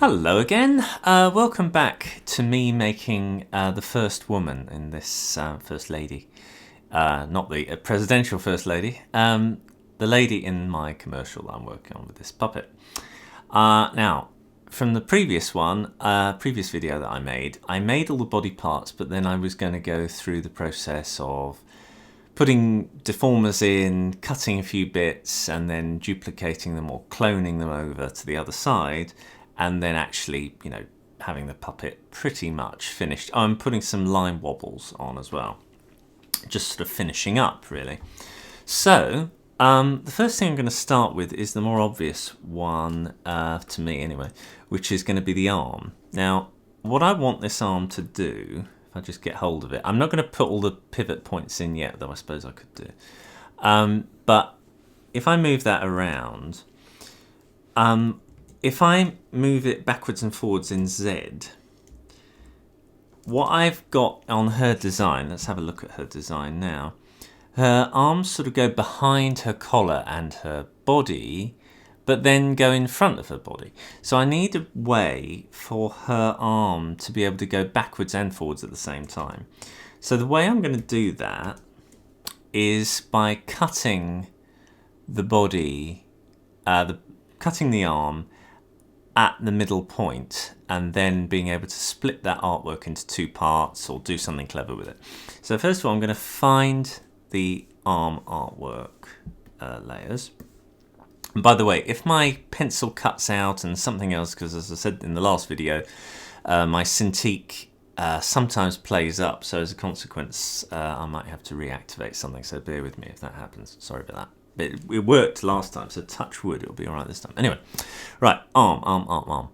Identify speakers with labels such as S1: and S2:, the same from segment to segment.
S1: Hello again. Welcome back to me making the first woman in this first lady. Not the presidential first lady. The lady in my commercial that I'm working on with this puppet. Now, from the previous one, previous video that I made all the body parts, but then I was going to go through the process of putting deformers in, cutting a few bits, and then duplicating them or cloning them over to the other side. And then actually, having the puppet pretty much finished. I'm putting some line wobbles on as well. Just sort of finishing up, really. So, the first thing I'm going to start with is the more obvious one, to me anyway, which is going to be the arm. Now, what I want this arm to do, if I just get hold of it, I'm not going to put all the pivot points in yet, though I suppose I could do. But if I move that around, if I move it backwards and forwards in Z, what I've got on her design, let's have a look at her design now. Her arms sort of go behind her collar and her body, but then go in front of her body. So I need a way for her arm to be able to go backwards and forwards at the same time. So the way I'm going to do that is by cutting the body, cutting the arm at the middle point, and then being able to split that artwork into two parts or do something clever with it. So first of all, I'm going to find the arm artwork layers. And by the way, if my pencil cuts out and something else, because as I said in the last video, my Cintiq sometimes plays up, so as a consequence I might have to reactivate something, so bear with me if that happens. Sorry about that. But it worked last time, so touch wood, it'll be all right this time. Anyway, right, arm.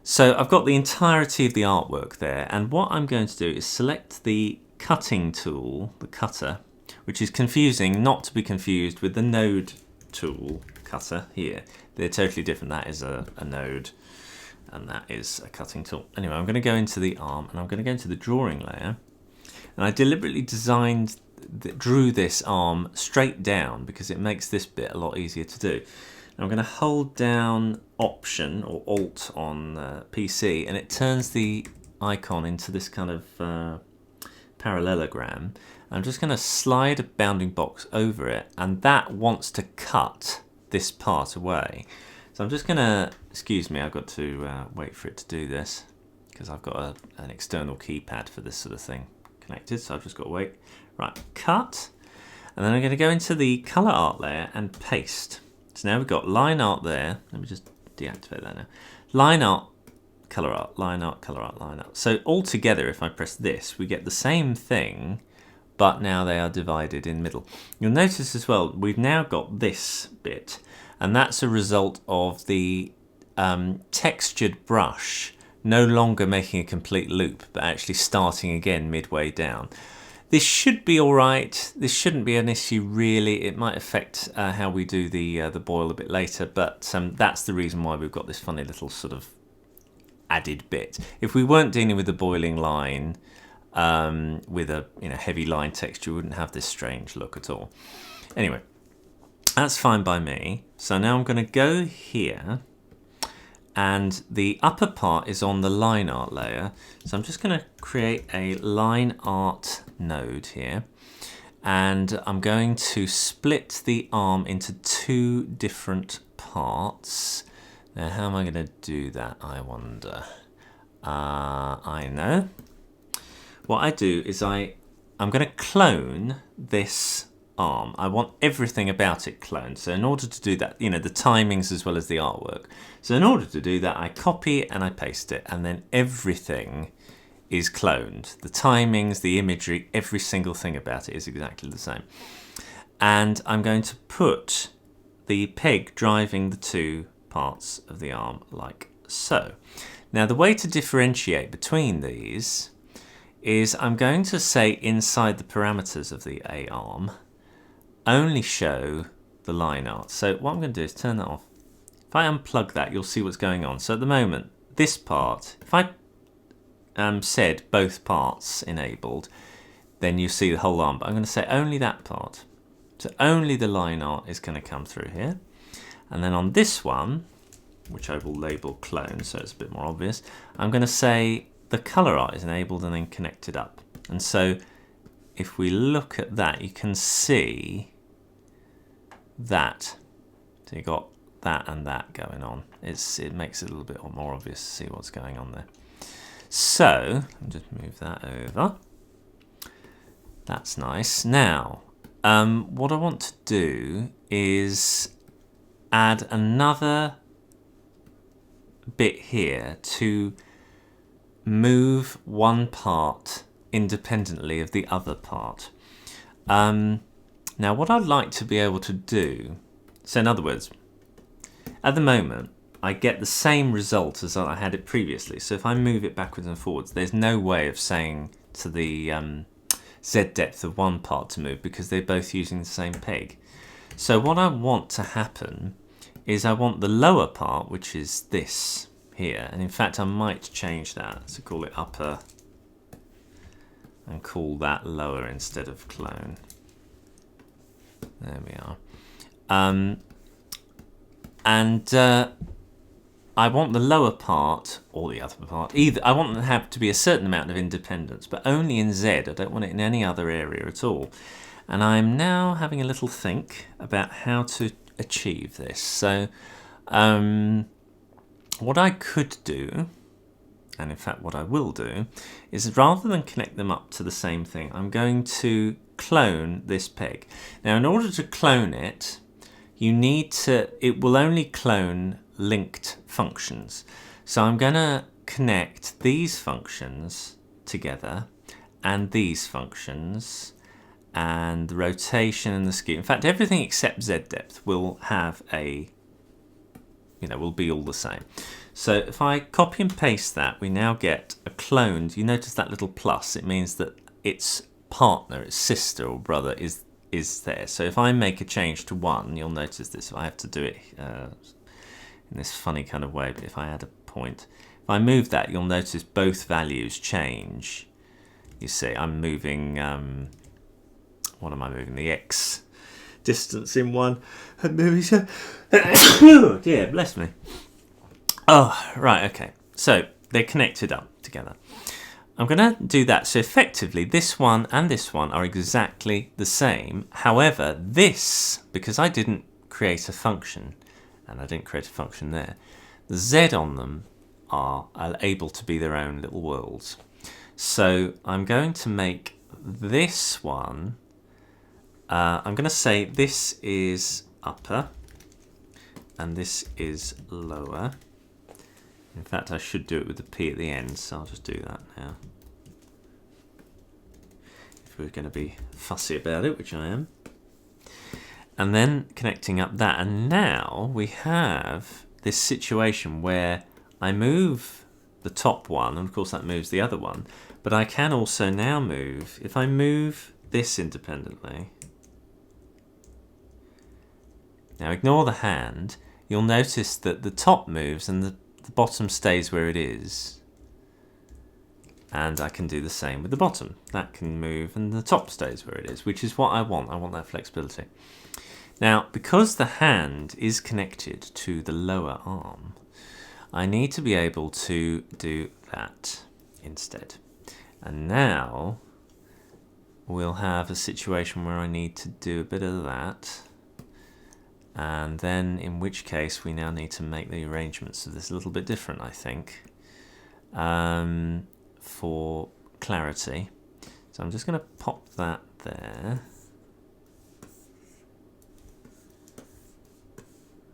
S1: So I've got the entirety of the artwork there, and what I'm going to do is select the cutting tool, the cutter, which is confusing, not to be confused with the node tool cutter here. They're totally different. That is a node, and that is a cutting tool. Anyway, I'm going to go into the arm, and I'm going to go into the drawing layer, and I deliberately drew this arm straight down because it makes this bit a lot easier to do. Now I'm going to hold down Option or Alt on PC, and it turns the icon into this kind of parallelogram. I'm just going to slide a bounding box over it, and that wants to cut this part away. So I'm just going to, excuse me, I've got to wait for it to do this because I've got an external keypad for this sort of thing connected, so I've just got to wait. Right, cut, and then I'm going to go into the color art layer and paste. So now we've got line art there. Let me just deactivate that now. Line art, color art, line art, color art, line art. So all together, if I press this, we get the same thing, but now they are divided in middle. You'll notice as well, we've now got this bit, and that's a result of the textured brush no longer making a complete loop, but actually starting again midway down. This should be all right. This shouldn't be an issue really. It might affect how we do the boil a bit later, but that's the reason why we've got this funny little sort of added bit. If we weren't dealing with the boiling line with a heavy line texture, we wouldn't have this strange look at all. Anyway, that's fine by me. So now I'm going to go here, and the upper part is on the line art layer. So I'm just going to create a line art node here, and I'm going to split the arm into two different parts. Now how am I going to do that, I wonder? I know. What I do is I'm going to clone this arm. I want everything about it cloned. So in order to do that, the timings as well as the artwork. So in order to do that, I copy it and I paste it, and then everything is cloned. The timings, the imagery, every single thing about it is exactly the same. And I'm going to put the peg driving the two parts of the arm like so. Now the way to differentiate between these is I'm going to say inside the parameters of the A arm, only show the line art. So what I'm going to do is turn that off. If I unplug that, you'll see what's going on. So at the moment, this part, if I said both parts enabled, then you see the whole arm. But I'm going to say only that part. So only the line art is going to come through here. And then on this one, which I will label clone so it's a bit more obvious, I'm going to say the color art is enabled and then connected up. And so if we look at that, you can see that. So you've got that and that going on. It makes it a little bit more obvious to see what's going on there. So I'll just move that over. That's nice. Now, what I want to do is add another bit here to move one part independently of the other part. Now, what I'd like to be able to do, so in other words, at the moment, I get the same result as I had it previously. So if I move it backwards and forwards, there's no way of saying to the Z depth of one part to move because they're both using the same peg. So what I want to happen is I want the lower part, which is this here, and in fact I might change that, so call it upper and call that lower instead of clone. There we are. I want the lower part, or the other part, either. I want them to have to be a certain amount of independence, but only in Z. I don't want it in any other area at all. And I'm now having a little think about how to achieve this. So what I could do, and in fact what I will do, is rather than connect them up to the same thing, I'm going to clone this peg. Now in order to clone it, it will only clone linked functions. So I'm going to connect these functions together and these functions and the rotation and the skew. In fact, everything except Z depth will have will be all the same. So if I copy and paste that, we now get a cloned, you notice that little plus, it means that its partner, its sister or brother is there. So if I make a change to 1, you'll notice this. I have to do it in this funny kind of way, but if I add a point, if I move that, you'll notice both values change. You see, I'm moving, what am I moving? The X distance in one. I'm moving, oh dear, bless me. Oh, right, okay. So they're connected up together. I'm going to do that. So effectively, this one and this one are exactly the same. However, this, because I didn't create a function, and I didn't create a function there, the Z on them are able to be their own little worlds. So I'm going to make this one, I'm going to say this is upper, and this is lower. In fact, I should do it with the P at the end, so I'll just do that now. If we're going to be fussy about it, which I am. And then connecting up that, and now we have this situation where I move the top one, and of course that moves the other one, but I can also now move, if I move this independently, now ignore the hand, you'll notice that the top moves and the bottom stays where it is, and I can do the same with the bottom. That can move and the top stays where it is, which is what I want. I want that flexibility. Now, because the hand is connected to the lower arm, I need to be able to do that instead. And now we'll have a situation where I need to do a bit of that, and then in which case we now need to make the arrangements of this a little bit different, I think, for clarity. So I'm just going to pop that there.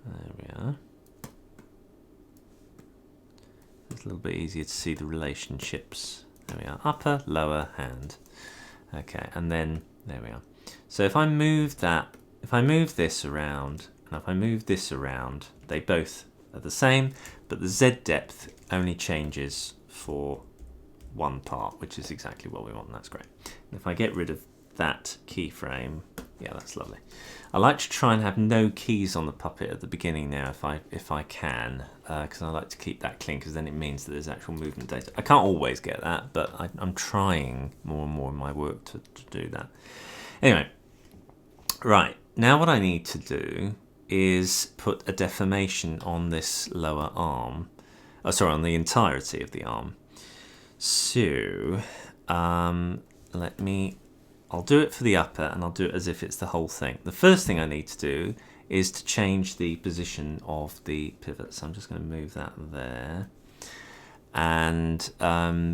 S1: There we are. It's a little bit easier to see the relationships. There we are, upper, lower, hand. Okay, and then there we are. So if I move that, if I move this around, and if I move this around, they both are the same, but the Z depth only changes for one part, which is exactly what we want, and that's great. And if I get rid of that keyframe, yeah, that's lovely. I like to try and have no keys on the puppet at the beginning now, if I can, because I like to keep that clean, because then it means that there's actual movement data. I can't always get that, but I'm trying more and more in my work to do that. Anyway, right, now what I need to do is put a deformation on this lower arm. Oh, sorry, on the entirety of the arm. So I'll do it for the upper, and I'll do it as if it's the whole thing. The first thing I need to do is to change the position of the pivot. So I'm just going to move that there. And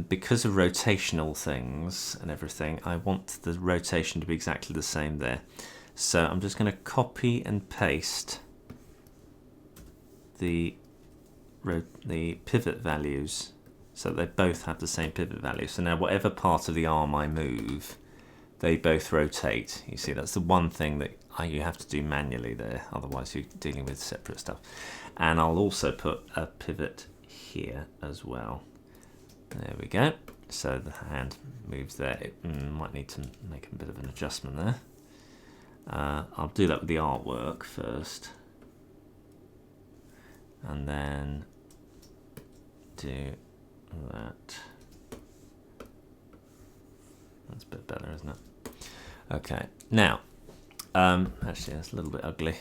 S1: because of rotational things and everything, I want the rotation to be exactly the same there. So I'm just going to copy and paste the pivot values so they both have the same pivot value. So now whatever part of the arm I move, they both rotate. You see, that's the one thing that you have to do manually there, otherwise you're dealing with separate stuff. And I'll also put a pivot here as well. There we go. So the hand moves there. It might need to make a bit of an adjustment there. I'll do that with the artwork first, and then do that. That's a bit better, isn't it? Okay, now, actually that's a little bit ugly.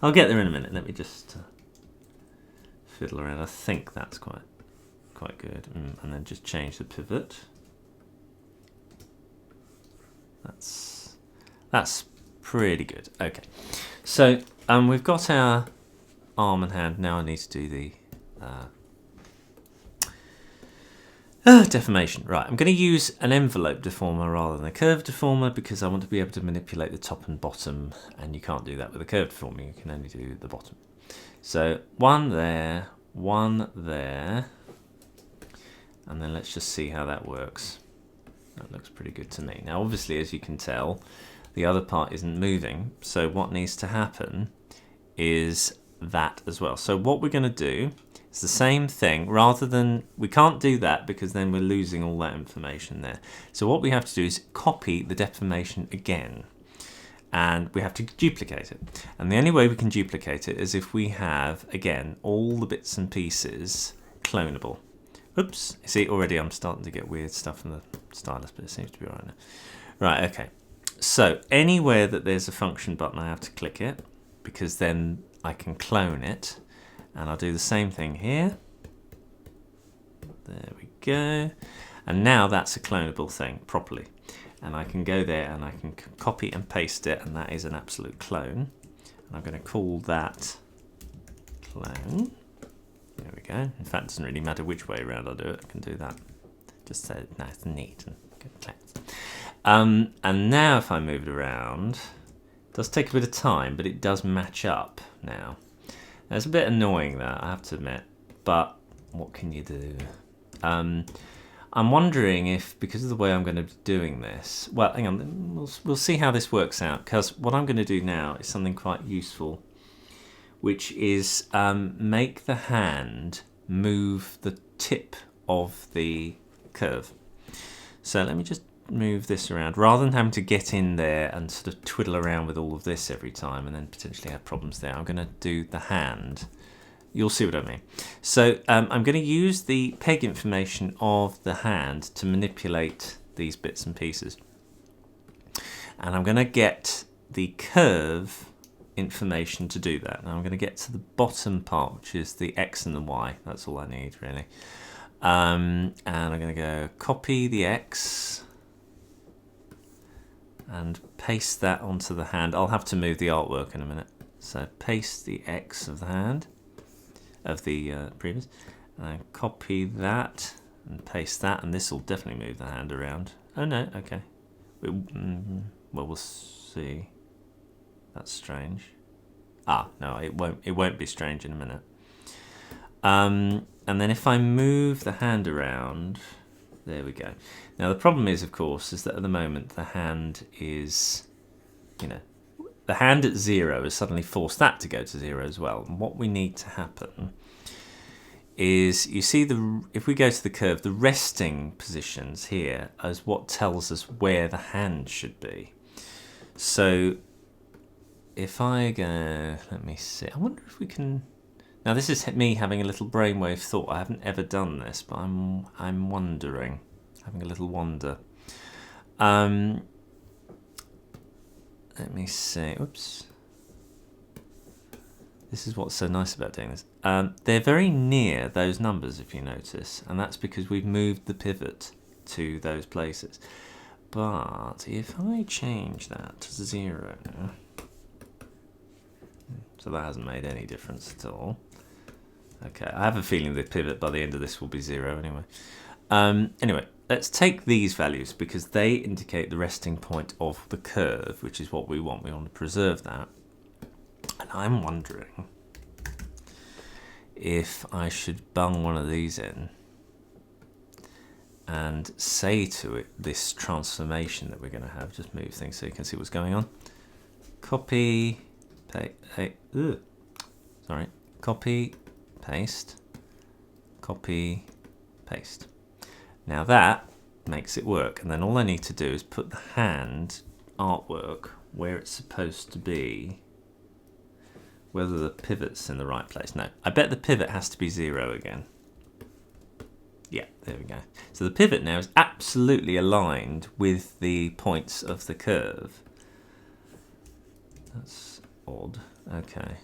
S1: I'll get there in a minute. Let me just fiddle around. I think that's quite good. And then just change the pivot. That's pretty good. Okay, so we've got our arm and hand. Now I need to do the deformation. Right, I'm going to use an envelope deformer rather than a curve deformer because I want to be able to manipulate the top and bottom, and you can't do that with a curve deformer. You can only do the bottom. So one there, and then let's just see how that works. That looks pretty good to me. Now obviously, as you can tell, the other part isn't moving, so what needs to happen is that as well. So what we're going to do is the same thing, rather than, we can't do that because then we're losing all that information there. So what we have to do is copy the deformation again, and we have to duplicate it. And the only way we can duplicate it is if we have, again, all the bits and pieces clonable. Oops, you see, already I'm starting to get weird stuff in the stylus, but it seems to be all right now. Right, okay. So anywhere that there's a function button, I have to click it, because then I can clone it. And I'll do the same thing here. There we go. And now that's a clonable thing properly. And I can go there and I can copy and paste it, and that is an absolute clone. And I'm going to call that clone. There we go. In fact, it doesn't really matter which way around I do it. I can do that. Just so it's nice and neat and good. And now if I move it around, it does take a bit of time, but it does match up now. Now, it's a bit annoying, that, I have to admit, but what can you do? I'm wondering if, because of the way I'm going to be doing this, well, hang on, we'll see how this works out, because what I'm going to do now is something quite useful, which is make the hand move the tip of the curve. So let me just move this around, rather than having to get in there and sort of twiddle around with all of this every time and then potentially have problems there. I'm going to do the hand. You'll see what I mean. So I'm going to use the peg information of the hand to manipulate these bits and pieces, and I'm going to get the curve information to do that. Now I'm going to get to the bottom part, which is the X and the Y. That's all I need, really. And I'm going to go copy the X and paste that onto the hand. I'll have to move the artwork in a minute. So paste the X of the hand, of the previous, and copy that and paste that, and this will definitely move the hand around. Oh no, okay. Well, we'll see. That's strange. Ah, no, it won't be strange in a minute. And then if I move the hand around, there we go. Now the problem is, of course, is that at the moment the hand is, the hand at 0 has suddenly forced that to go to 0 as well. And what we need to happen is, you see, if we go to the curve, the resting positions here is what tells us where the hand should be. So if I go, let me see, I wonder if we can, now this is me having a little brainwave thought. I haven't ever done this, but I'm wondering, having a little wonder. Let me see, oops. This is what's so nice about doing this. They're very near those numbers, if you notice, and that's because we've moved the pivot to those places. But if I change that to 0, so that hasn't made any difference at all. Okay, I have a feeling the pivot by the end of this will be 0 anyway. Anyway, let's take these values because they indicate the resting point of the curve, which is what we want. We want to preserve that. And I'm wondering if I should bung one of these in and say to it this transformation that we're going to have. Just move things so you can see what's going on. Copy, copy, paste, copy, paste. Now that makes it work, and then all I need to do is put the hand artwork where it's supposed to be. Whether the pivot's in the right place. No, I bet the pivot has to be 0 again. Yeah, there we go. So the pivot now is absolutely aligned with the points of the curve. That's odd. Okay.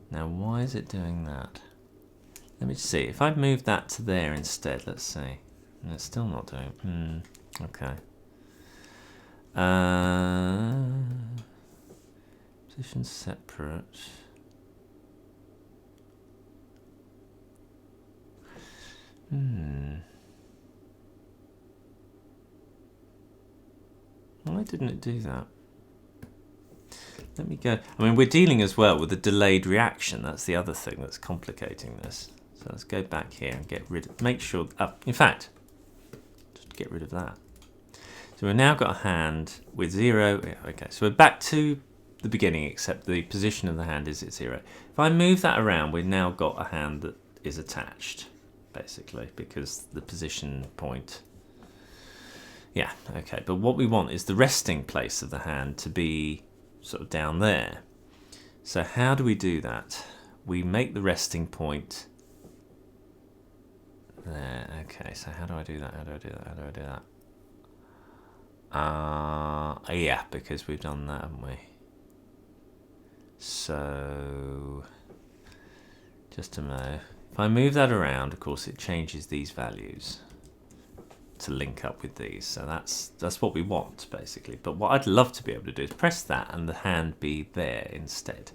S1: Now why is it doing that? Let me see. If I move that to there instead, let's see. And it's still not doing. Okay. Position separate. Why didn't it do that? Let me go. I mean, we're dealing as well with a delayed reaction. That's the other thing that's complicating this. So let's go back here and get rid of, make sure, in fact, just get rid of that. So we've now got a hand with 0. Yeah, okay, so we're back to the beginning, except the position of the hand is at 0. If I move that around, we've now got a hand that is attached, basically, because the position point. Yeah, okay, but what we want is the resting place of the hand to be sort of down there. So how do we do that? We make the resting point there. Okay, so how do I do that? How do I do that? How do I do that? Yeah, because we've done that, haven't we? So just to know, if I move that around, of course, it changes these values to link up with these. So that's what we want, basically. But what I'd love to be able to do is press that and the hand be there instead.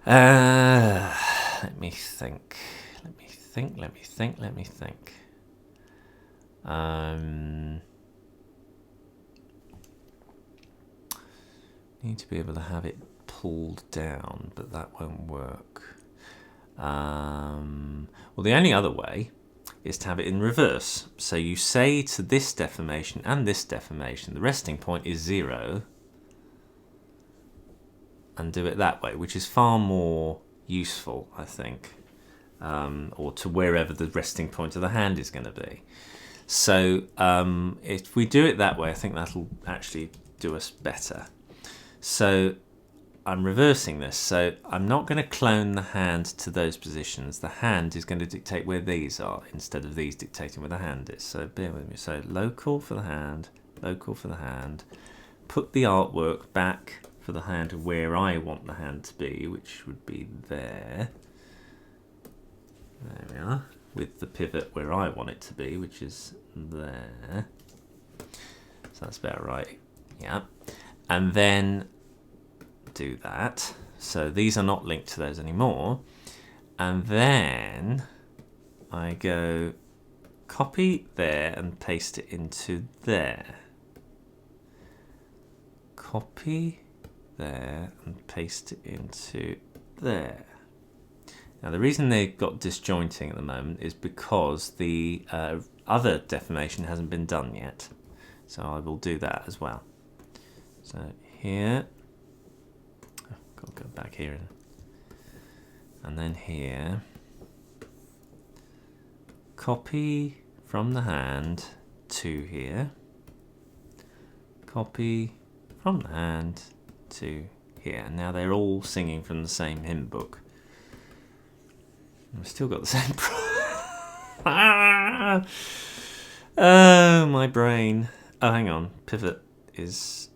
S1: Let me think. Need to be able to have it pulled down, but that won't work. Well, the only other way is to have it in reverse. So you say to this deformation and this deformation, the resting point is 0, and do it that way, which is far more useful, I think, or to wherever the resting point of the hand is going to be. So if we do it that way, I think that'll actually do us better. So I'm reversing this, so I'm not going to clone the hand to those positions. The hand is going to dictate where these are instead of these dictating where the hand is. So bear with me. So local for the hand, local for the hand. Put the artwork back for the hand where I want the hand to be, which would be there. There we are. With the pivot where I want it to be, which is there. So that's about right. Yeah. And then do that. So these are not linked to those anymore. And then I go copy there and paste it into there. Copy there and paste it into there. Now the reason they've got disjointing at the moment is because the other deformation hasn't been done yet. So I will do that as well. So here, got to go back here, and then here, copy from the hand to here, copy from the hand to here. Now they're all singing from the same hymn book. I've still got the same problem. Oh, my brain. Oh, hang on. Pivot is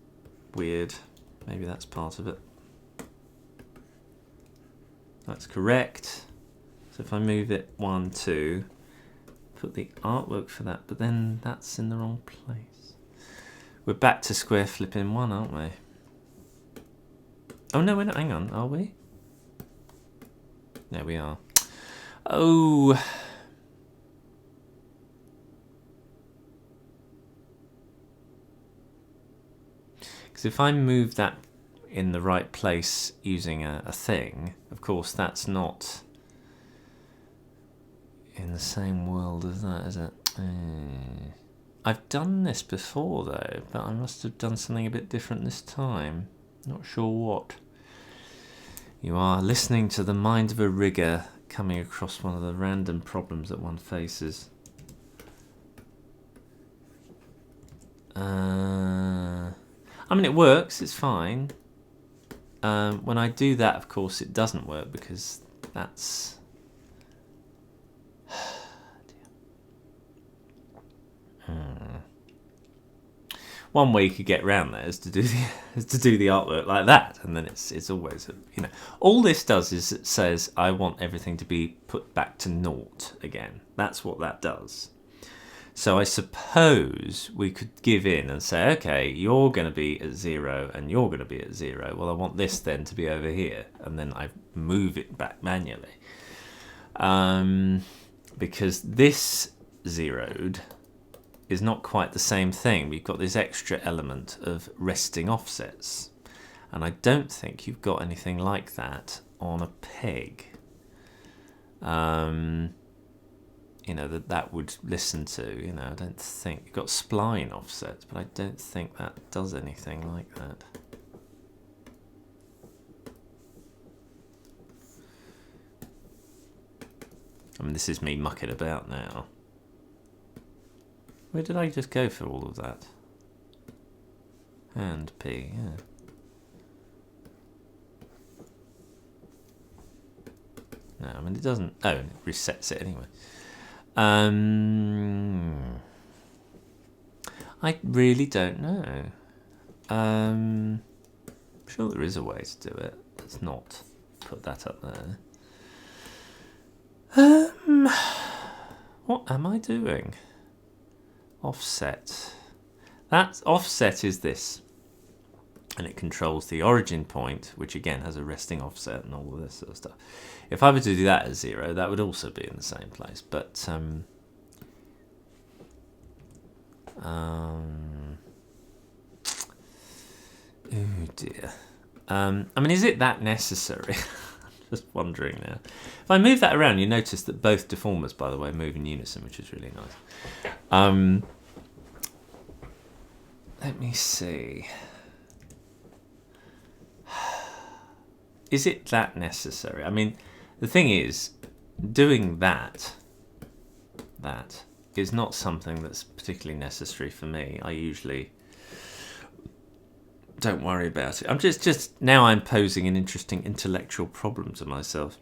S1: weird. Maybe that's part of it. That's correct. So if I move it 1, 2, put the artwork for that, but then that's in the wrong place. We're back to square flipping 1, aren't we? Oh no, we're not. Hang on, are we? There we are. Oh. Because if I move that in the right place using a thing, of course that's not in the same world as that, is it? I've done this before though, but I must have done something a bit different this time. Not sure what. You are listening to the mind of a rigger coming across one of the random problems that one faces. I mean, it works, it's fine. When I do that, of course, it doesn't work because that's... One way you could get around that is to do the artwork like that, and then it's always, you know, all this does is it says I want everything to be put back to naught again. That's what that does. So I suppose we could give in and say, okay, you're going to be at 0 and you're going to be at 0. Well, I want this then to be over here, and then I move it back manually. Because this zeroed is not quite the same thing. We've got this extra element of resting offsets. And I don't think you've got anything like that on a peg. You know, that would listen to, you know, I don't think. You've got spline offsets, but I don't think that does anything like that. I mean, this is me mucking about now. Where did I just go for all of that? And P, yeah. No, I mean, it doesn't... Oh, it resets it anyway. I really don't know. I'm sure there is a way to do it. Let's not put that up there. What am I doing? Offset. That offset is this. And it controls the origin point, which again has a resting offset and all of this sort of stuff. If I were to do that as 0, that would also be in the same place. But oh dear. I mean, is it that necessary? I'm just wondering now. If I move that around, you notice that both deformers, by the way, move in unison, which is really nice. Let me see. Is it that necessary? I mean, the thing is, doing that is not something that's particularly necessary for me. I usually don't worry about it. I'm just now I'm posing an interesting intellectual problem to myself,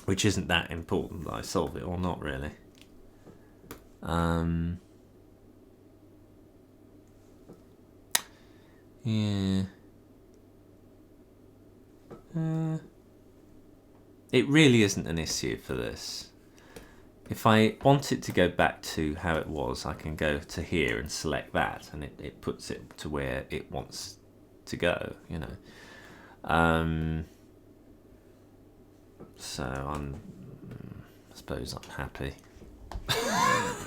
S1: which isn't that important that I solve it or not really. Yeah. It really isn't an issue for this. If I want it to go back to how it was, I can go to here and select that, and it puts it to where it wants to go, you know. So I suppose I'm happy.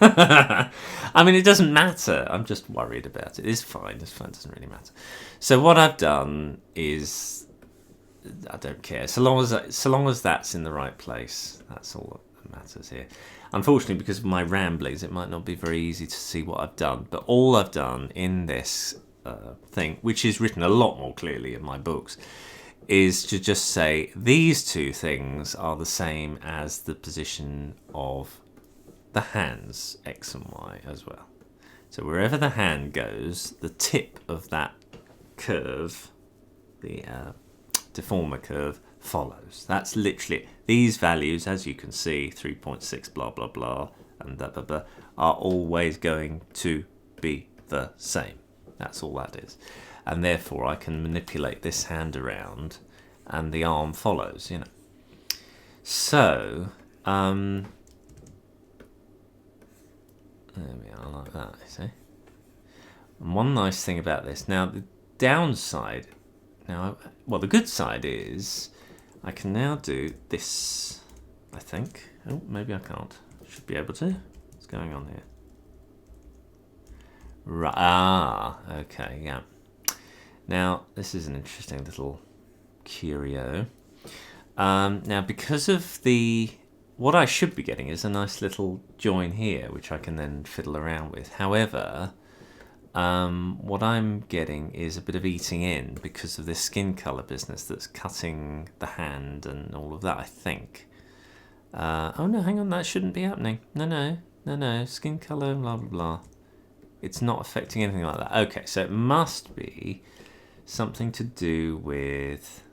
S1: I mean, it doesn't matter. I'm just worried about it. It's fine. It's fine. It doesn't really matter. So what I've done is, I don't care. So long as that's in the right place, that's all that matters here. Unfortunately, because of my ramblings, it might not be very easy to see what I've done. But all I've done in this thing, which is written a lot more clearly in my books, is to just say these two things are the same as the position of the hands, X and Y as well. So wherever the hand goes, the tip of that curve, the deformer curve, follows. That's literally these values, as you can see, 3.6 blah blah blah and blah blah blah, are always going to be the same. That's all that is. And therefore I can manipulate this hand around and the arm follows, you know. So, there we are, like that, you see. And one nice thing about this, now the downside, well, the good side is I can now do this, I think. Oh, maybe I can't. Should be able to. What's going on here? Right, okay, yeah. Now, this is an interesting little curio. Now, because of what I should be getting is a nice little join here, which I can then fiddle around with. However, what I'm getting is a bit of eating in because of this skin colour business that's cutting the hand and all of that, I think. Oh no, hang on, that shouldn't be happening. No, skin colour, blah, blah, blah. It's not affecting anything like that. Okay, so it must be something to do with...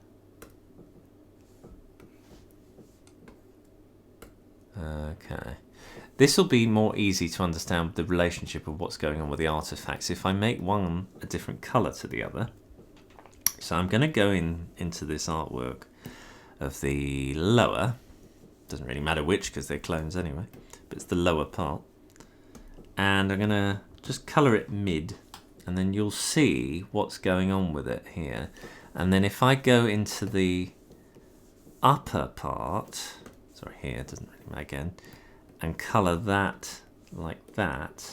S1: Okay. This will be more easy to understand the relationship of what's going on with the artifacts if I make one a different colour to the other. So I'm going to go into this artwork of the lower, doesn't really matter which because they're clones anyway, but it's the lower part. And I'm going to just colour it mid, and then you'll see what's going on with it here. And then if I go into the upper part, sorry, here, it doesn't really matter again, and colour that like that.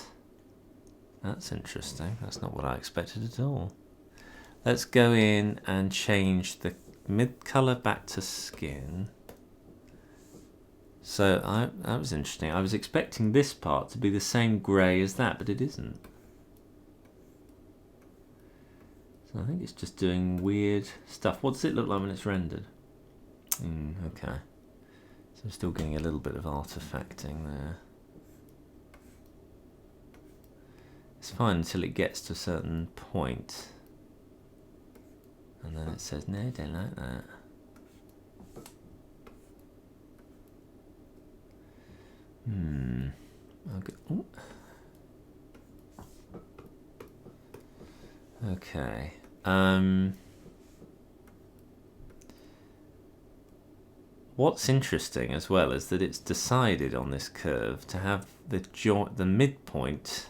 S1: That's interesting. That's not what I expected at all. Let's go in and change the mid colour back to skin. So that was interesting. I was expecting this part to be the same grey as that, but it isn't. So I think it's just doing weird stuff. What does it look like when it's rendered? Okay. So I'm still getting a little bit of artifacting there. It's fine until it gets to a certain point. And then it says, no, don't like that. Okay. What's interesting as well is that it's decided on this curve to have the midpoint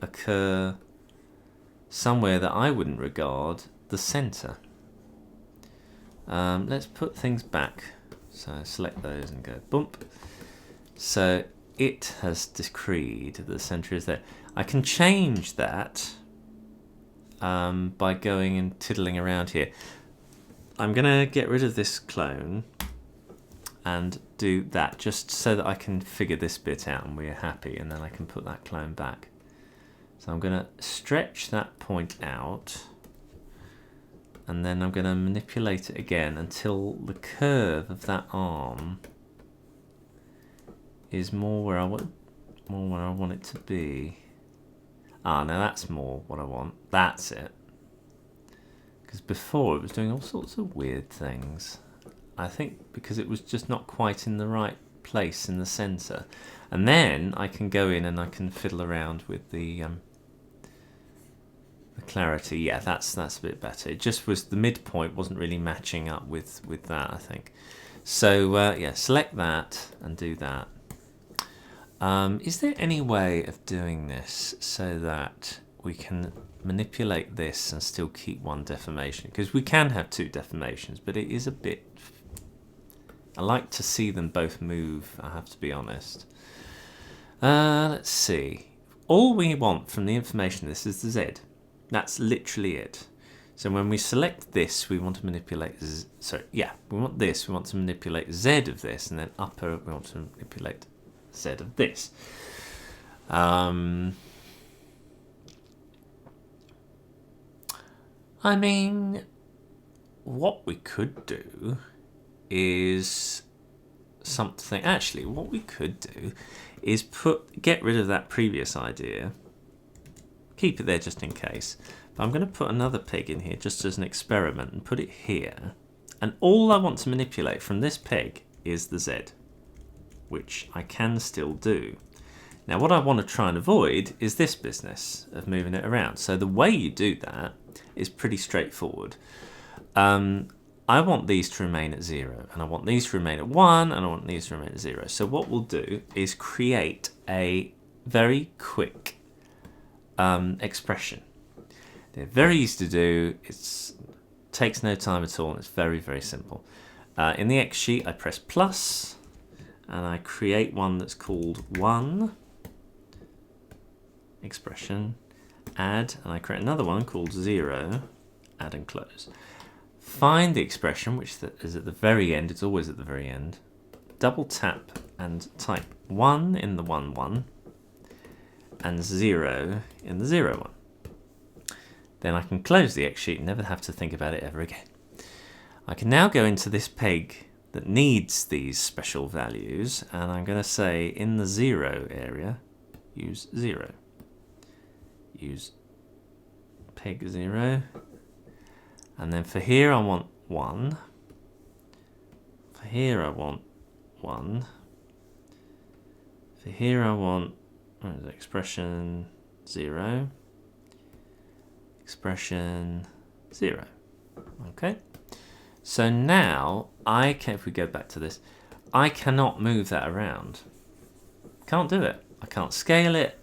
S1: occur somewhere that I wouldn't regard the center. Let's put things back. So select those and go bump. So it has decreed that the center is there. I can change that by going and tiddling around here. I'm going to get rid of this clone and do that just so that I can figure this bit out and we're happy, and then I can put that clone back. So I'm going to stretch that point out, and then I'm going to manipulate it again until the curve of that arm is more where I want it to be. Ah, now that's more what I want. That's it. Because before it was doing all sorts of weird things. I think because it was just not quite in the right place in the center. And then I can go in and I can fiddle around with the clarity. Yeah, that's a bit better. It just was the midpoint wasn't really matching up with that, I think. So yeah, select that and do that. Is there any way of doing this so that we can manipulate this and still keep one deformation? Because we can have two deformations, but it is a bit... I like to see them both move, I have to be honest. Let's see. All we want from the information of this is the Z. That's literally it. So when we select this, we want to manipulate... we want this. We want to manipulate Z of this, and then upper, we want to manipulate Z of this. I mean, what we could do is something... Actually, what we could do is get rid of that previous idea. Keep it there just in case. But I'm going to put another peg in here just as an experiment and put it here. And all I want to manipulate from this peg is the Z, which I can still do. Now what I want to try and avoid is this business of moving it around. So the way you do that is pretty straightforward. I want these to remain at 0, and I want these to remain at 1, and I want these to remain at 0. So what we'll do is create a very quick expression. They're very easy to do. It takes no time at all, and it's very, very simple. In the X sheet, I press plus, and I create one that's called 1 expression, add, and I create another one called 0, add and close. Find the expression, which is at the very end. It's always at the very end. Double tap and type 1 in the 1, 1, and 0 in the 0, 1. Then I can close the X sheet and never have to think about it ever again. I can now go into this peg that needs these special values, and I'm going to say in the 0 area, use 0. Use peg 0. And then for here I want 1. For here I want 1. For here I want expression 0. Expression 0. Okay. So now I can, if we go back to this, I cannot move that around. Can't do it. I can't scale it.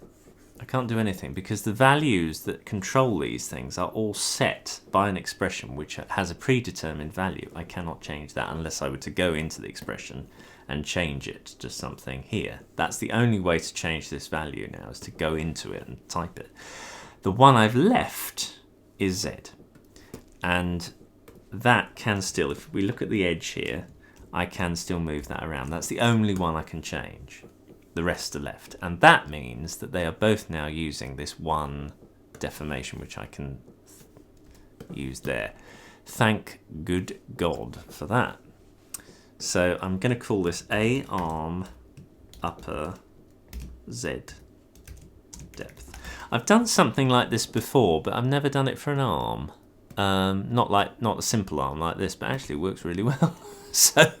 S1: I can't do anything because the values that control these things are all set by an expression which has a predetermined value. I cannot change that unless I were to go into the expression and change it to something here. That's the only way to change this value now, is to go into it and type it. The one I've left is Z, and that can still, if we look at the edge here, I can still move that around. That's the only one I can change. The rest are left, and that means that they are both now using this one deformation, which I can use there. Thank good God for that. So I'm going to call this A arm upper Z depth. I've done something like this before, but I've never done it for an arm. Not a simple arm like this, but actually it works really well. So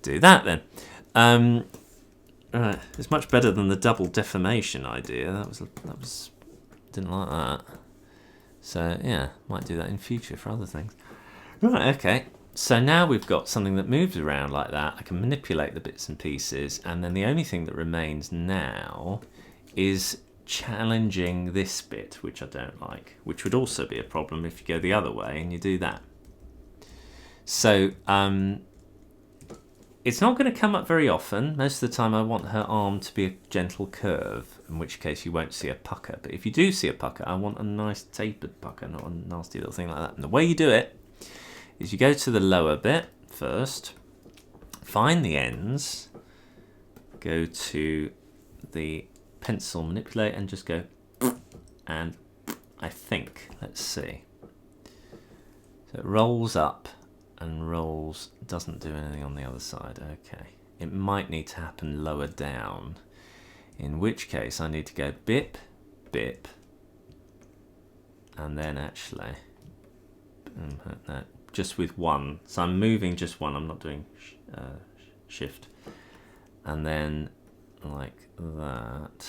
S1: do that then. Right, it's much better than the double deformation idea. That was didn't like that. So yeah, might do that in future for other things. Right, okay. So now we've got something that moves around like that. I can manipulate the bits and pieces, and then the only thing that remains now is challenging this bit, which I don't like, which would also be a problem if you go the other way and you do that. So it's not going to come up very often. Most of the time I want her arm to be a gentle curve, in which case you won't see a pucker. But if you do see a pucker, I want a nice tapered pucker, not a nasty little thing like that. And the way you do it is you go to the lower bit first, find the ends, go to the pencil, manipulate, and just go, and I think, let's see. So it rolls up and rolls, doesn't do anything on the other side. Okay, it might need to happen lower down, in which case I need to go bip, bip, and then actually no, just with one. So I'm moving just one, I'm not doing shift, and then like that.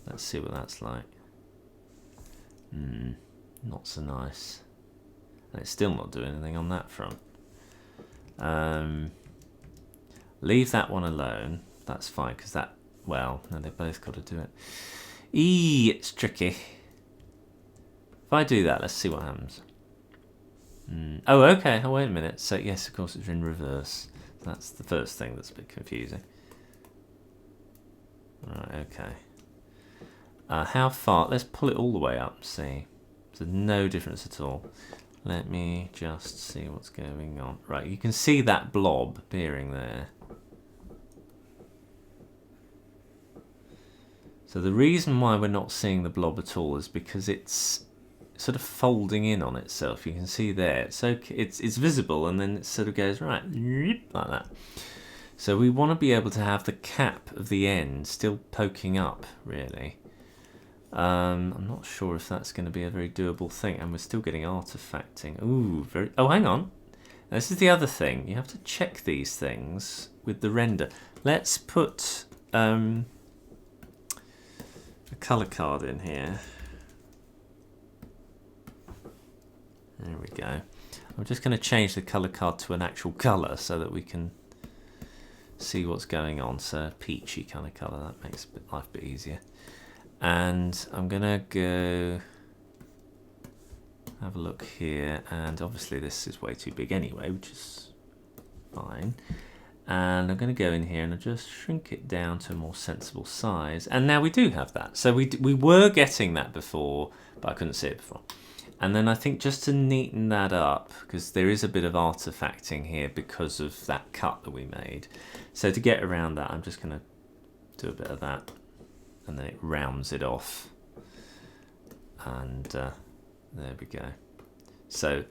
S1: Let's see what that's like. Not so nice. And it's still not doing anything on that front. Leave that one alone. That's fine, because that, well, no, they've both got to do it. It's tricky. If I do that, let's see what happens. Oh, okay. Oh, wait a minute. So, yes, of course, it's in reverse. That's the first thing that's a bit confusing. Right, okay. How far? Let's pull it all the way up, see. There's no difference at all. Let me just see what's going on. Right, you can see that blob appearing there. So the reason why we're not seeing the blob at all is because it's sort of folding in on itself. You can see there. So it's visible, and then it sort of goes right like that. So we want to be able to have the cap of the end still poking up, really. I'm not sure if that's going to be a very doable thing, and we're still getting artifacting. Ooh, oh, hang on. This is the other thing. You have to check these things with the render. Let's put a color card in here. There we go. I'm just going to change the colour card to an actual colour so that we can see what's going on. So peachy kind of colour, that makes life a bit easier. And I'm going to go have a look here, and obviously this is way too big anyway, which is fine. And I'm going to go in here and I'll just shrink it down to a more sensible size. And now we do have that. So we were getting that before, but I couldn't see it before. And then I think just to neaten that up, because there is a bit of artifacting here because of that cut that we made. So to get around that, I'm just going to do a bit of that, and then it rounds it off. And there we go. So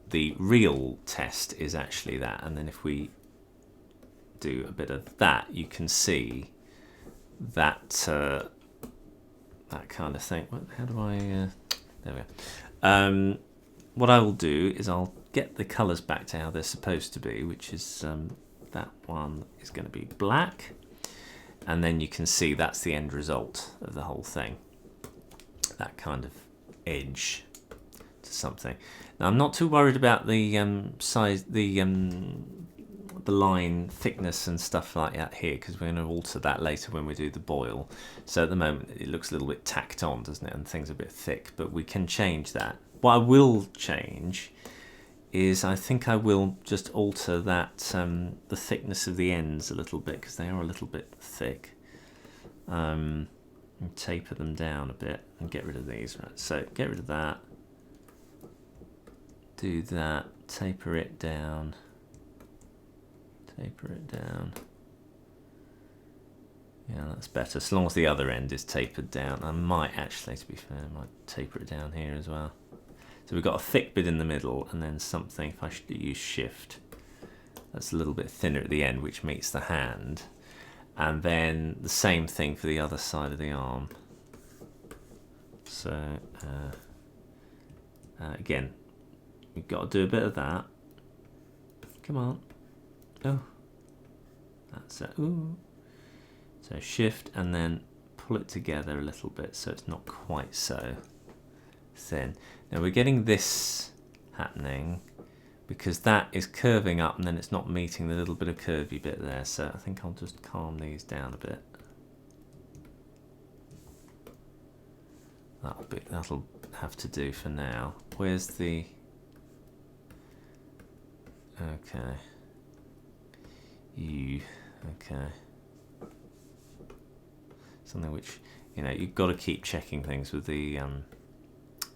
S1: the real test is actually that. And then if we do a bit of that, you can see that that kind of thing. How do I... there we go. What I will do is I'll get the colours back to how they're supposed to be, which is that one is going to be black, and then you can see that's the end result of the whole thing, that kind of edge to something. Now I'm not too worried about the size, the line thickness and stuff like that here, because we're going to alter that later when we do the boil. So at the moment it looks a little bit tacked on, doesn't it, and things are a bit thick, but we can change that. What I will change is I think I will just alter that the thickness of the ends a little bit, because they are a little bit thick, and taper them down a bit and get rid of these. Right, so get rid of that, do that, taper it down. Taper it down. Yeah, that's better. So long as the other end is tapered down. I might actually, to be fair, I might taper it down here as well. So we've got a thick bit in the middle, and then something, if I should use shift, that's a little bit thinner at the end, which meets the hand. And then the same thing for the other side of the arm. So again, we've got to do a bit of that. Come on. Oh, that's it. Ooh. So shift and then pull it together a little bit so it's not quite so thin. Now we're getting this happening because that is curving up and then it's not meeting the little bit of curvy bit there. So I think I'll just calm these down a bit. That'll have to do for now. Where's the... Okay. Okay. Something which, you know, you've got to keep checking things with the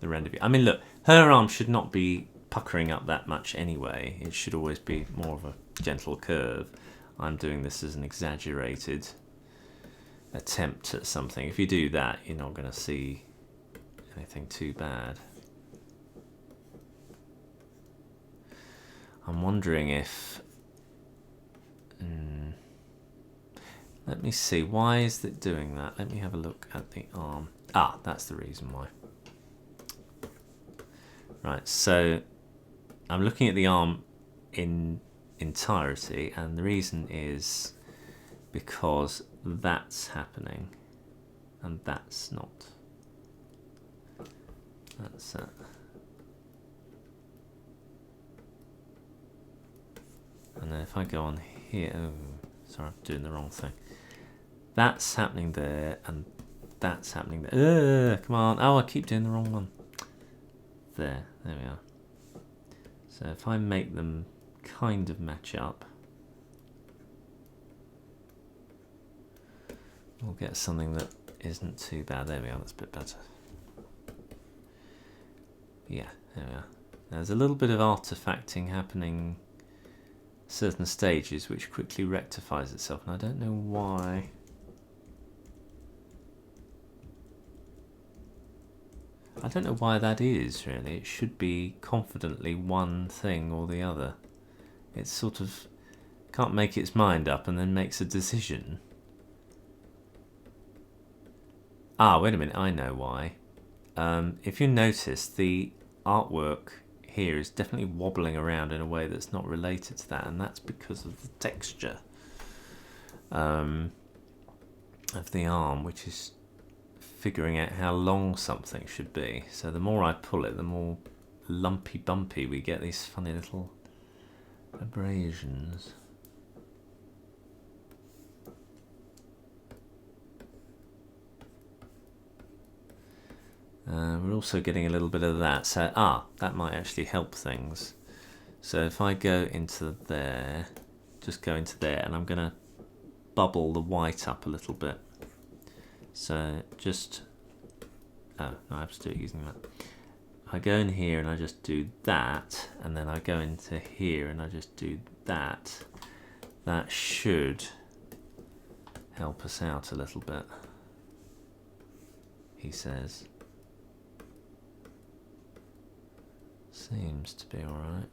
S1: render view. I mean, look, her arm should not be puckering up that much anyway. It should always be more of a gentle curve. I'm doing this as an exaggerated attempt at something. If you do that, you're not going to see anything too bad. I'm wondering if... let me see, why is it doing that? Let me have a look at the arm. Ah, that's the reason why. Right, so I'm looking at the arm in entirety, and the reason is because that's happening and that's not. That's it. And then if I go on here, oh, sorry, I'm doing the wrong thing. That's happening there, and that's happening there. Come on. Oh, I keep doing the wrong one. There we are. So if I make them kind of match up, we'll get something that isn't too bad. There we are, that's a bit better. Yeah, there we are. There's a little bit of artifacting happening at certain stages which quickly rectifies itself, and I don't know why. I don't know why that is, really. It should be confidently one thing or the other. It sort of can't make its mind up and then makes a decision. Ah, wait a minute, I know why. If you notice, the artwork here is definitely wobbling around in a way that's not related to that, and that's because of the texture of the arm, which is figuring out how long something should be. So the more I pull it, the more lumpy bumpy, we get these funny little abrasions. We're also getting a little bit of that, so that might actually help things. So if I go into there, just go into there, and I'm going to bubble the white up a little bit. So just, no, I have to do it using that. I go in here and I just do that, and then I go into here and I just do that. That should help us out a little bit, he says. Seems to be alright.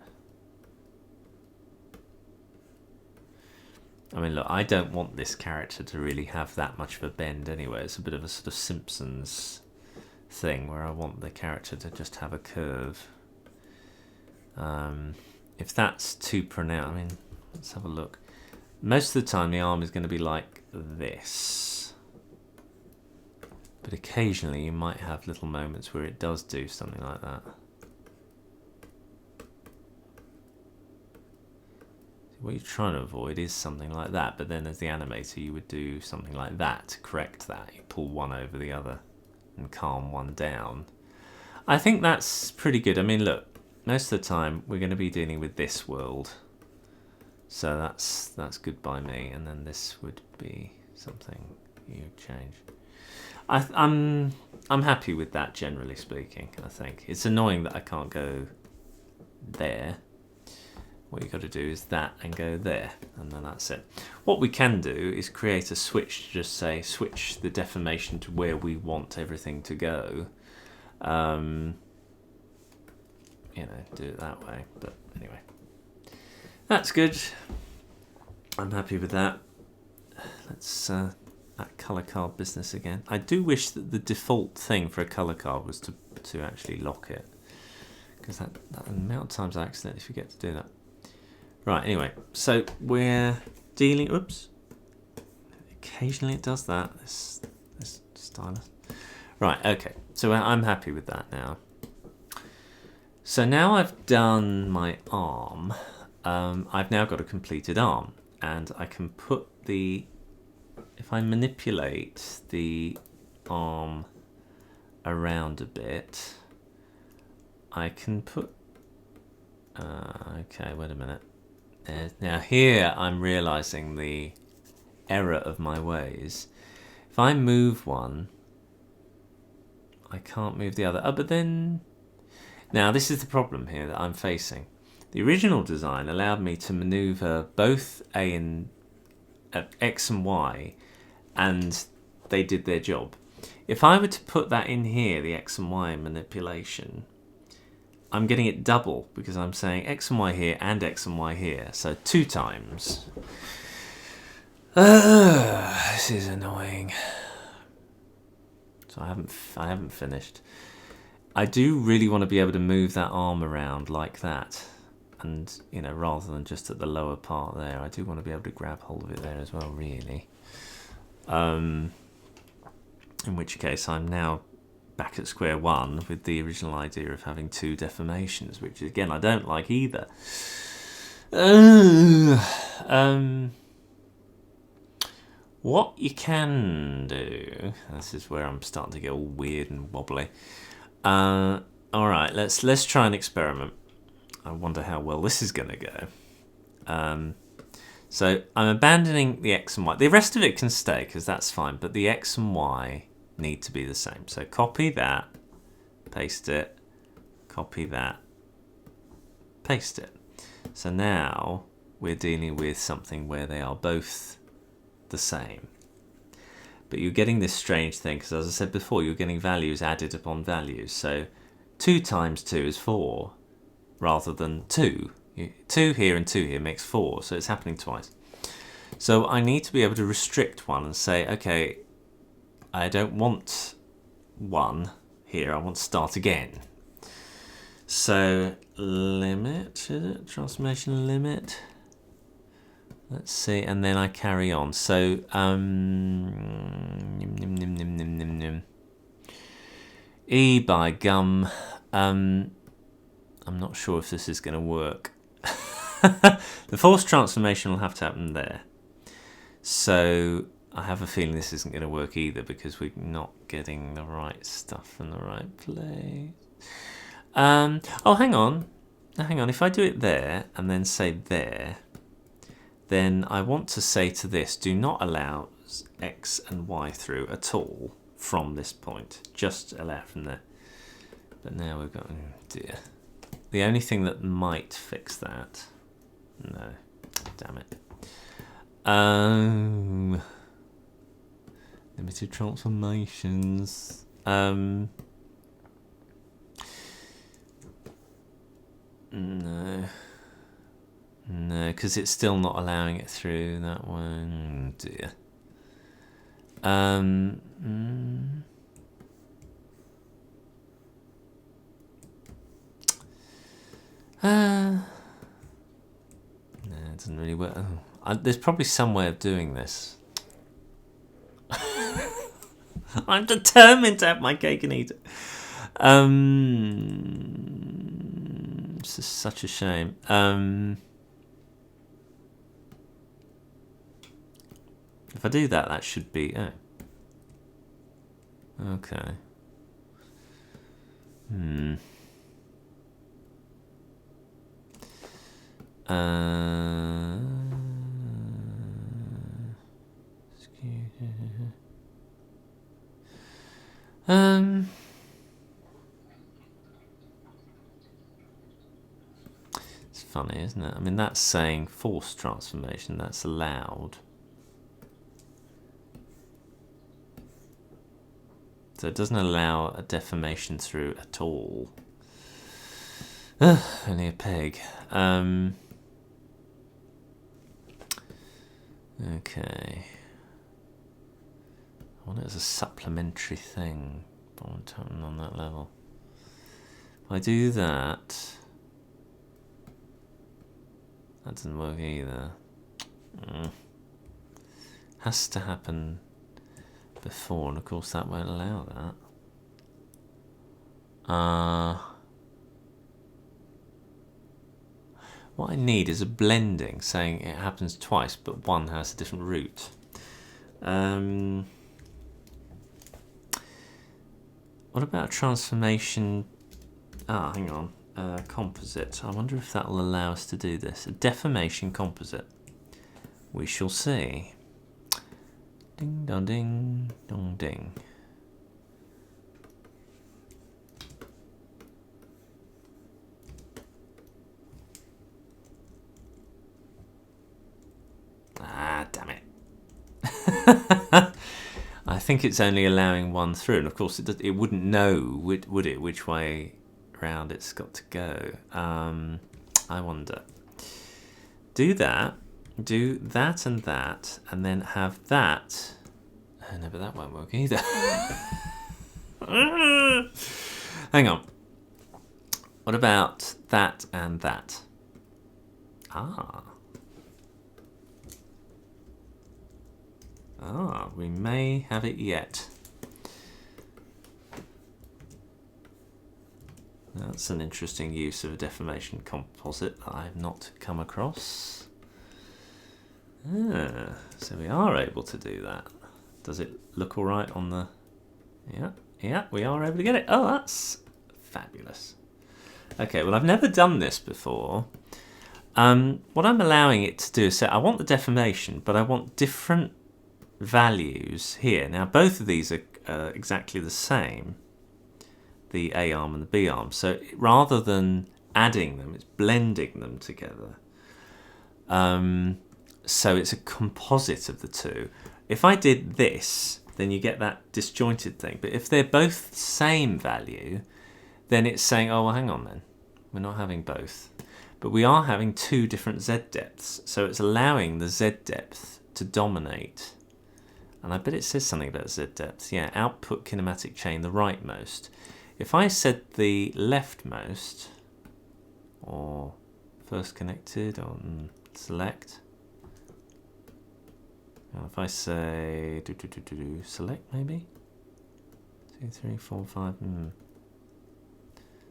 S1: I mean, look, I don't want this character to really have that much of a bend anyway. It's a bit of a sort of Simpsons thing where I want the character to just have a curve. If that's too pronounced, I mean, let's have a look. Most of the time the arm is going to be like this. But occasionally you might have little moments where it does do something like that. What you're trying to avoid is something like that, but then as the animator you would do something like that to correct that. You pull one over the other and calm one down. I think that's pretty good. I mean, look, most of the time we're going to be dealing with this world, so that's good by me. And then this would be something you change. I'm happy with that, generally speaking. I think it's annoying that I can't go there. What you've got to do is that and go there, and then that's it. What we can do is create a switch to just say switch the deformation to where we want everything to go. You know, do it that way. But anyway, that's good. I'm happy with that. Let's that colour card business again. I do wish that the default thing for a colour card was to actually lock it, because that amount of times I accidentally forget to do that. Right, anyway, so we're dealing, oops, occasionally it does that, this stylus. Right, okay, so I'm happy with that now. So now I've done my arm, I've now got a completed arm, and I can put if I manipulate the arm around a bit, I can put, okay, wait a minute. Now here I'm realizing the error of my ways. If I move one, I can't move the other. Oh, but then... Now this is the problem here that I'm facing. The original design allowed me to maneuver both X and Y, and they did their job. If I were to put that in here, the X and Y manipulation, I'm getting it double, because I'm saying X and Y here and X and Y here, so 2 times. This is annoying. So I haven't finished. I do really want to be able to move that arm around like that, and you know, rather than just at the lower part there, I do want to be able to grab hold of it there as well, really. In which case I'm now back at square one with the original idea of having 2 deformations, which again I don't like either. What you can do, this is where I'm starting to get all weird and wobbly. All right, let's try an experiment. I wonder how well this is going to go. So I'm abandoning the X and Y. The rest of it can stay because that's fine, but the X and Y need to be the same. So copy that, paste it, copy that, paste it. So now we're dealing with something where they are both the same. But you're getting this strange thing, because as I said before, you're getting values added upon values. So 2 times 2 is 4, rather than 2. 2 here and 2 here makes 4, so it's happening twice. So I need to be able to restrict one and say, okay, I don't want 1 here, I want to start again. So limit, is it? Transformation limit. Let's see, and then I carry on. So, E by gum. I'm not sure if this is going to work. The force transformation will have to happen there. So I have a feeling this isn't going to work either because we're not getting the right stuff in the right place. Oh, hang on. Hang on. If I do it there and then say there, then I want to say to this, do not allow X and Y through at all from this point. Just allow from there. But now we've got, oh dear. The only thing that might fix that, no, damn it. Limited transformations. No. No, because it's still not allowing it through that one. Oh dear. No, it doesn't really work. Oh, there's probably some way of doing this. I'm determined to have my cake and eat it. This is such a shame. If I do that, that should be... Oh. Okay. It's funny, isn't it? I mean, that's saying force transformation. That's allowed. So it doesn't allow a deformation through at all. Only a peg. Okay. I want it as a supplementary thing. I want to turn on that level. If I do that, that doesn't work either. Has to happen before, and of course that won't allow that. What I need is a blending, saying it happens twice, but one has a different route. What about a transformation? Hang on. Composite. I wonder if that will allow us to do this. A deformation composite. We shall see. Ding dong ding dong ding. Damn it. I think it's only allowing one through, and of course it wouldn't know, would it, which way round it's got to go. I wonder. Do that and that, and then have that. Oh, no, but that won't work either. Hang on. What about that and that? We may have it yet. That's an interesting use of a deformation composite that I have not come across. So we are able to do that. Does it look all right on the... Yeah, we are able to get it. Oh, that's fabulous. Okay, well, I've never done this before. What I'm allowing it to do is say, I want the deformation, but I want different values here. Now, both of these are exactly the same, the A arm and the B arm. So rather than adding them, it's blending them together. So it's a composite of the two. If I did this, then you get that disjointed thing. But if they're both the same value, then it's saying, oh, well, hang on then. We're not having both. But we are having two different Z depths. So it's allowing the Z depth to dominate. And I bet it says something about Z depth. Yeah, output kinematic chain, the rightmost. If I said the leftmost, or first connected, or select. And if I say select maybe 2, 3, 4, 5.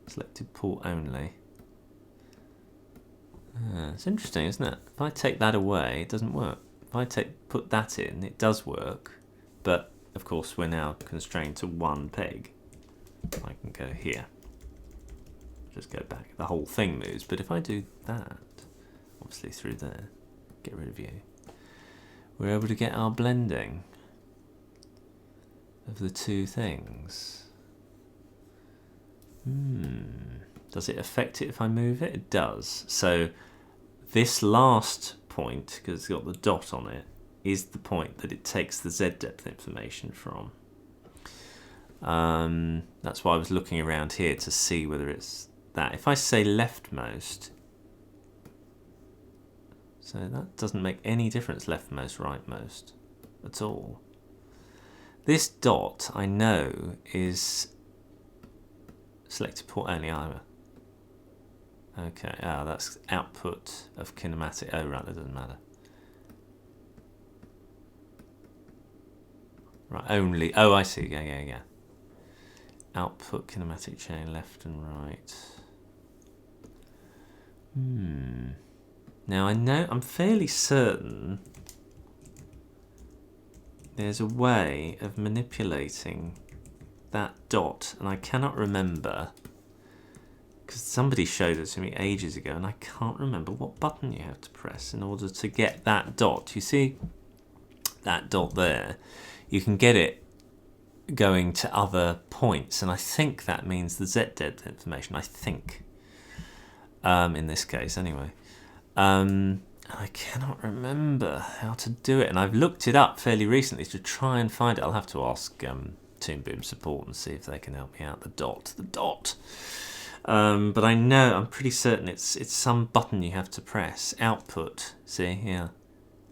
S1: Selected port only. It's interesting, isn't it? If I take that away, it doesn't work. If I put that in, it does work. But, of course, we're now constrained to one peg. I can go here. Just go back. The whole thing moves. But if I do that, obviously through there, get rid of you, we're able to get our blending of the two things. Does it affect it if I move it? It does. So this last point, because it's got the dot on it, is the point that it takes the Z depth information from. That's why I was looking around here to see whether it's that. If I say leftmost, so that doesn't make any difference, leftmost, rightmost, at all. This dot, I know, is selected port only either. Okay, that's output of kinematic. Oh, right, that doesn't matter. Right, only. Oh, I see. Yeah. Output kinematic chain left and right. Now I know, I'm fairly certain there's a way of manipulating that dot, and I cannot remember because somebody showed it to me ages ago, and I can't remember what button you have to press in order to get that dot. You see that dot there? You can get it going to other points, and I think that means the Z depth information. I think, in this case, anyway. I cannot remember how to do it, and I've looked it up fairly recently to try and find it. I'll have to ask Toon Boom support and see if they can help me out. The dot. But I know, I'm pretty certain it's some button you have to press. Output. See, yeah.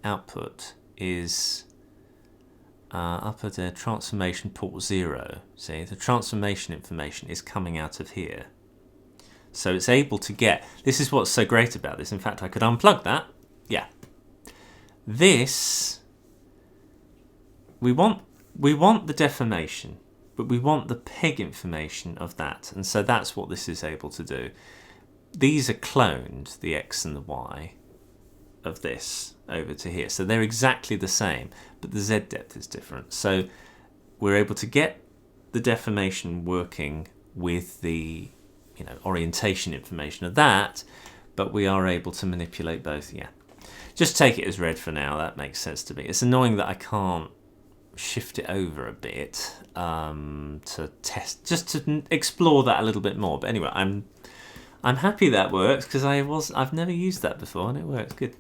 S1: Output is up at the transformation port 0. See, the transformation information is coming out of here. So it's able to get, this is what's so great about this. In fact, I could unplug that. Yeah. This, we want the deformation, but we want the peg information of that. And so that's what this is able to do. These are cloned, the X and the Y of this over to here. So they're exactly the same, but the Z depth is different. So we're able to get the deformation working with the orientation information of that, but we are able to manipulate both. Yeah, just take it as read for now. That makes sense to me. It's annoying that I can't shift it over a bit to test, just to explore that a little bit more. But anyway, I'm happy that works because I've never used that before and it works good.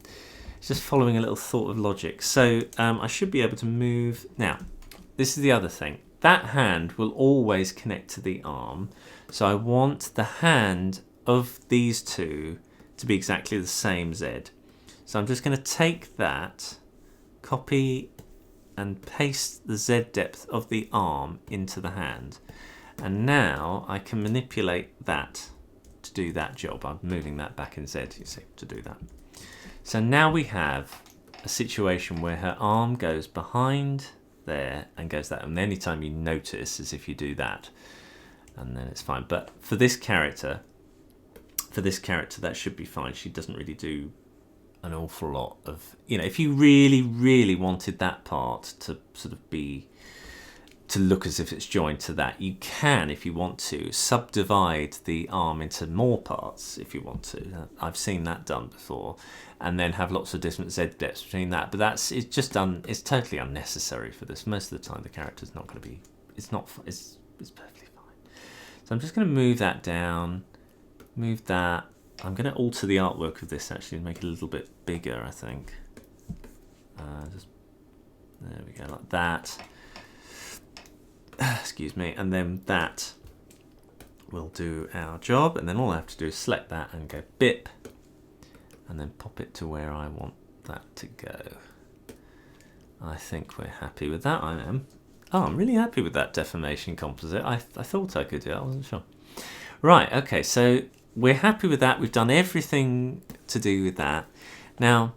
S1: It's just following a little thought of logic. So I should be able to move now. This is the other thing. That hand will always connect to the arm. So I want the hand of these two to be exactly the same Z. So I'm just going to take that, copy and paste the Z depth of the arm into the hand. And now I can manipulate that to do that job. I'm moving that back in Z, you see, to do that. So now we have a situation where her arm goes behind there and goes that. And the only time you notice is if you do that. And then it's fine. But for this character, that should be fine. She doesn't really do an awful lot of, if you really, really wanted that part to sort of to look as if it's joined to that, you can, if you want to, subdivide the arm into more parts if you want to. I've seen that done before, and then have lots of different Z depths between that. But it's totally unnecessary for this. Most of the time, the character's not going to be. It's perfectly fine. So I'm just going to move that down, move that. I'm going to alter the artwork of this actually and make it a little bit bigger, I think. There we go, like that. Excuse me, and then that will do our job, and then all I have to do is select that and go bip, and then pop it to where I want that to go. I think we're happy with that. I am. Oh, I'm really happy with that deformation composite. I thought I could do it, I wasn't sure. Right, okay, so we're happy with that. We've done everything to do with that. Now,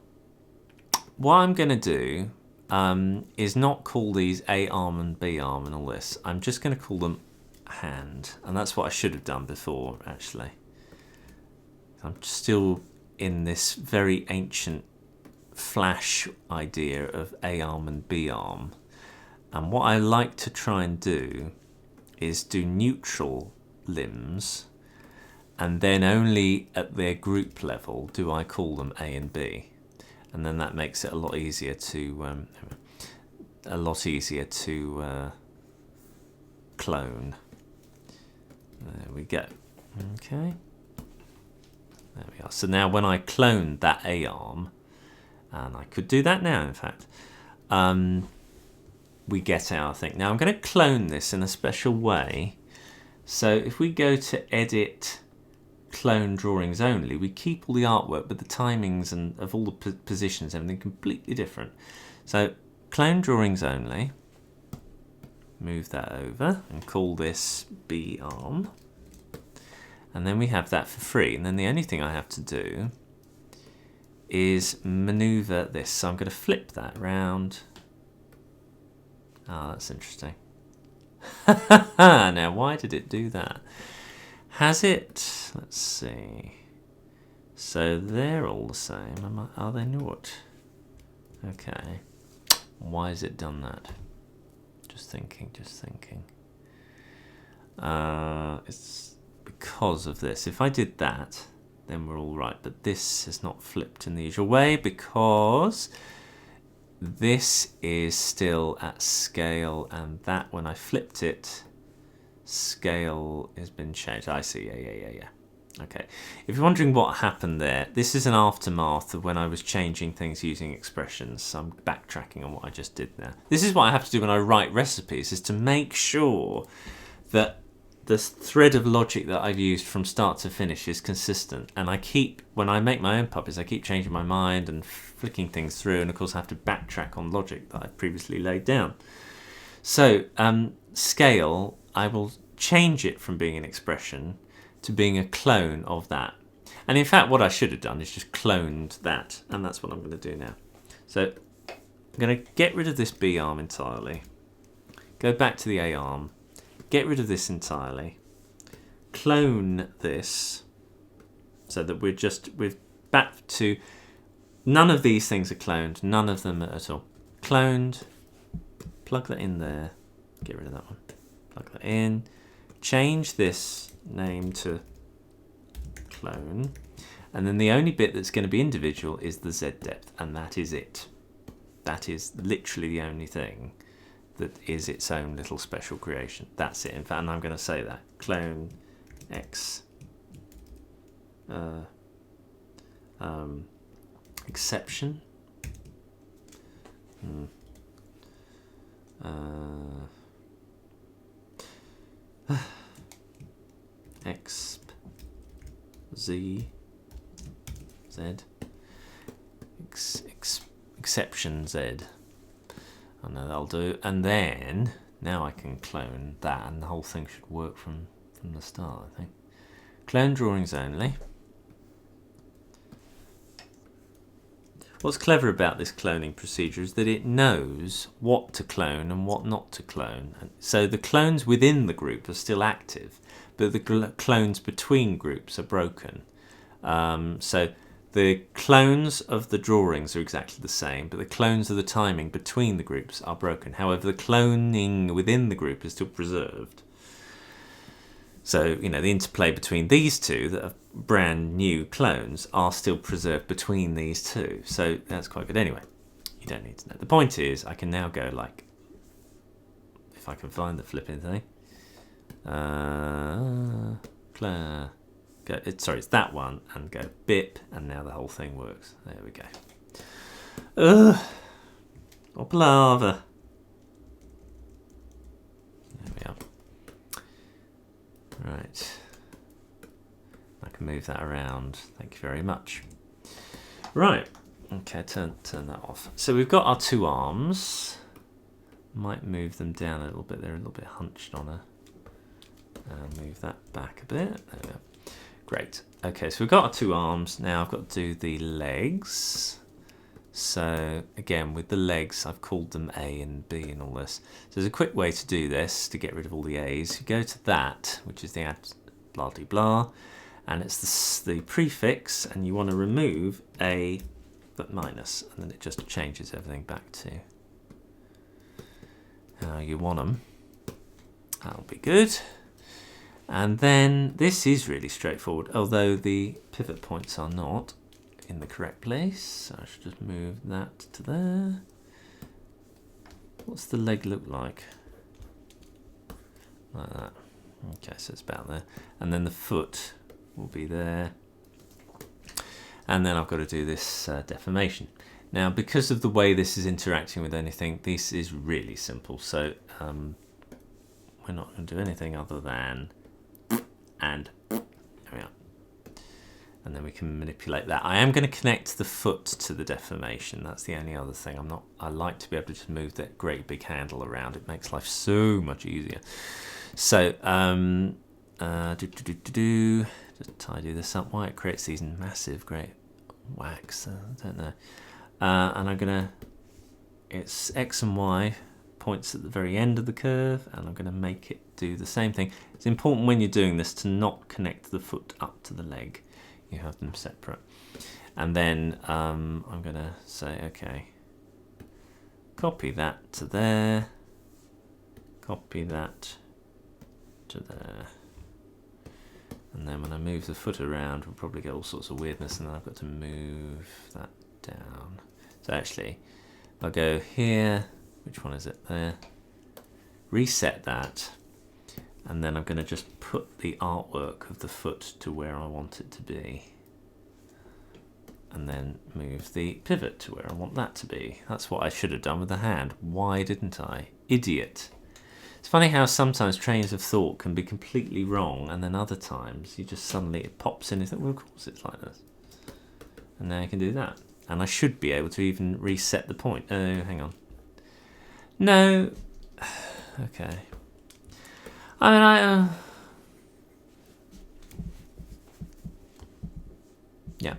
S1: what I'm going to do is not call these A arm and B arm and all this. I'm just going to call them hand, and that's what I should have done before, actually. I'm still in this very ancient Flash idea of A arm and B arm. And what I like to try and do is do neutral limbs, and then only at their group level do I call them A and B. And then that makes it a lot easier to clone. There we go. Okay. There we are. So now when I cloned that A arm, and I could do that now, in fact, we get our thing. Now I'm going to clone this in a special way. So if we go to Edit, Clone Drawings Only, we keep all the artwork, but the timings and of all the positions, everything completely different. So Clone Drawings Only, move that over and call this B arm. And then we have that for free. And then the only thing I have to do is maneuver this. So I'm going to flip that round. Ah, that's interesting. Now, why did it do that? Has it? Let's see. So they're all the same. Are they not? Okay. Why has it done that? Just thinking. It's because of this. If I did that, then we're all right. But this is not flipped in the usual way because this is still at scale, and that, when I flipped it, scale has been changed. I see. Yeah. Okay. If you're wondering what happened there, this is an aftermath of when I was changing things using expressions. So I'm backtracking on what I just did there. This is what I have to do when I write recipes, is to make sure that the thread of logic that I've used from start to finish is consistent. And I keep, when I make my own puppets, I keep changing my mind and flicking things through. And of course I have to backtrack on logic that I've previously laid down. So scale, I will change it from being an expression to being a clone of that. And in fact, what I should have done is just cloned that. And that's what I'm going to do now. So I'm going to get rid of this B arm entirely. Go back to the A arm. Get rid of this entirely. Clone this so that we're back to, none of these things are cloned. None of them at all. Cloned. Plug that in there. Get rid of that one. Plug that in. Change this name to clone. And then the only bit that's going to be individual is the Z depth. And that is it. That is literally the only thing that is its own little special creation. That's it. In fact, and I'm going to say that. Clone X exception. Exp Z exception Z. I know that'll do. And then now I can clone that, and the whole thing should work from the start, I think. Clone drawings only. What's clever about this cloning procedure is that it knows what to clone and what not to clone. So the clones within the group are still active, but the clones between groups are broken. So the clones of the drawings are exactly the same, but the clones of the timing between the groups are broken. However, the cloning within the group is still preserved. So, you know, the interplay between these two that are brand new clones are still preserved between these two. So that's quite good. Anyway, you don't need to know. The point is, I can now go like, if I can find the flipping thing. Sorry, it's that one, and go bip, and now the whole thing works. There we go. Or lava. There we are. Right. I can move that around. Thank you very much. Right. Okay, turn that off. So we've got our two arms. Might move them down a little bit. They're a little bit hunched on her. And move that back a bit. There we go. Great. Okay, so we've got our two arms. Now I've got to do the legs. So again, with the legs, I've called them A and B and all this. So there's a quick way to do this, to get rid of all the A's. You go to that, which is the add blah de blah, and it's the prefix, and you want to remove a but minus, and then it just changes everything back to how you want them. That'll be good. And then this is really straightforward, although the pivot points are not in the correct place. So I should just move that to there. What's the leg look like? Like that. Okay, so it's about there. And then the foot will be there. And then I've got to do this deformation. Now, because of the way this is interacting with anything, this is really simple. So we're not going to do anything other than and there we are. And then we can manipulate that. I am going to connect the foot to the deformation. That's the only other thing. I like to be able to just move that great big handle around. It makes life so much easier. So just tidy this up. Why it creates these massive great whacks, I don't know. And I'm gonna, it's X and Y points at the very end of the curve, and I'm gonna make it do the same thing. It's important when you're doing this to not connect the foot up to the leg. You have them separate. And then I'm gonna say, okay, copy that to there, copy that to there. And then when I move the foot around, we'll probably get all sorts of weirdness, and then I've got to move that down. So actually, I'll go here, which one is it there? Reset that, and then I'm going to just put the artwork of the foot to where I want it to be. And then move the pivot to where I want that to be. That's what I should have done with the hand. Why didn't I? Idiot. It's funny how sometimes trains of thought can be completely wrong, and then other times you just suddenly, it pops in and you think, well, of course it's like this. And now I can do that. And I should be able to even reset the point. Oh, hang on. No. Okay. I mean, yeah.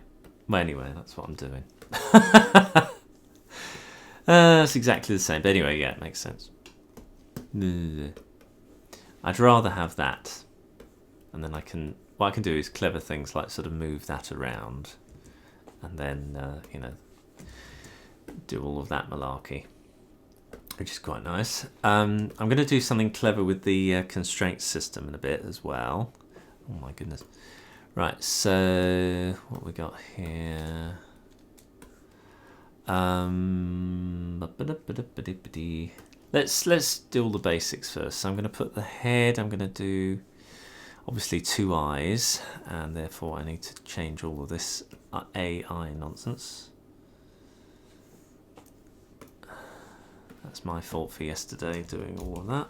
S1: Well, anyway, that's what I'm doing. It's exactly the same. But anyway, yeah, it makes sense. I'd rather have that, and then what I can do is clever things like sort of move that around, and then you know, do all of that malarkey, which is quite nice. I'm going to do something clever with the constraint system in a bit as well. Oh my goodness. Right, so what we got here? Let's do all the basics first. So I'm going to put the head. I'm going to do obviously 2 eyes, and therefore I need to change all of this AI nonsense. That's my fault for yesterday doing all of that.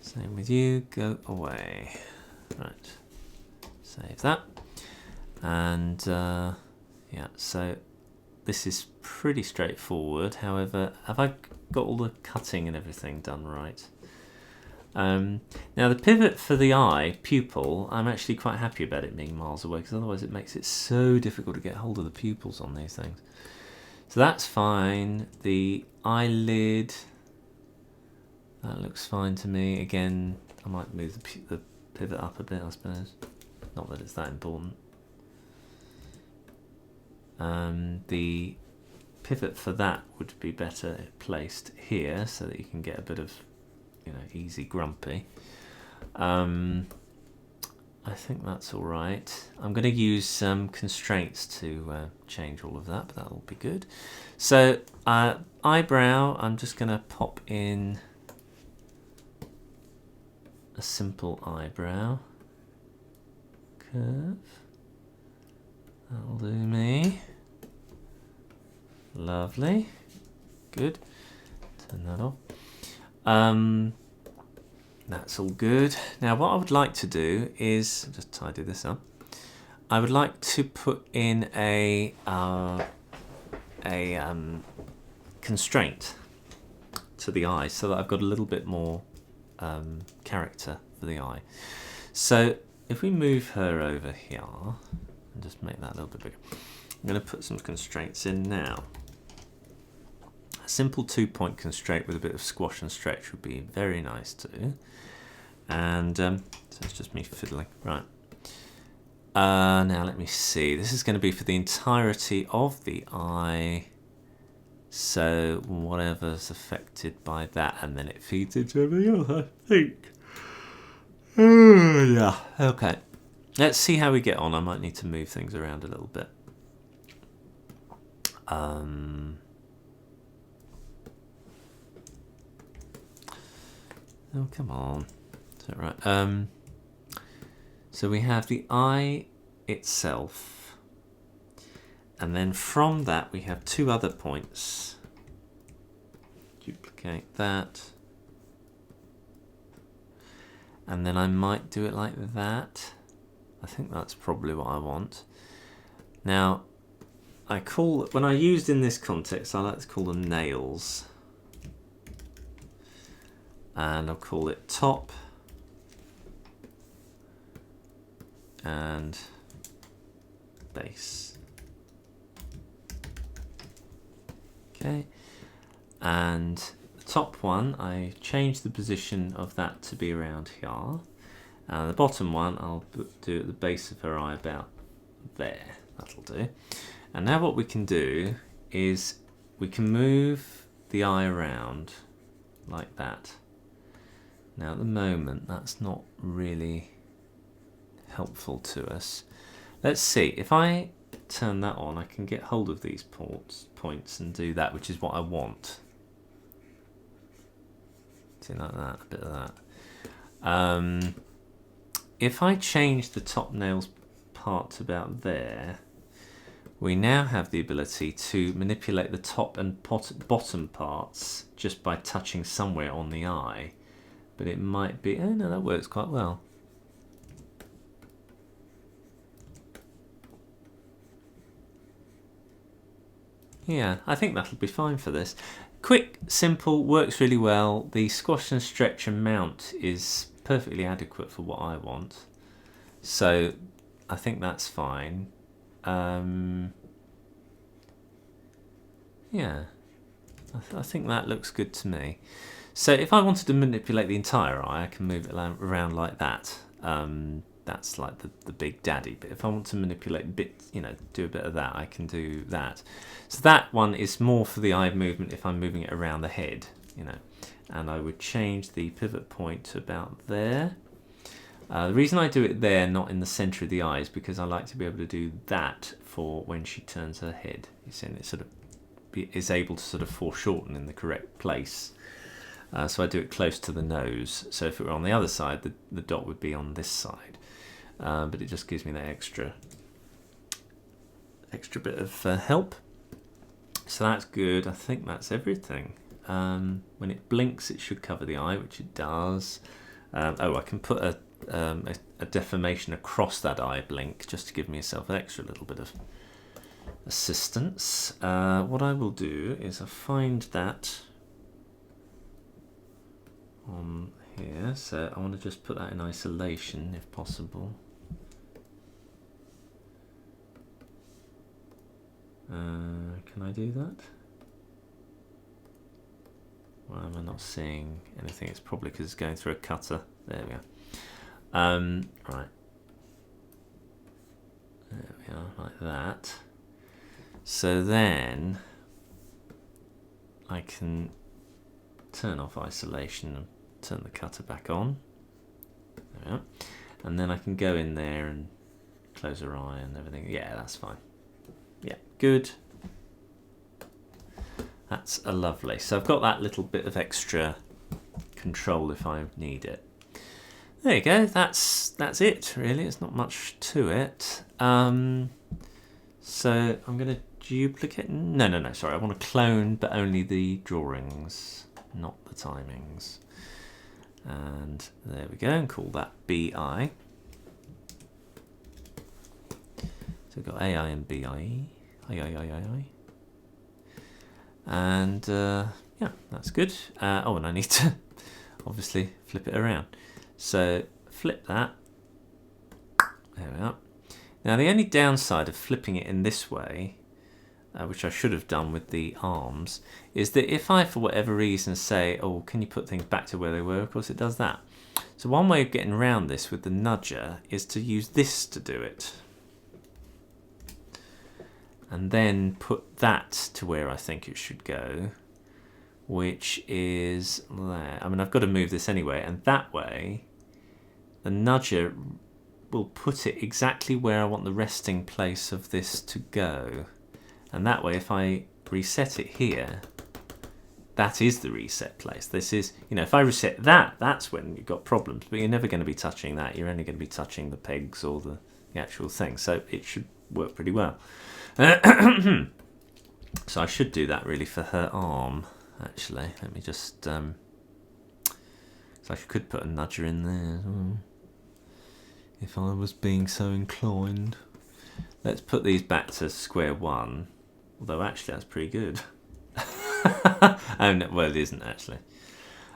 S1: Same with you. Go away. Right. Save that. And yeah. So this is pretty straightforward. However, have I got all the cutting and everything done right? Now the pivot for the eye, pupil, I'm actually quite happy about it being miles away, because otherwise it makes it so difficult to get hold of the pupils on these things. So that's fine. The eyelid, that looks fine to me. Again, I might move the pivot up a bit, I suppose. Not that it's that important. The pivot for that would be better placed here, so that you can get a bit of, you know, easy grumpy. I think that's all right. I'm going to use some constraints to change all of that, but that'll be good. So eyebrow, I'm just going to pop in a simple eyebrow curve. That'll do me. Lovely. Good. Turn that off. That's all good. Now what I would like to do is, just tidy this up, I would like to put in a constraint to the eye, so that I've got a little bit more character for the eye. So if we move her over here and just make that a little bit bigger, I'm going to put some constraints in now. A simple 2-point constraint with a bit of squash and stretch would be very nice too. And So it's just me fiddling. Right. Now let me see. This is going to be for the entirety of the eye. So whatever's affected by that, and then it feeds into everything else, I think. Yeah. Okay. Let's see how we get on. I might need to move things around a little bit. Oh, come on. Is that right? So we have the eye itself. And then from that we have two other points. Duplicate that. And then I might do it like that. I think that's probably what I want. Now, when I used in this context, I like to call them nails. And I'll call it top and base. Okay, and the top one, I change the position of that to be around here. And the bottom one, I'll do at the base of her eye about there. That'll do. And now what we can do is we can move the eye around like that. Now at the moment, that's not really helpful to us. Let's see, if I turn that on, I can get hold of these points and do that, which is what I want. See, like that, a bit of that. If I change the top nails part to about there, we now have the ability to manipulate the top and bottom parts just by touching somewhere on the eye. But it might be, oh no, that works quite well. Yeah, I think that'll be fine for this. Quick, simple, works really well. The squash and stretch amount is perfectly adequate for what I want. So I think that's fine. Yeah, I think that looks good to me. So if I wanted to manipulate the entire eye, I can move it around like that. That's like the big daddy. But if I want to manipulate a bit, do a bit of that, I can do that. So that one is more for the eye movement if I'm moving it around the head, And I would change the pivot point to about there. The reason I do it there, not in the center of the eye, is because I like to be able to do that for when she turns her head. You see, and it sort of is able to sort of foreshorten in the correct place. So I do it close to the nose. So if it were on the other side, the dot would be on this side. But it just gives me that extra bit of help. So that's good. I think that's everything. When it blinks, it should cover the eye, which it does. I can put a deformation across that eye blink just to give myself an extra little bit of assistance. What I will do is I'll find that on here, so I want to just put that in isolation if possible. Can I do that? Why am I not seeing anything? It's probably because it's going through a cutter. There we are. Right. There we are, like that. So then I can turn off isolation and turn the cutter back on. There we are. And then I can go in there and close her eye and everything. Yeah, that's fine. Yeah, good. That's a lovely. So I've got that little bit of extra control if I need it. There you go. That's it, really. It's not much to it. So I'm going to duplicate. No. Sorry, I want to clone, but only the drawings, not the timings. And there we go. And call that BI. So we've got AI and BIE. I. And yeah, that's good. And I need to obviously flip it around. So flip that. There we are. Now the only downside of flipping it in this way, which I should have done with the arms, is that if I, for whatever reason, say, oh, can you put things back to where they were? Of course it does that. So one way of getting around this with the nudger is to use this to do it. And then put that to where I think it should go, which is there. I mean, I've got to move this anyway, and that way the nudger will put it exactly where I want the resting place of this to go. And that way, if I reset it here, that is the reset place. This is, you know, if I reset that, that's when you've got problems, but you're never going to be touching that. You're only going to be touching the pegs or the actual thing. So it should work pretty well. So I should do that really for her arm, actually. Let me just, so I could put a nudger in there as well, if I was being so inclined. Let's put these back to square one, although actually that's pretty good. Oh, no, well, it isn't actually.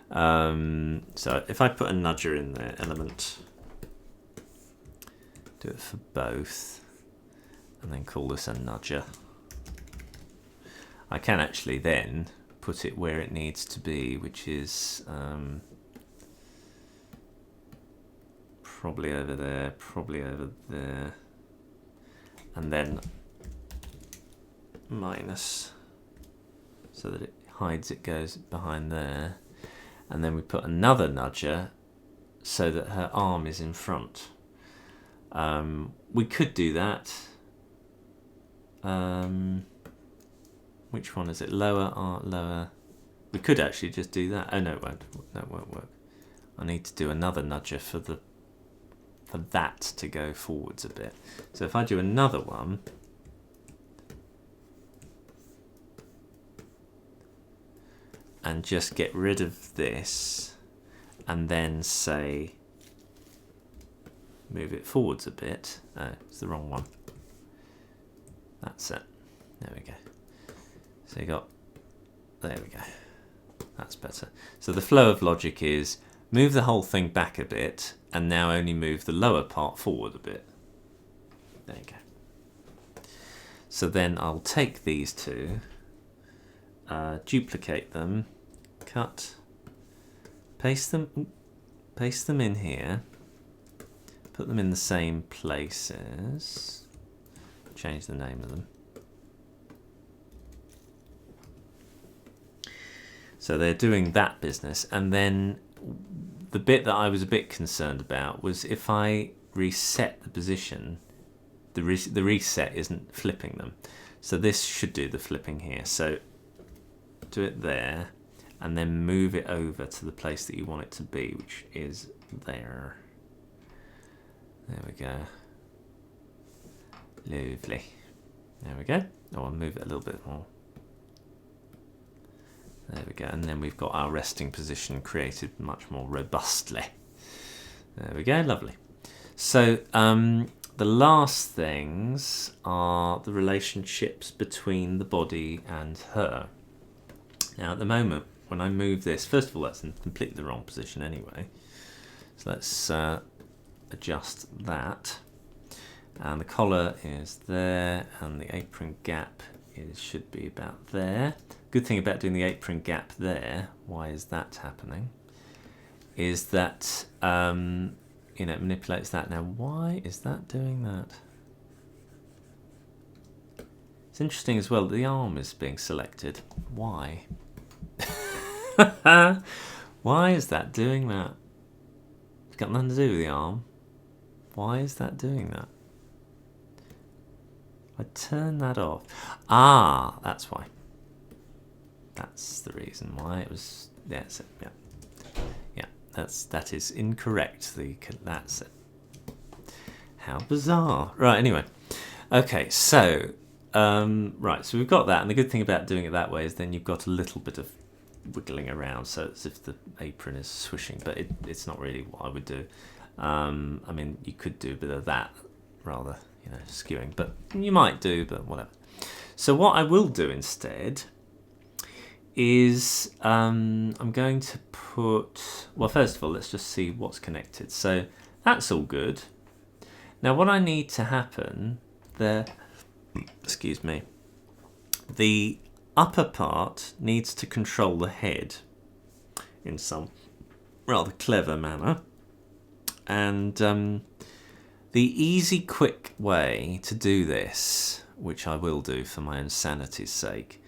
S1: So if I put a nudger in there, element, do it for both, and then call this a nudger, I can actually then put it where it needs to be, which is probably over there, and then minus, so that it hides, it goes behind there, and then we put another nudger so that her arm is in front. We could do that. Which one is it? Lower, lower. We could actually just do that. Oh no, it won't. That won't work. I need to do another nudger for that to go forwards a bit. So if I do another one, and just get rid of this, and then say move it forwards a bit. Oh, it's the wrong one. That's it. There we go. So you got, there we go. That's better. So the flow of logic is move the whole thing back a bit, and now only move the lower part forward a bit. There you go. So then I'll take these two, duplicate them, cut, paste them in here, put them in the same places, change the name of them. So they're doing that business, and then the bit that I was a bit concerned about was if I reset the position, the reset isn't flipping them. So this should do the flipping here. So do it there, and then move it over to the place that you want it to be, which is there. There we go. Lovely. There we go. Oh, I'll move it a little bit more. There we go, and then we've got our resting position created much more robustly. There we go, lovely. So the last things are the relationships between the body and her. Now at the moment, when I move this, first of all, that's in completely the wrong position anyway. So let's adjust that. And the collar is there, and the apron gap should be about there. Good thing about doing the apron gap there, why is that happening, is that you know, it manipulates that. Now why is that doing that? It's interesting as well that the arm is being selected. Why? Why is that doing that? It's got nothing to do with the arm. Why is that doing that? I turn that off. Ah, that's why. That's the reason why it was. Yeah, that's it. Yeah, that is incorrect. That's it. How bizarre. Right. Anyway, okay. So right. So we've got that, and the good thing about doing it that way is then you've got a little bit of wiggling around, so it's as if the apron is swishing, but it's not really what I would do. I mean, you could do a bit of that rather, you know, skewing, but you might do, but whatever. So what I will do instead is I'm going to put, well, first of all, let's just see what's connected. So that's all good. Now what I need to happen there, excuse me, the upper part needs to control the head in some rather clever manner. And the easy, quick way to do this, which I will do for my own sanity's sake,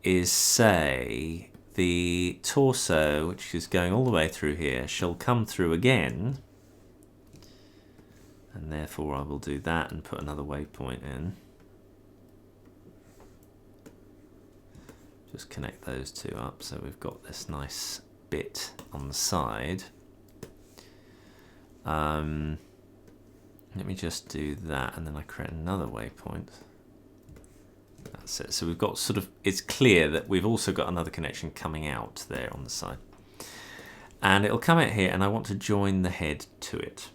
S1: is say the torso, which is going all the way through here, shall come through again. And therefore I will do that and put another waypoint in. Just connect those two up so we've got this nice bit on the side. Let me just do that and then I create another waypoint. That's it. So we've got sort of, it's clear that we've also got another connection coming out there on the side. And it'll come out here and I want to join the head to it.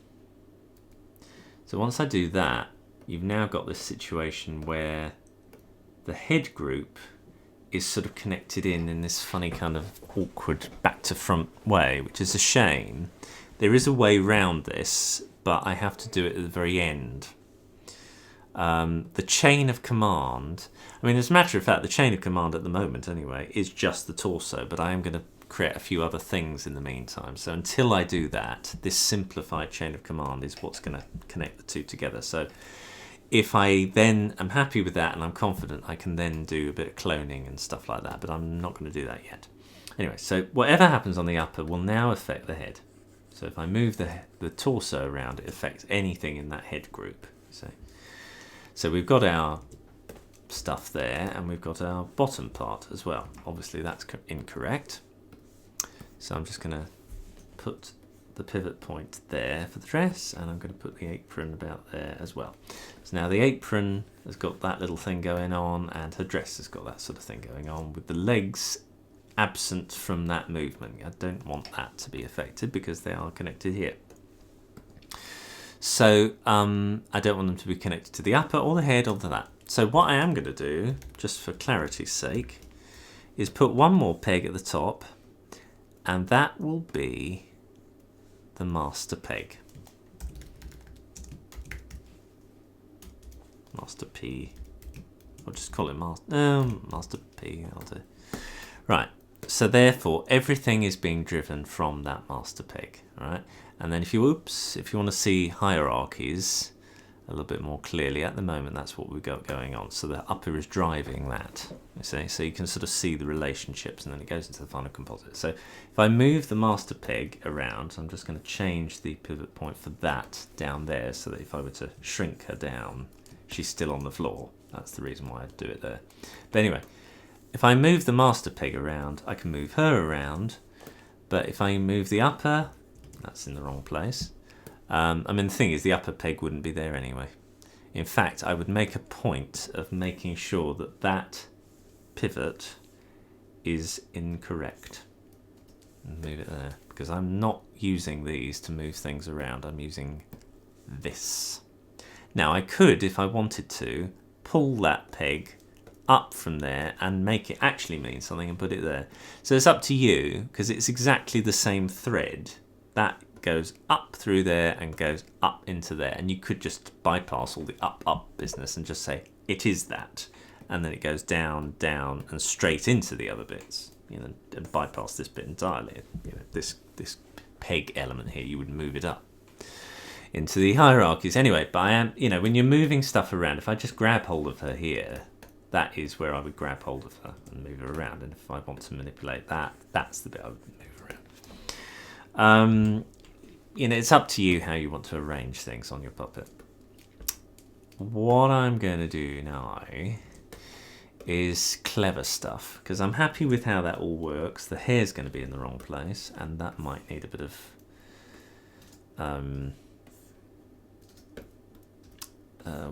S1: So once I do that, you've now got this situation where the head group is sort of connected in this funny kind of awkward back to front way, which is a shame. There is a way round this, but I have to do it at the very end. The chain of command, I mean, as a matter of fact, the chain of command at the moment anyway is just the torso, but I am going to create a few other things in the meantime. So until I do that, this simplified chain of command is what's going to connect the two together. So if I then am happy with that and I'm confident, I can then do a bit of cloning and stuff like that, but I'm not going to do that yet. Anyway, so whatever happens on the upper will now affect the head. So if I move the torso around, it affects anything in that head group. So we've got our stuff there and we've got our bottom part as well. Obviously that's incorrect. So I'm just going to put the pivot point there for the dress and I'm going to put the apron about there as well. So now the apron has got that little thing going on and her dress has got that sort of thing going on with the legs absent from that movement. I don't want that to be affected because they are connected here. So I don't want them to be connected to the upper or the head or to that. So what I am going to do, just for clarity's sake, is put one more peg at the top and that will be the master peg. Master P. I'll just call it Master P. I'll do. Right. So therefore, everything is being driven from that master peg. Right. And then if you want to see hierarchies a little bit more clearly, at the moment that's what we've got going on. So the upper is driving that. You see, so you can sort of see the relationships, and then it goes into the final composite. So if I move the master peg around, I'm just going to change the pivot point for that down there, so that if I were to shrink her down, she's still on the floor. That's the reason why I do it there. But anyway, if I move the master peg around, I can move her around. But if I move the upper, that's in the wrong place. I mean, the thing is, the upper peg wouldn't be there anyway. In fact, I would make a point of making sure that that pivot is incorrect. And move it there, because I'm not using these to move things around. I'm using this. Now, I could, if I wanted to, pull that peg up from there and make it actually mean something and put it there. So it's up to you, because it's exactly the same thread. That goes up through there and goes up into there, and you could just bypass all the up business and just say it is that, and then it goes down and straight into the other bits, you know, and bypass this bit entirely. You know, this peg element here, you would move it up into the hierarchies anyway. But I am, you know, when you're moving stuff around, if I just grab hold of her here, that is where I would grab hold of her and move her around. And if I want to manipulate that, that's the bit I would move around. You know, it's up to you how you want to arrange things on your puppet. What I'm going to do now is clever stuff, because I'm happy with how that all works. The hair's going to be in the wrong place, and that might need a bit of what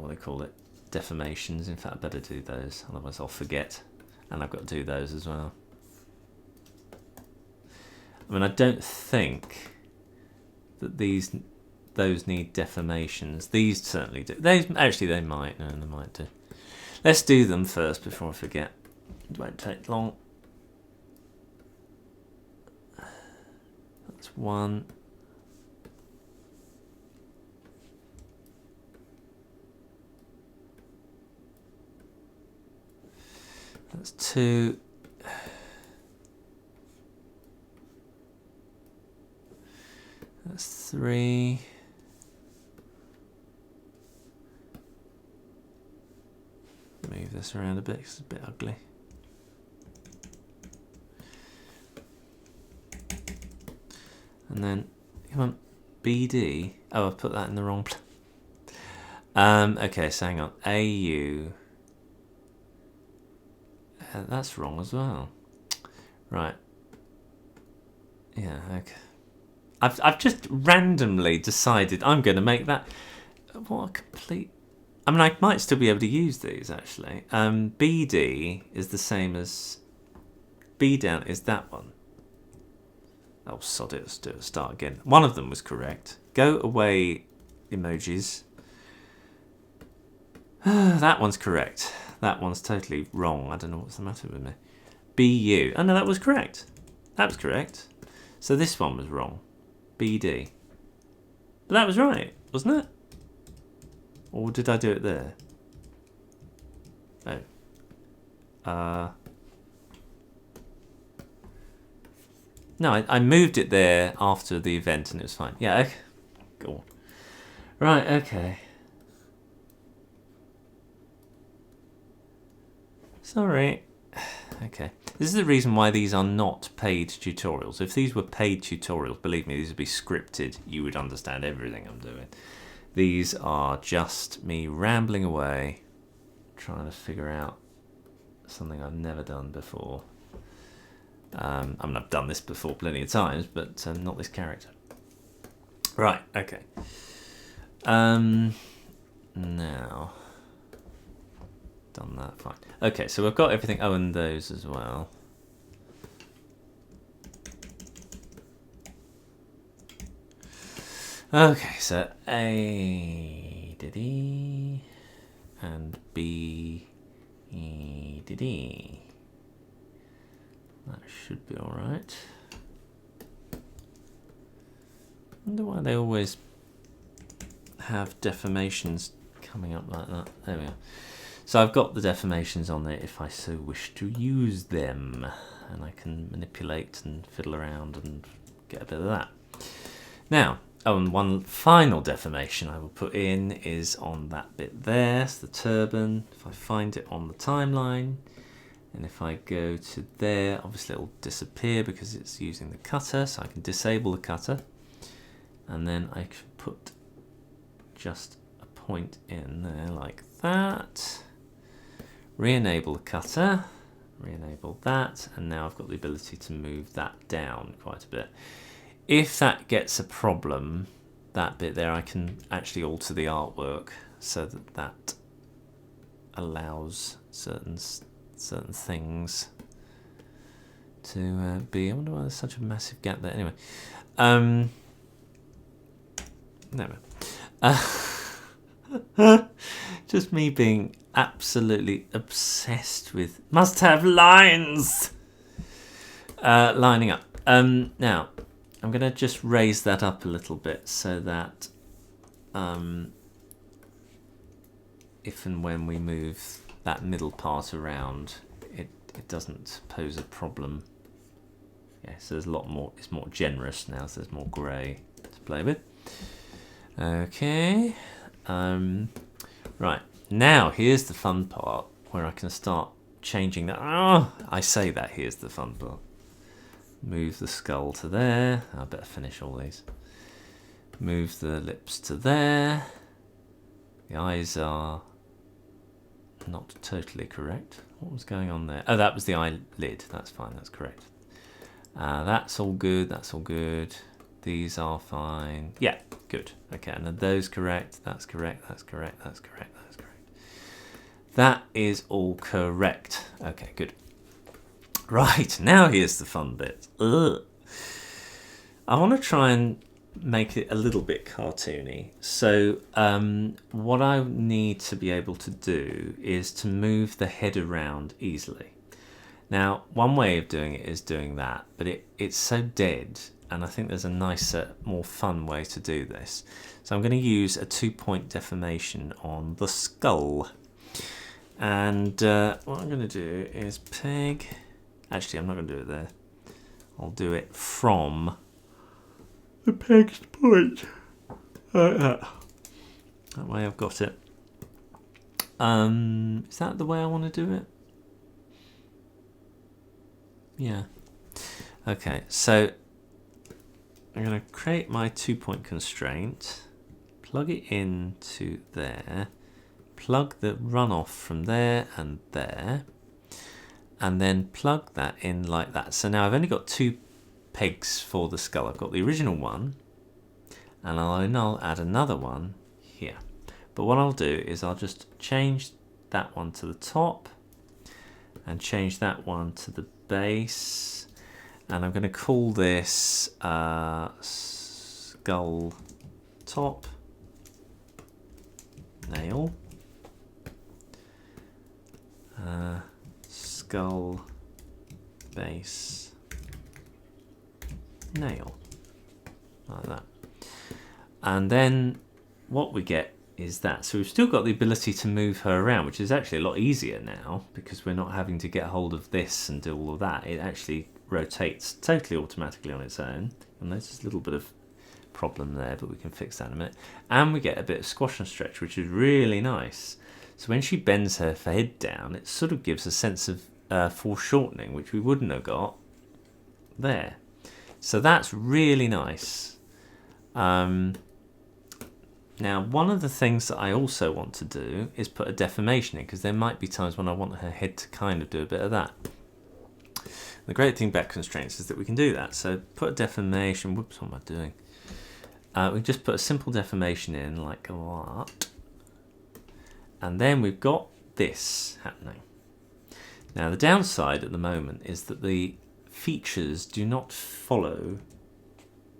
S1: do they call it? Deformations. In fact, I better do those, otherwise I'll forget, and I've got to do those as well. I mean, I don't think that those need deformations. These certainly do. They might. No, they might do. Let's do them first before I forget. It won't take long. That's one. That's two. That's 3. 3. Move this around a bit, 'cause it's a bit ugly. And then, come on, BD. Oh, I've put that in the wrong place. Okay, so hang on. AU. That's wrong as well. Right. Yeah, okay. I've just randomly decided I'm going to make that. What a complete. I mean, I might still be able to use these, actually. BD is the same as... B down is that one. Oh, sod it. Let's do it. Start again. One of them was correct. Go away, emojis. That one's correct. That one's totally wrong. I don't know what's the matter with me. BU. Oh, no, that was correct. That was correct. So this one was wrong. BD. But that was right, wasn't it? Or did I do it there? Oh. No, I moved it there after the event and it was fine. Yeah, okay. Go on. Right, okay. Sorry. Okay. This is the reason why these are not paid tutorials. If these were paid tutorials, believe me, these would be scripted. You would understand everything I'm doing. These are just me rambling away, trying to figure out something I've never done before. I mean, I've done this before plenty of times, but not this character. Right, okay. Now, done that, fine. Okay, so we've got everything. Oh, and those as well. Okay, so A did E and B E did E. That should be all right. Wonder why they always have deformations coming up like that. There we are. So I've got the deformations on there if I so wish to use them, and I can manipulate and fiddle around and get a bit of that. Now, oh, and one final deformation I will put in is on that bit there. It's the turban. If I find it on the timeline, and if I go to there, obviously it'll disappear because it's using the cutter, so I can disable the cutter. And then I can put just a point in there like that. Re-enable the cutter, re-enable that, and now I've got the ability to move that down quite a bit. If that gets a problem, that bit there, I can actually alter the artwork so that that allows certain things to be. I wonder why there's such a massive gap there. Anyway, never. Just me being absolutely obsessed with must have lines. Lining up. Now, I'm going to just raise that up a little bit so that if and when we move that middle part around, it doesn't pose a problem. Yeah, so there's a lot more, it's more generous now, so there's more grey to play with. Okay. Right, now here's the fun part where I can start changing that. Oh, I say that, here's the fun part. Move the skull to there. I better finish all these. Move the lips to there. The eyes are not totally correct. What was going on there? Oh, that was the eyelid. That's fine, that's correct. That's all good, that's all good. These are fine. Yeah, good. Okay, and are those correct? That's correct, that's correct, that's correct, that's correct. That is all correct. Okay, good. Right, now here's the fun bit. Ugh. I want to try and make it a little bit cartoony. So what I need to be able to do is to move the head around easily. Now, one way of doing it is doing that, but it's so dead, and I think there's a nicer, more fun way to do this. So I'm going to use a 2-point deformation on the skull. And what I'm going to do is peg... Actually, I'm not going to do it there. I'll do it from the peg's point. Like that. That way I've got it. Is that the way I want to do it? Yeah. Okay, so I'm going to create my 2-point constraint, plug it into there, plug the runoff from there, and then plug that in like that. So now I've only got 2 pegs for the skull. I've got the original one, and I'll add another one here. But what I'll do is I'll just change that one to the top and change that one to the base, and I'm going to call this skull top nail, skull base nail, like that. And then what we get is that. So we've still got the ability to move her around, which is actually a lot easier now because we're not having to get hold of this and do all of that. It actually rotates totally automatically on its own. And there's a little bit of problem there, but we can fix that in a minute. And we get a bit of squash and stretch, which is really nice. So when she bends her head down, it sort of gives a sense of foreshortening, which we wouldn't have got there. So that's really nice. Now, one of the things that I also want to do is put a deformation in, because there might be times when I want her head to kind of do a bit of that. The great thing about constraints is that we can do that. So put a deformation. Whoops, what am I doing? We just put a simple deformation in like that. And then we've got this happening. Now, the downside at the moment is that the features do not follow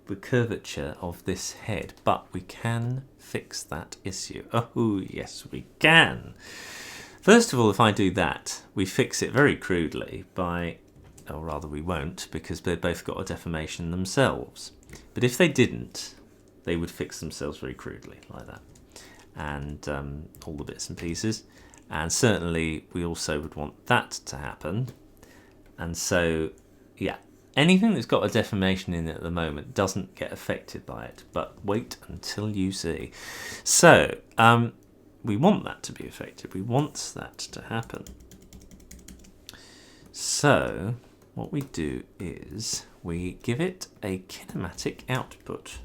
S1: the curvature of this head, but we can fix that issue. Oh, yes, we can. First of all, if I do that, we fix it very crudely by, or rather we won't, because they've both got a deformation themselves. But if they didn't, they would fix themselves very crudely, like that. And all the bits and pieces. And certainly we also would want that to happen. And so, yeah. Anything that's got a deformation in it at the moment doesn't get affected by it, but wait until you see. So, we want that to be affected. We want that to happen. So, what we do is we give it a kinematic output.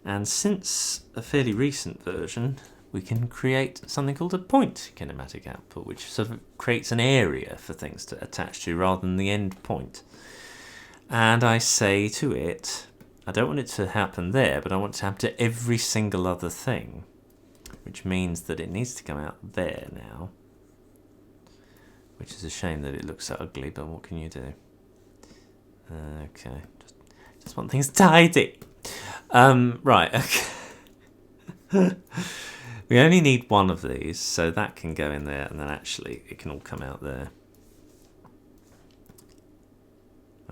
S1: And since a fairly recent version, we can create something called a point kinematic output, which sort of creates an area for things to attach to rather than the end point. And I say to it, I don't want it to happen there, but I want it to happen to every single other thing, which means that it needs to come out there now, which is a shame that it looks so ugly, but what can you do? Okay, just want things tidy. Right, okay. We only need one of these, so that can go in there, and then actually it can all come out there.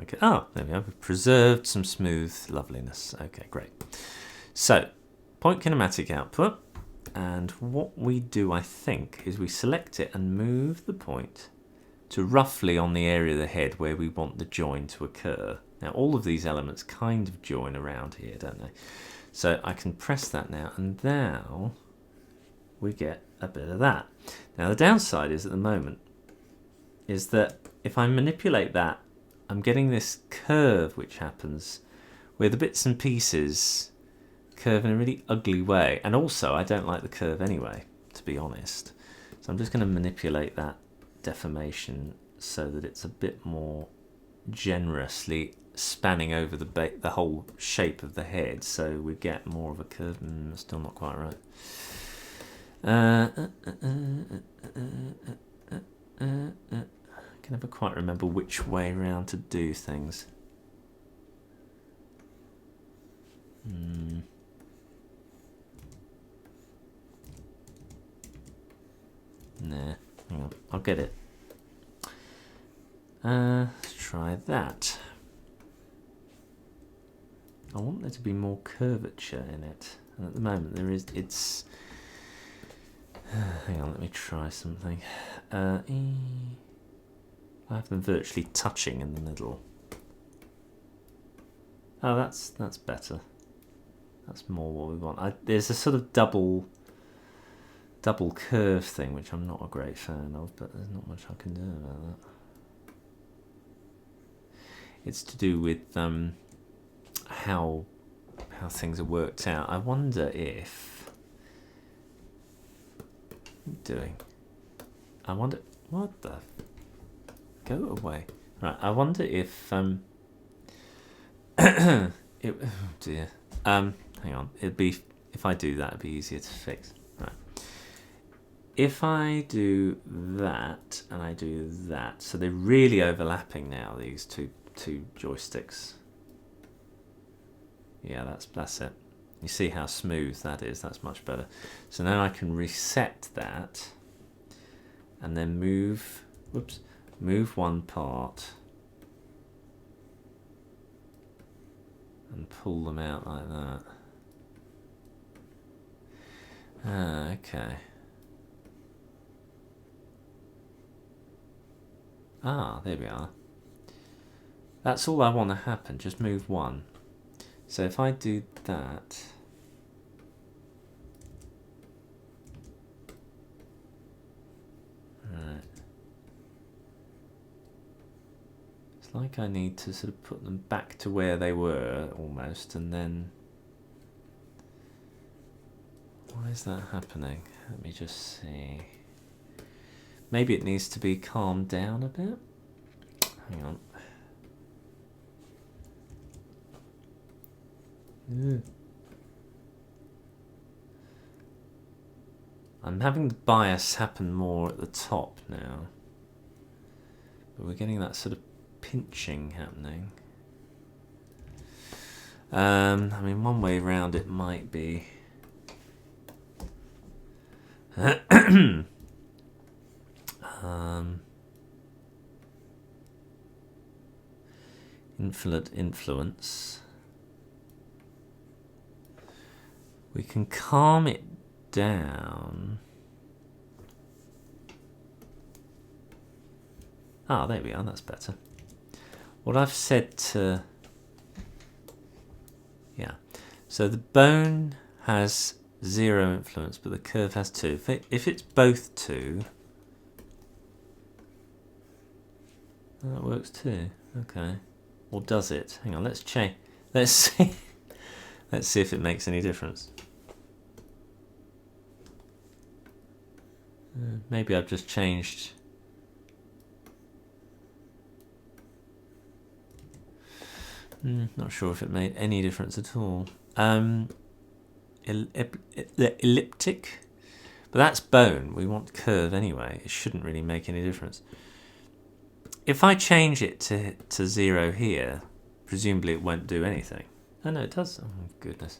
S1: Okay. Oh, there we go. We've preserved some smooth loveliness. Okay, great. So, point kinematic output, and what we do, I think, is we select it and move the point to roughly on the area of the head where we want the join to occur. Now, all of these elements kind of join around here, don't they? So I can press that now, and now we get a bit of that. Now, the downside is at the moment is that if I manipulate that, I'm getting this curve which happens where the bits and pieces curve in a really ugly way. And also, I don't like the curve anyway, to be honest. So I'm just going to manipulate that deformation so that it's a bit more generously spanning over the whole shape of the head, so we get more of a curve. Still not quite right. I can never quite remember which way around to do things. Nah, hang on, I'll get it. Let's try that. I want there to be more curvature in it, and at the moment there is. It's. Hang on, let me try something. I have them virtually touching in the middle. Oh, that's better. That's more what we want. There's a sort of double curve thing, which I'm not a great fan of, but there's not much I can do about that. It's to do with how things are worked out. I wonder if what the go away. Right, I wonder if oh dear. Hang on. It'd be if I do that, it'd be easier to fix. Right. If I do that and I do that, so they're really overlapping now. These two joysticks. Yeah, that's it. You see how smooth that is. That's much better. So now I can reset that and then move one part and pull them out like that. Okay. There we are. That's all I want to happen. Just move one. So if I do that, right. It's like I need to sort of put them back to where they were almost, and then why is that happening? Let me just see. Maybe it needs to be calmed down a bit. Hang on. I'm having the bias happen more at the top now, but we're getting that sort of pinching happening. I mean, one way around it might be infinite influence. We can calm it down. There we are, that's better. What I've said to... Yeah. So the bone has 0 influence, but the curve has 2. If it's both 2... That works too. Okay. Or does it? Hang on, let's change. Let's see. Let's see if it makes any difference. Maybe I've just changed. Not sure if it made any difference at all. Elliptic, but that's bone. We want curve anyway. It shouldn't really make any difference. If I change it to 0 here, presumably it won't do anything. Oh no, it does. Oh goodness.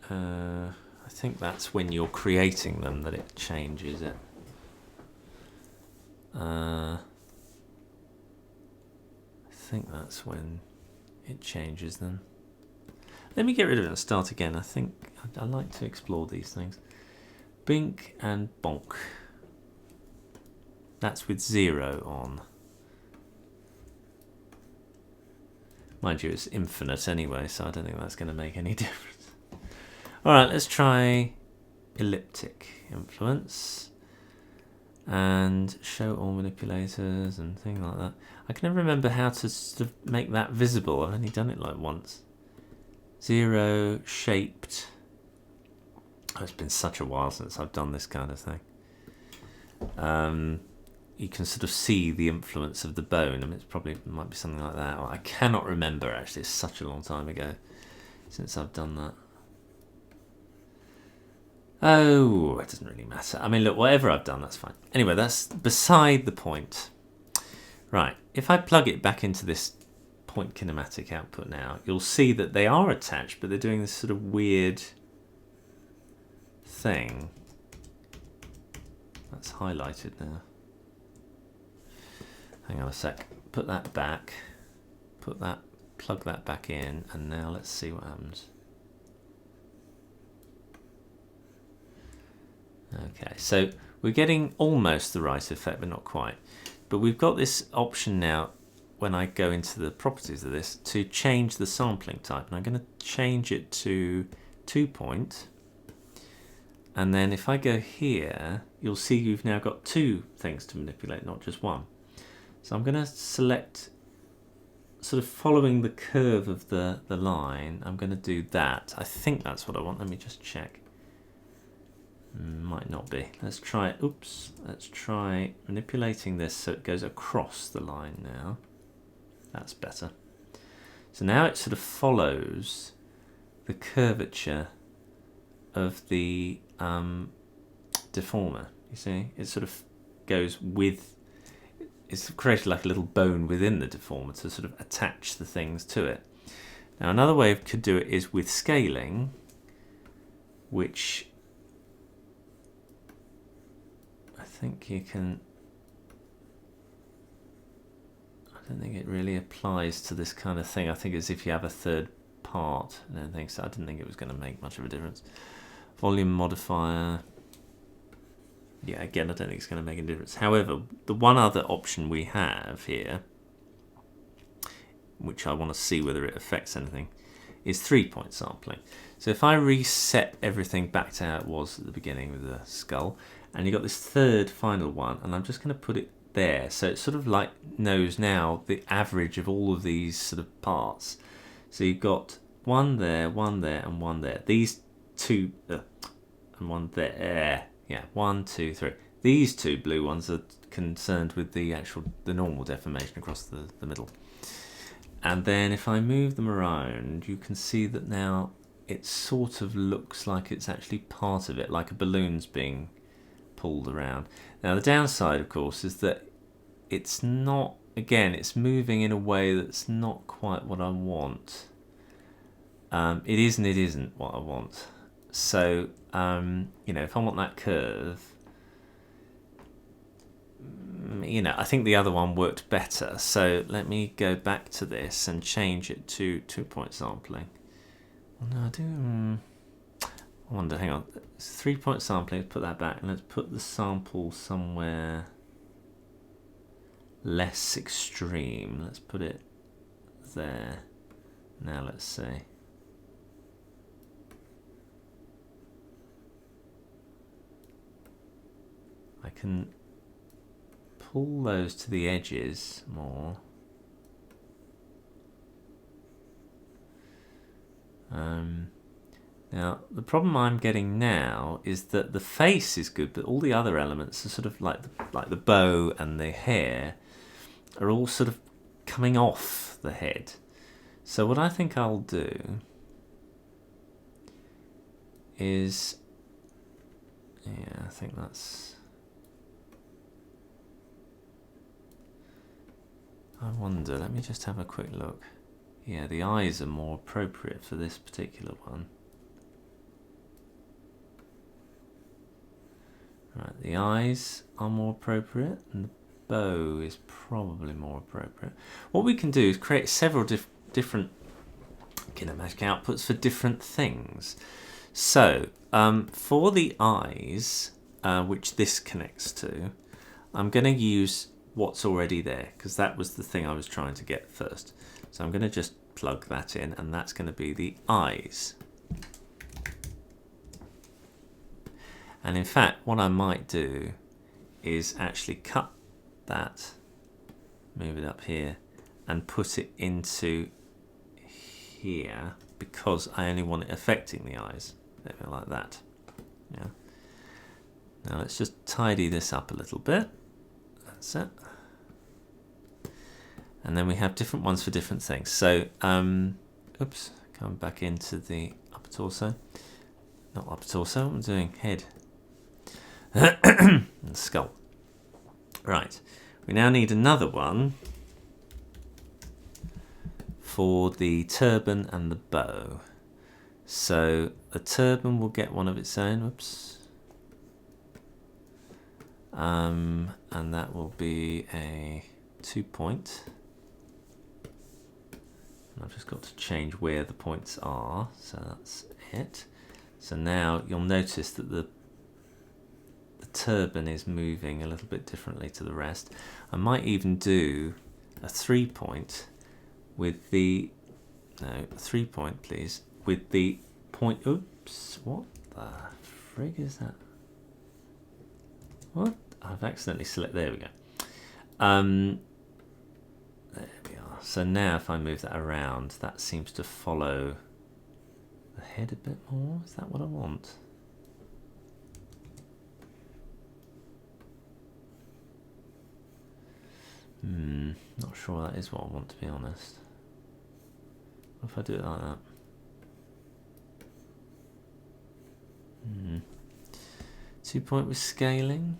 S1: I think that's when you're creating them that it changes it. I think that's when it changes them. Let me get rid of it and start again. I think I like to explore these things. Bink and bonk. That's with 0 on. Mind you, it's infinite anyway, so I don't think that's going to make any difference. Alright, let's try elliptic influence and show all manipulators and things like that. I can never remember how to sort of make that visible. I've only done it like once. 0 shaped. Oh, it's been such a while since I've done this kind of thing. You can sort of see the influence of the bone. I mean, might be something like that. I cannot remember actually. It's such a long time ago since I've done that. Oh, it doesn't really matter. I mean, look, whatever I've done, that's fine. Anyway, that's beside the point. Right, if I plug it back into this point kinematic output now, you'll see that they are attached, but they're doing this sort of weird thing. That's highlighted now. Hang on a sec. Put that back. Plug that back in, and now let's see what happens. Okay, so we're getting almost the right effect, but not quite. but we've got this option now when I go into the properties of this to change the sampling type, and I'm going to change it to 2 point. And then if I go here, you'll see you've now got 2 things to manipulate, not just 1. So I'm going to select, sort of following the curve of the line, I'm going to do that. I think that's what I want. Let me just check. Might not be. Let's try, oops, let's try manipulating this so it goes across the line now. That's better. So now it sort of follows the curvature of the deformer. You see, it sort of goes with, it's created like a little bone within the deformer to sort of attach the things to it. Now another way you could do it is with scaling, which I think you can, I don't think it really applies to this kind of thing. I think it's if you have a third part and everything, so I didn't think it was going to make much of a difference. Volume modifier, yeah, again, I don't think it's going to make a difference. However, the one other option we have here, which I want to see whether it affects anything, is 3 point sampling. So if I reset everything back to how it was at the beginning with the skull, and you've got this third final one, and I'm just going to put it there, so it sort of like knows now the average of all of these sort of parts. So you've got one there, and one there. These 2, and one there. Yeah, 1, 2, 3. These 2 blue ones are concerned with the normal deformation across the middle. And then if I move them around, you can see that now it sort of looks like it's actually part of it, like a balloon's being pulled around. Now the downside, of course, is that it's not, again, it's moving in a way that's not quite what I want. It is and it isn't what I want. So, you know, if I want that curve, you know, I think the other one worked better. So let me go back to this and change it to 2 point sampling. Well, no, I do. I wonder, hang on. It's 3 point sampling, let's put that back, and let's put the sample somewhere less extreme. Let's put it there. Now let's see. I can pull those to the edges more. Now the problem I'm getting now is that the face is good, but all the other elements are sort of like the bow and the hair are all sort of coming off the head. So what I think I'll do is, yeah, I think that's, I wonder, let me just have a quick look. Yeah, the eyes are more appropriate for this particular one. Right, the eyes are more appropriate and the bow is probably more appropriate. What we can do is create several different kinematic outputs for different things. So, for the eyes, which this connects to, I'm going to use what's already there, because that was the thing I was trying to get first. So I'm going to just plug that in, and that's going to be the eyes. And in fact, what I might do is actually cut that, move it up here, and put it into here, because I only want it affecting the eyes. There we go, like that. Yeah. Now let's just tidy this up a little bit. That's it. And then we have different ones for different things. So, oops, coming back into the upper torso. Not upper torso, what am I doing? Head. And skull. Right, we now need another one for the turban and the bow. So the turban will get one of its own, whoops. And that will be a 2 point. And I've just got to change where the points are, so that's it. So now you'll notice that the turban is moving a little bit differently to the rest. I might even do a 3-point with the, no, a 3-point please, with the point, oops, what the frig is that? What? I've accidentally selected, there we go. There we are. So now if I move that around, that seems to follow the head a bit more. Is that what I want? Not sure that is what I want, to be honest. What if I do it like that? 2-point with scaling.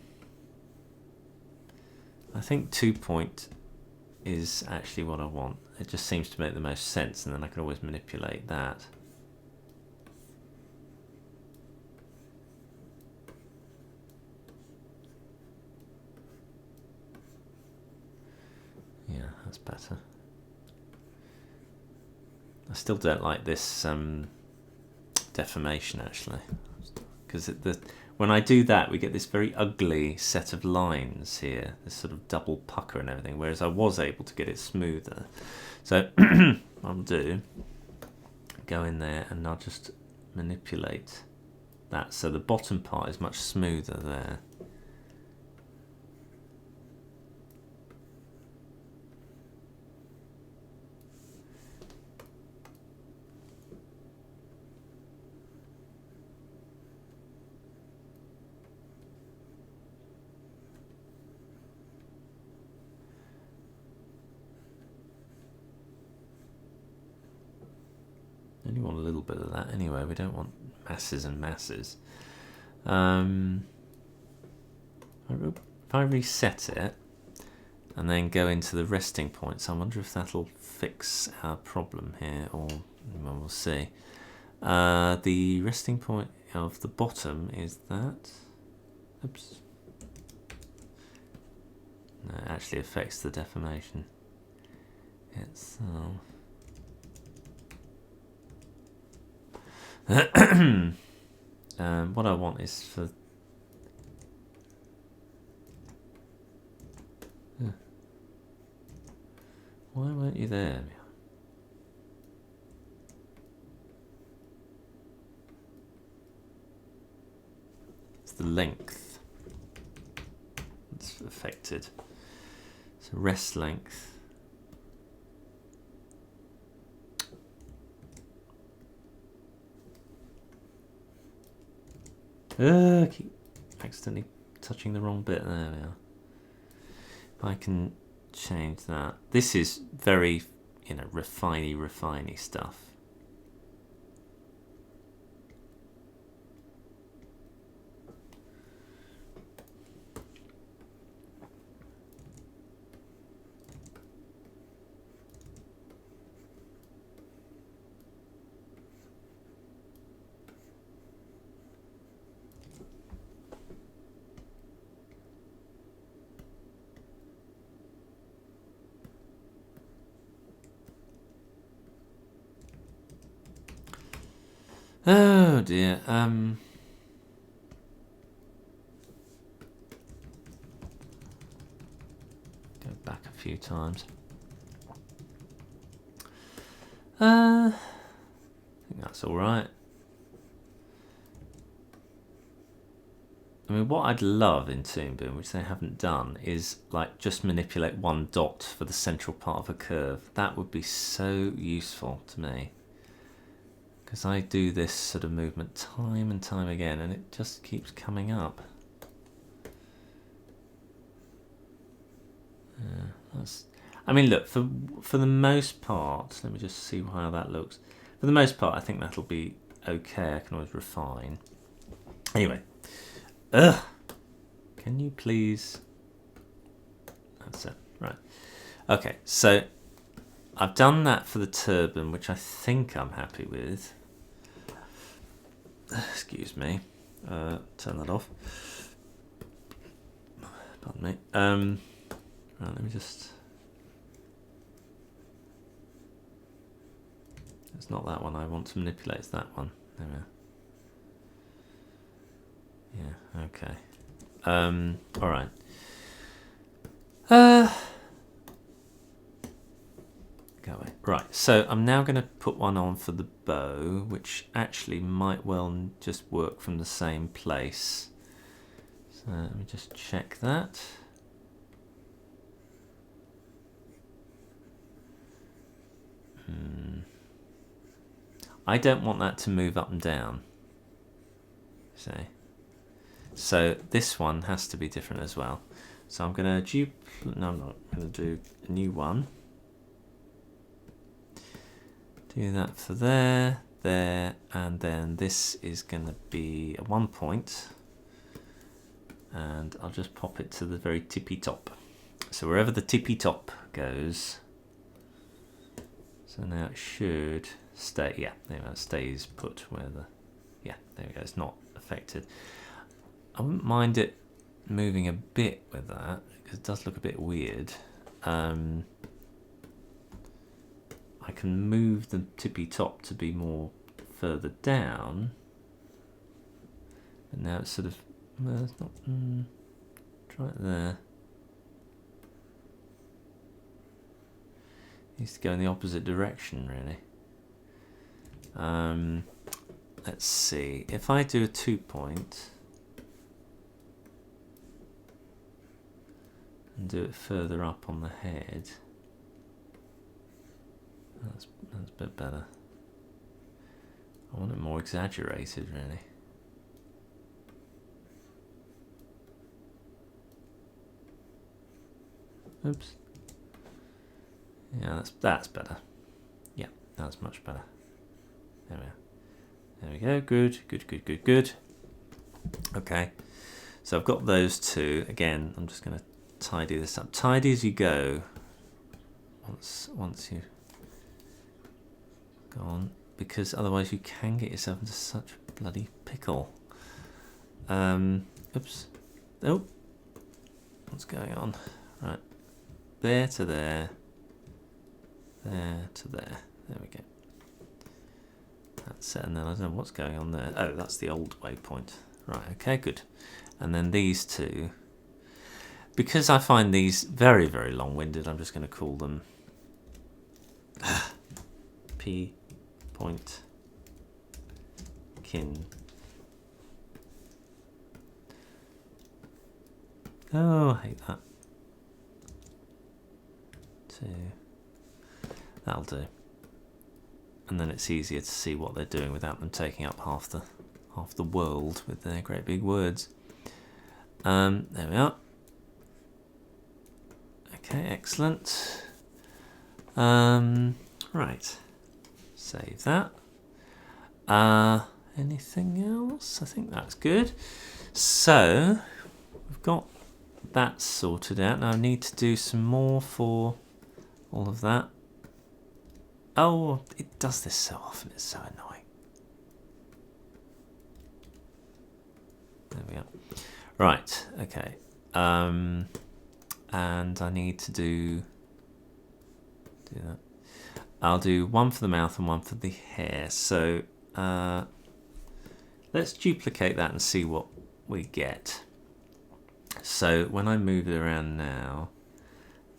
S1: I think 2-point is actually what I want. It just seems to make the most sense, and then I can always manipulate that. Yeah, that's better. I still don't like this deformation actually, because when I do that we get this very ugly set of lines here, this sort of double pucker and everything, whereas I was able to get it smoother. So I'll do, go in there and I'll just manipulate that so the bottom part is much smoother there. Only want a little bit of that anyway, we don't want masses and masses. If I reset it and then go into the resting points, I wonder if that'll fix our problem here, or well, we'll see. The resting point of the bottom is that. Oops. No, it actually affects the deformation itself. What I want is for why weren't you there? It's the length that's affected. So rest length. Keep accidentally touching the wrong bit. There we are. If I can change that. This is very, refiney stuff. Oh dear. Go back a few times. I think that's all right. I mean, what I'd love in Toon, which they haven't done, is like just manipulate one dot for the central part of a curve. That would be so useful to me, because I do this sort of movement time and time again and it just keeps coming up. I mean, look, for the most part, let me just see how that looks. For the most part, I think that'll be okay. I can always refine. Anyway, can you please? That's it, right. Okay, so I've done that for the turban, which I think I'm happy with. Excuse me. Turn that off. Pardon me. Right, let me just. It's not that one I want to manipulate. It's that one. There we are. Yeah. Okay. All right. Go away. Right, so I'm now going to put one on for the bow, which actually might well just work from the same place. So let me just check that. I don't want that to move up and down. See? So this one has to be different as well. So I'm going to no, I'm not going to do a new one. Do that for there, there, and then this is going to be a 1 point. And I'll just pop it to the very tippy top. So wherever the tippy top goes. So now it should stay. Yeah, there it stays put where the. Yeah, there we go. It's not affected. I wouldn't mind it moving a bit with that because it does look a bit weird. I can move the tippy top to be more further down, but now it's sort of well, it's not. Try it there. Needs to go in the opposite direction, really. Let's see. If I do a 2 point and do it further up on the head. That's a bit better. I want it more exaggerated, really. Oops. Yeah, that's better. Yeah, that's much better. There we are. There we go. Good, good, good, good, good. Okay. So I've got those two. Again, I'm just going to tidy this up. Tidy as you go. Once you go on, because otherwise you can get yourself into such a bloody pickle. Oops. Oh. What's going on? Right. There to there. There to there. There we go. That's it. And then I don't know what's going on there. Oh, that's the old waypoint. Right. Okay, good. And then these two. Because I find these very, very long-winded, I'm just going to call them P point kin. Oh, I hate that. 2. That'll do. And then it's easier to see what they're doing without them taking up half the world with their great big words. There we are. Okay, excellent. Right. Save that. Anything else? I think that's good. So we've got that sorted out. Now I need to do some more for all of that. Oh, it does this so often. It's so annoying. There we go. Right. Okay. And I need to do that. I'll do one for the mouth and one for the hair. So let's duplicate that and see what we get. So when I move it around now,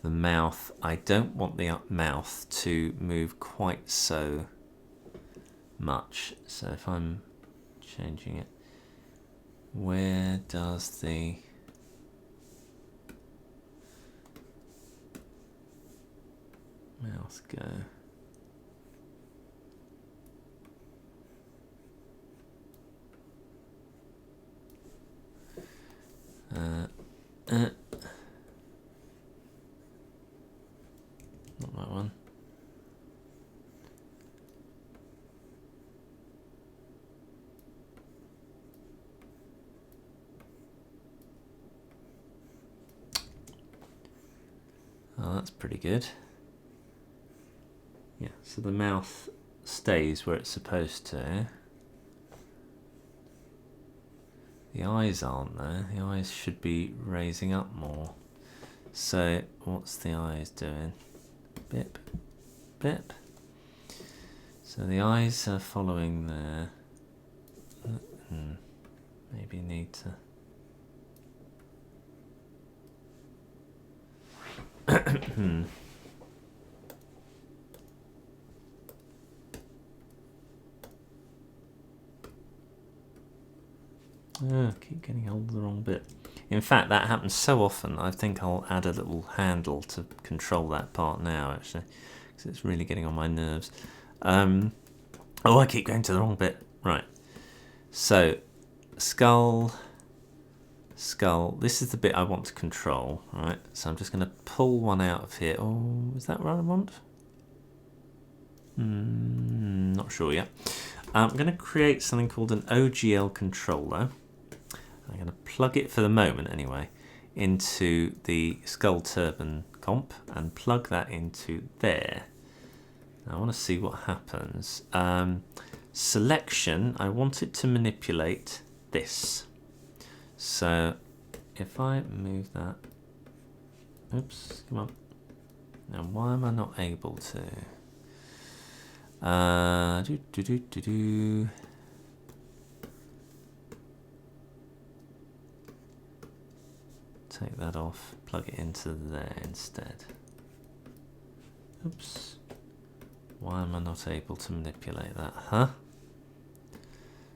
S1: the mouth, I don't want the mouth to move quite so much. So if I'm changing it, where does the mouth go? Not that one. Oh, that's pretty good. Yeah, so the mouth stays where it's supposed to. The eyes aren't there. The eyes should be raising up more. So what's the eyes doing? Bip, bip. So the eyes are following there. Maybe need to. Oh, I keep getting hold of the wrong bit. In fact, that happens so often, I think I'll add a little handle to control that part now, actually, because it's really getting on my nerves. Oh, I keep going to the wrong bit. Right. So, skull. This is the bit I want to control, right? So I'm just going to pull one out of here. Oh, is that what I want? Not sure yet. I'm going to create something called an OGL controller. I'm going to plug it for the moment anyway into the skull turban comp and plug that into there. Now I want to see what happens. Selection, I want it to manipulate this. So if I move that, oops, come on. Now why am I not able to? Take that off, plug it into there instead. Oops. Why am I not able to manipulate that, huh?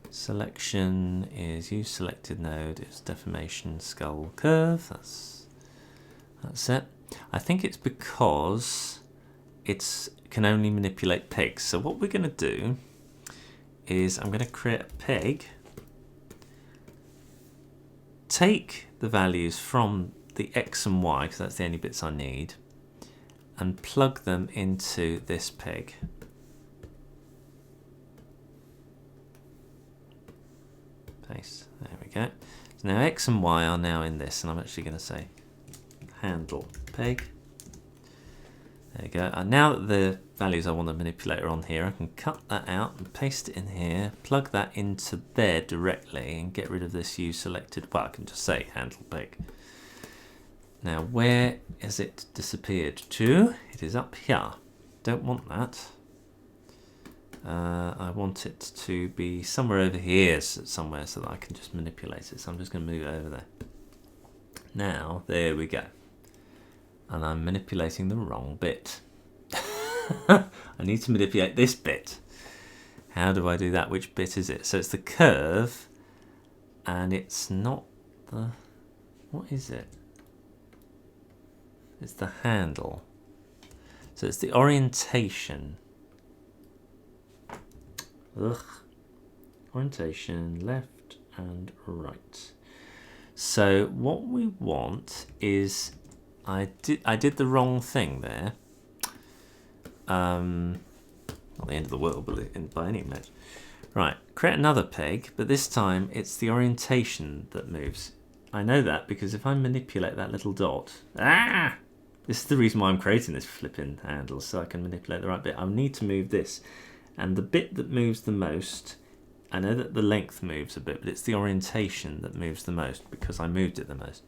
S1: Selection is use selected node, it's deformation skull curve, that's it. I think it's because it can only manipulate pegs. So what we're going to do is I'm going to create a peg, take the values from the X and Y, because that's the only bits I need, and plug them into this peg. Paste. There we go. So now X and Y are now in this, and I'm actually going to say handle peg. There you go. And now that the values I want to manipulate are on here, I can cut that out and paste it in here, plug that into there directly, and get rid of this use selected. Well, I can just say handle peg. Now, where has it disappeared to? It is up here. Don't want that. I want it to be somewhere over here, somewhere, so that I can just manipulate it. So I'm just going to move it over there. Now, there we go. And I'm manipulating the wrong bit. I need to manipulate this bit. How do I do that? Which bit is it? So it's the curve, and it's not the... What is it? It's the handle. So it's the orientation. Ugh. Orientation, left and right. So what we want is... I did the wrong thing there. Not the end of the world, but by any means. Right, create another peg, but this time it's the orientation that moves. I know that because if I manipulate that little dot, this is the reason why I'm creating this flipping handle, so I can manipulate the right bit. I need to move this, and the bit that moves the most, I know that the length moves a bit, but it's the orientation that moves the most because I moved it the most.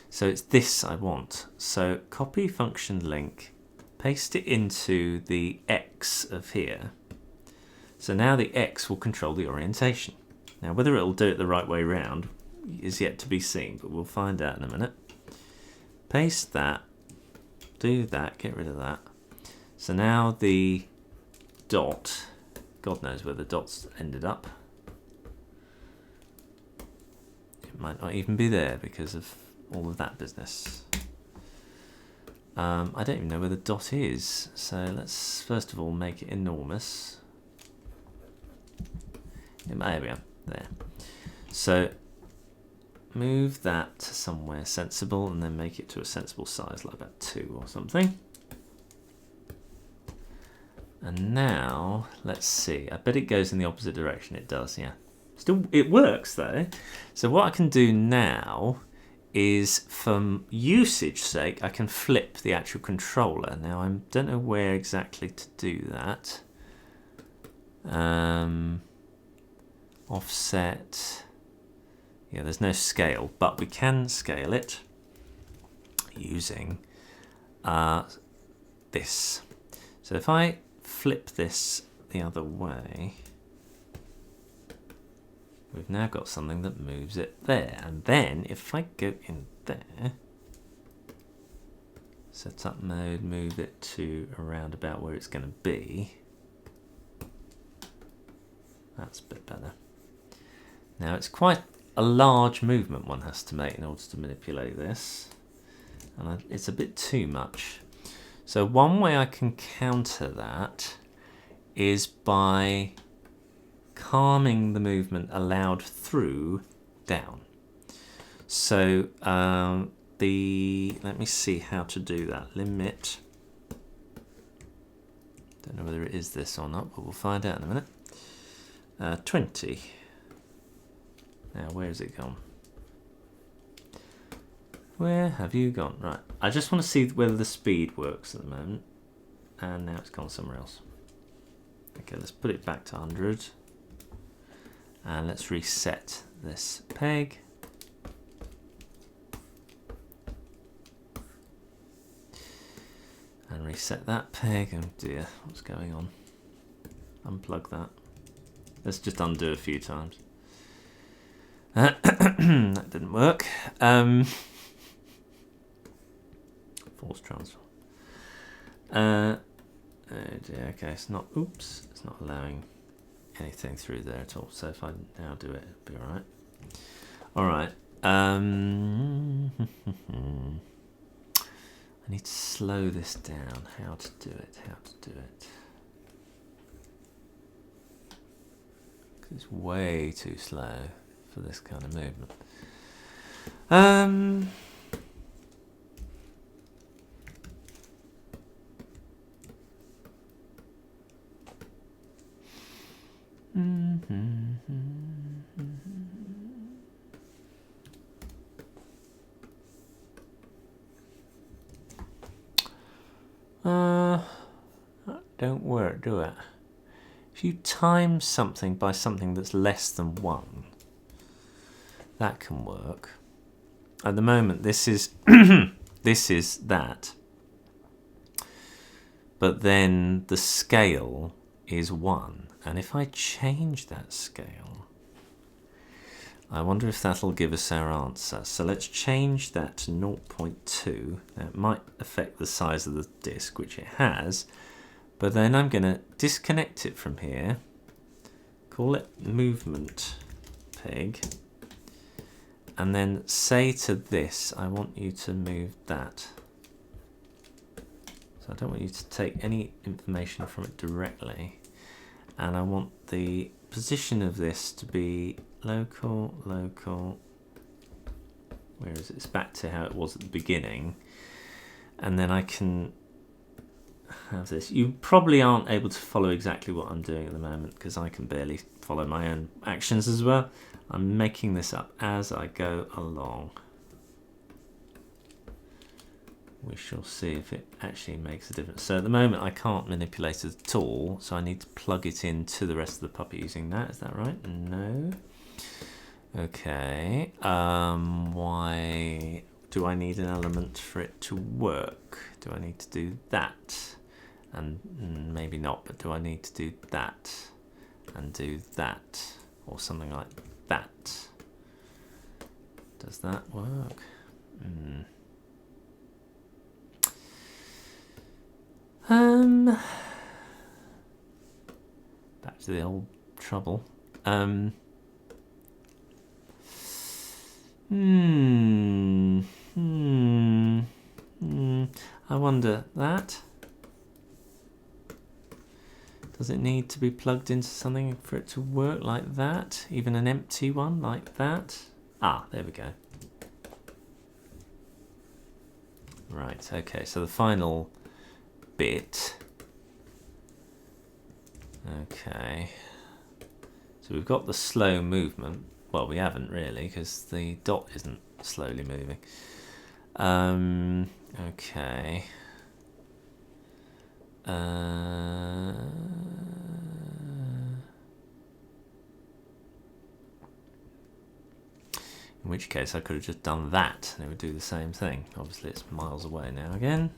S1: So it's this I want. So copy function link, paste it into the X of here. So now the X will control the orientation. Now whether it'll do it the right way round is yet to be seen, but we'll find out in a minute. Paste that, do that, get rid of that. So now the dot, God knows where the dots ended up. It might not even be there because of all of that business. I don't even know where the dot is, so let's first of all make it enormous. There we are, there. So move that to somewhere sensible and then make it to a sensible size, like about 2 or something. And now, let's see, I bet it goes in the opposite direction. It does, yeah. Still, it works though. So what I can do now is, for usage sake, I can flip the actual controller. Now I don't know where exactly to do that. Offset. Yeah, there's no scale, but we can scale it using this. So if I flip this the other way, we've now got something that moves it there. And then if I go in there, Setup mode, move it to around about where it's going to be. That's a bit better. Now it's quite a large movement one has to make in order to manipulate this, and it's a bit too much. So one way I can counter that is by calming the movement allowed through down. So let me see how to do that. Limit. Don't know whether it is this or not, but we'll find out in a minute. 20. Now, where has it gone? Where have you gone? Right. I just want to see whether the speed works at the moment. And now it's gone somewhere else. Okay, let's put it back to 100. And let's reset this peg. And reset that peg. Oh dear, what's going on? Unplug that. Let's just undo a few times. That didn't work. Force transfer. Oh dear, okay, it's not, oops, it's not allowing anything through there at all. So if I now do it, it'll be alright. Alright. I need to slow this down. How to do it, how to do it. It's way too slow for this kind of movement. That don't work, do it? If you times something by something that's less than 1, that can work. At the moment, this is this is that, but then the scale is 1, and if I change that scale, I wonder if that'll give us our answer. So let's change that to 0.2. Now it might affect the size of the disc, which it has, but then I'm going to disconnect it from here, call it movement peg, and then say to this, I want you to move that. So I don't want you to take any information from it directly, and I want the position of this to be local, local, where is it? It's back to how it was at the beginning, and then I can have this. You probably aren't able to follow exactly what I'm doing at the moment because I can barely follow my own actions as well. I'm making this up as I go along. We shall see if it actually makes a difference. So at the moment I can't manipulate it at all, so I need to plug it into the rest of the puppet using that. Is that right? No. Okay. Why do I need an element for it to work? Do I need to do that? And maybe not, but do I need to do that and do that or something like that? Does that work? Back to the old trouble. I wonder that. Does it need to be plugged into something for it to work like that? Even an empty one like that? Ah, there we go. Right, okay, so the final bit. Okay. So we've got the slow movement. Well, we haven't really, because the dot isn't slowly moving. Okay. In which case I could have just done that and it would do the same thing. Obviously it's miles away now again.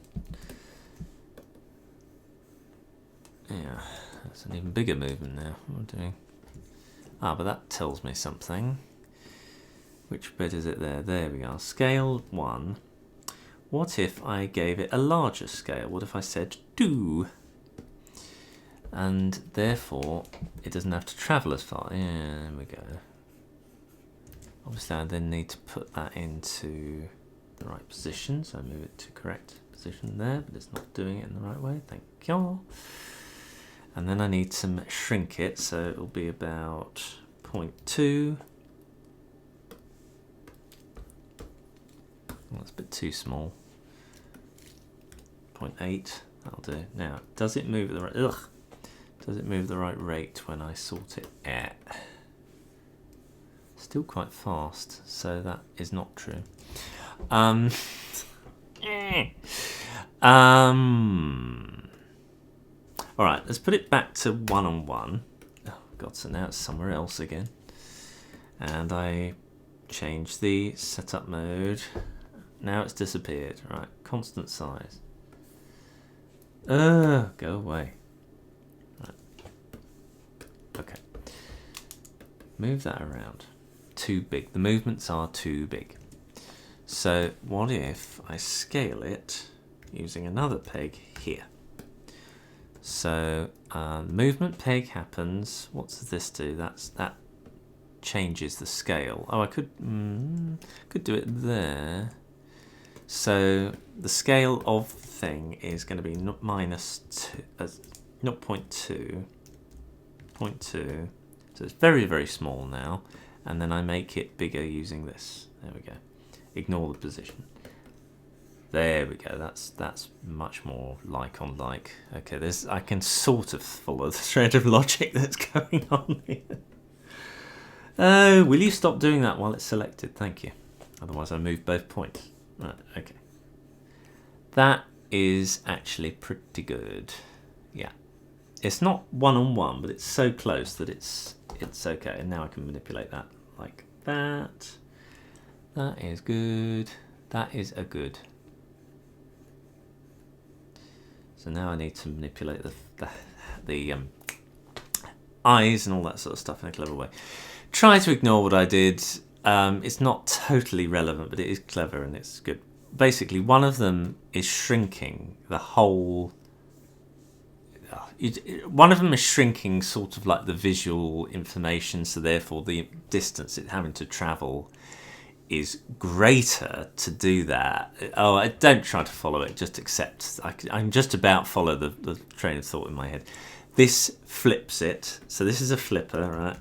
S1: Yeah, that's an even bigger movement now. What am I doing? Ah, but that tells me something. Which bit is it there? There we are. Scale 1. what if I gave it a larger scale? What if I said 2? And therefore, it doesn't have to travel as far. Yeah, there we go. Obviously, I then need to put that into the right position. So I move it to correct position there, but it's not doing it in the right way. Thank you. And then I need to shrink it, so it'll be about 0.2. That's a bit too small. 0.8, that'll do. Now, does it move at the right? Does it move at the right rate when I sort it out? Still quite fast, so that is not true. All right, let's put it back to 1-on-1. Oh God, so now it's somewhere else again. And I change the setup mode. Now it's disappeared. Right, constant size. Go away. Right. Okay. Move that around. Too big. The movements are too big. So what if I scale it using another peg here? So the movement peg happens. What does this do? That changes the scale. Oh, I could do it there. So the scale of the thing is going to be minus 0.2. 0.2. So it's very, very small now. And then I make it bigger using this. There we go. Ignore the position. There we go. That's much more like on like. Okay, I can sort of follow the thread of logic that's going on here. Oh, will you stop doing that while it's selected? Thank you. Otherwise I move both points. Right, okay. That is actually pretty good. Yeah. It's not 1-on-1, but it's so close that it's okay. And now I can manipulate that like that. That is good. That is a good. So now I need to manipulate the eyes and all that sort of stuff in a clever way. Try to ignore what I did. It's not totally relevant, but it is clever and it's good. Basically, one of them is shrinking the whole. One of them is shrinking sort of like the visual information, so therefore the distance it's having to travel is greater to do that. Oh, I don't try to follow it, just accept. I'm just about follow the train of thought in my head. This flips it, so this is a flipper, right?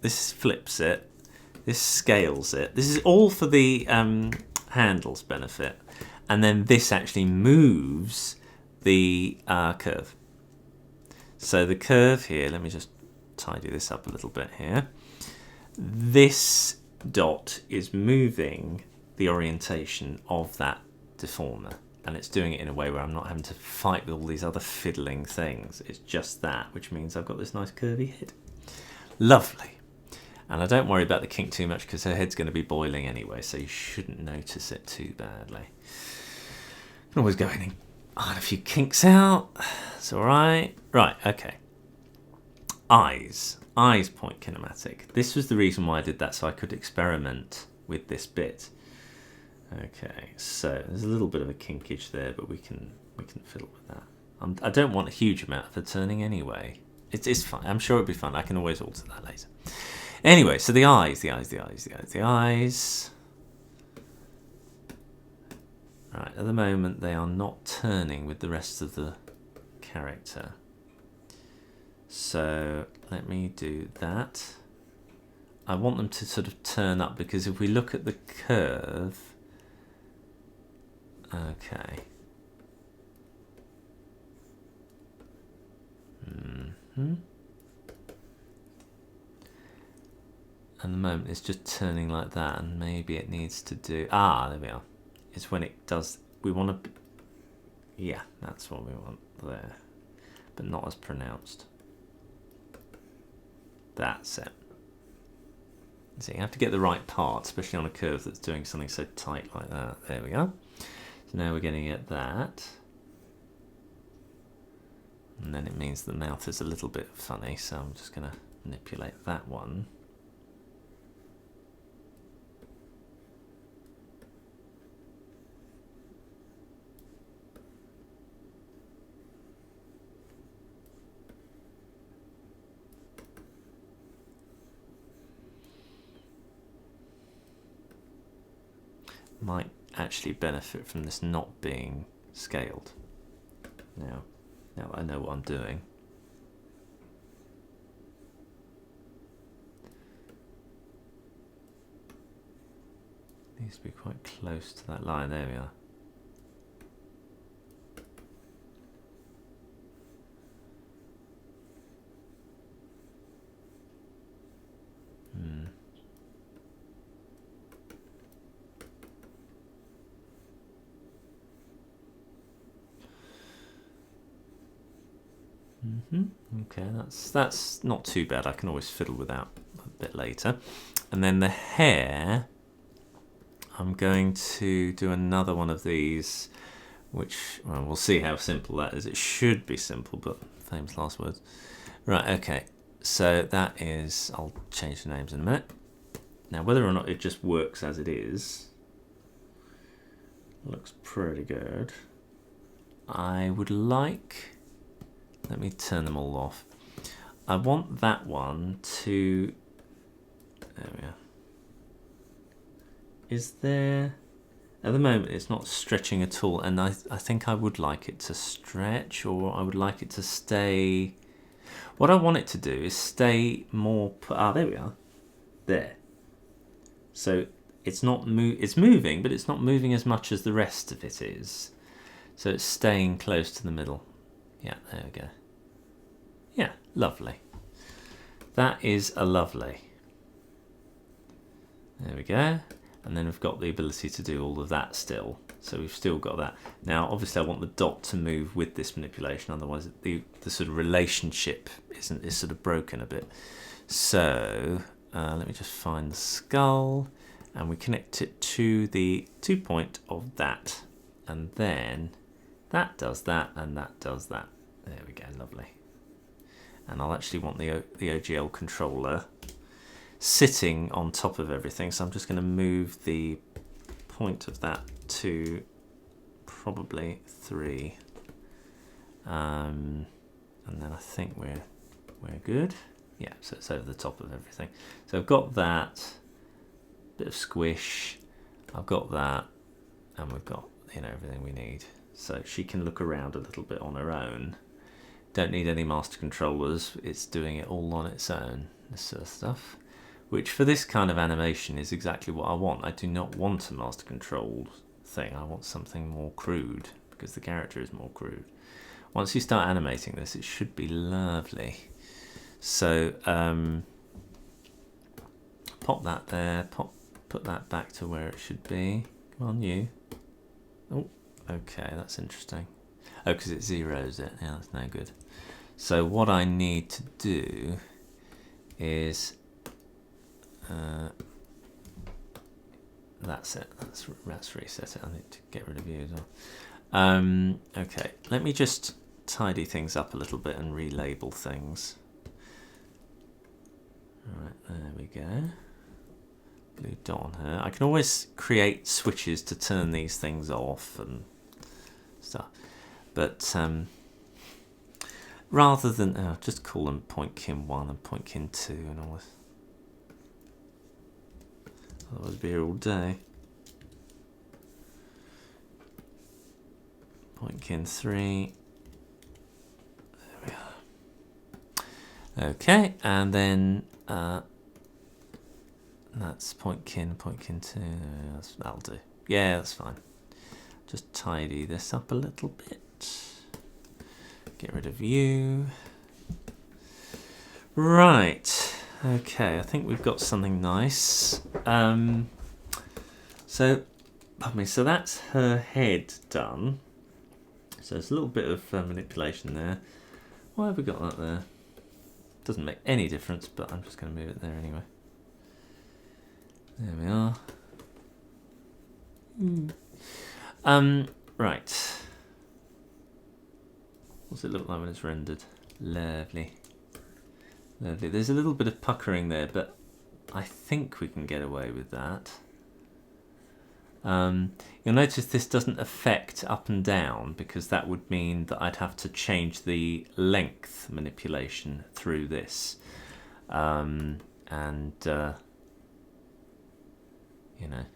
S1: This flips it, this scales it. This is all for the handle's benefit. And then this actually moves the curve. So the curve here, let me just tidy this up a little bit here. This dot is moving the orientation of that deformer, and it's doing it in a way where I'm not having to fight with all these other fiddling things. It's just that, which means I've got this nice curvy head. Lovely. And I don't worry about the kink too much because her head's going to be boiling anyway, so you shouldn't notice it too badly. You can always go in and iron a few kinks out. It's all right. Right, okay. Eyes point kinematic. This was the reason why I did that, so I could experiment with this bit. Okay, so there's a little bit of a kinkage there, but we can fiddle with that. I don't want a huge amount of the turning anyway. It's fine. I'm sure it'll be fun. I can always alter that later. Anyway, so the eyes. Right, at the moment they are not turning with the rest of the character. So let me do that. I want them to sort of turn up because if we look at the curve, okay. At the moment it's just turning like that, and maybe it needs to do, there we are. It's when it does, we want to, yeah, that's what we want there, but not as pronounced. That's it. So you have to get the right part, especially on a curve that's doing something so tight like that. There we go. So now we're getting at that. And then it means the mouth is a little bit funny, so I'm just going to manipulate that one. might actually benefit from this not being scaled. Now I know what I'm doing. Needs to be quite close to that line. There we are. Okay, that's not too bad. I can always fiddle with that a bit later. And then the hair, I'm going to do another one of these, which, well, we'll see how simple that is. It should be simple, but famous last words. Right, okay. So that is, I'll change the names in a minute. Now, whether or not it just works as it is, looks pretty good. I would like, let me turn them all off. I want that one to, there we are. Is there, at the moment it's not stretching at all, and I think I would like it to stretch, or I would like it to stay, what I want it to do is stay more, there we are, there. So it's not it's moving, but it's not moving as much as the rest of it is. So it's staying close to the middle. Yeah, there we go. Yeah, lovely. That is a lovely. There we go. And then we've got the ability to do all of that still. So we've still got that. Now, obviously I want the dot to move with this manipulation, otherwise the sort of relationship is sort of broken a bit. So let me just find the skull, and we connect it to the 2 point of that, and then that does that, and that does that. There we go, lovely. And I'll actually want the OGL controller sitting on top of everything, so I'm just going to move the point of that to probably 3, and then I think we're good. Yeah, so it's over the top of everything. So I've got that bit of squish, I've got that, and we've got, you know, everything we need. So she can look around a little bit on her own. Don't need any master controllers. It's doing it all on its own, this sort of stuff. Which for this kind of animation is exactly what I want. I do not want a master controlled thing. I want something more crude, because the character is more crude. Once you start animating this, it should be lovely. So pop that there, put that back to where it should be. Come on, you. Oh, okay, that's interesting. Oh, because it zeroes it. Yeah, that's no good. So what I need to do is that's it. Let's reset it. I need to get rid of you as well. Okay, let me just tidy things up a little bit and relabel things. Alright, there we go. Blue dot on her. I can always create switches to turn these things off and stuff. But rather than just call them point kin 1 and point kin 2 and all this. Otherwise I'd be here all day. Point kin 3. There we are. Okay, and then that's point kin 2. That'll do. Yeah, that's fine. Just tidy this up a little bit. Get rid of you. Right. Okay, I think we've got something nice. So that's her head done. So there's a little bit of manipulation there. Why have we got that there? Doesn't make any difference, but I'm just going to move it there anyway. There we are. Right. What's it look like when it's rendered? Lovely. Lovely. There's a little bit of puckering there, but I think we can get away with that. You'll notice this doesn't affect up and down, because that would mean that I'd have to change the length manipulation through this. You know,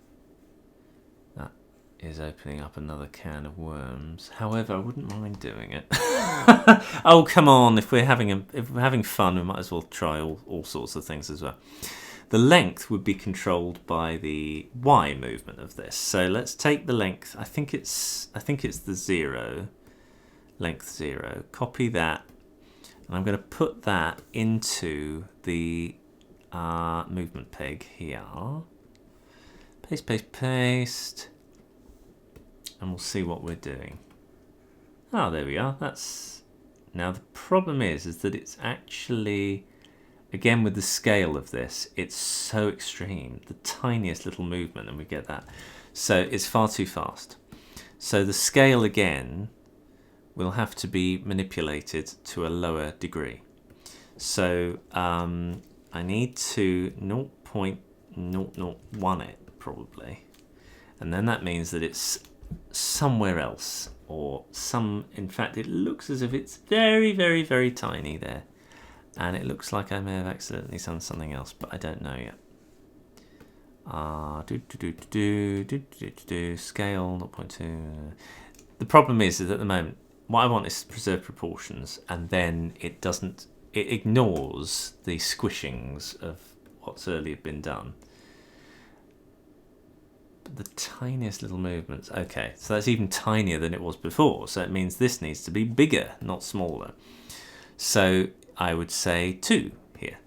S1: is opening up another can of worms. However, I wouldn't mind doing it. Oh, come on! If we're having fun, we might as well try all sorts of things as well. The length would be controlled by the Y movement of this. So let's take the length. I think it's the 0, length 0. Copy that, and I'm going to put that into the movement peg here. Paste, paste, paste. And we'll see what we're doing. Oh, there we are. Now the problem is that it's actually, again with the scale of this, it's so extreme. The tiniest little movement and we get that. So it's far too fast. So the scale again will have to be manipulated to a lower degree. So I need to 0.001 it probably. And then that means that it's somewhere else, or in fact it looks as if it's very, very, very tiny there, and it looks like I may have accidentally done something else, but I don't know yet. Scale 0.2. The problem is that at the moment what I want is preserve proportions, and then it ignores the squishings of what's earlier been done. The tiniest little movements. Okay, so that's even tinier than it was before, so it means this needs to be bigger, not smaller. So I would say 2 here.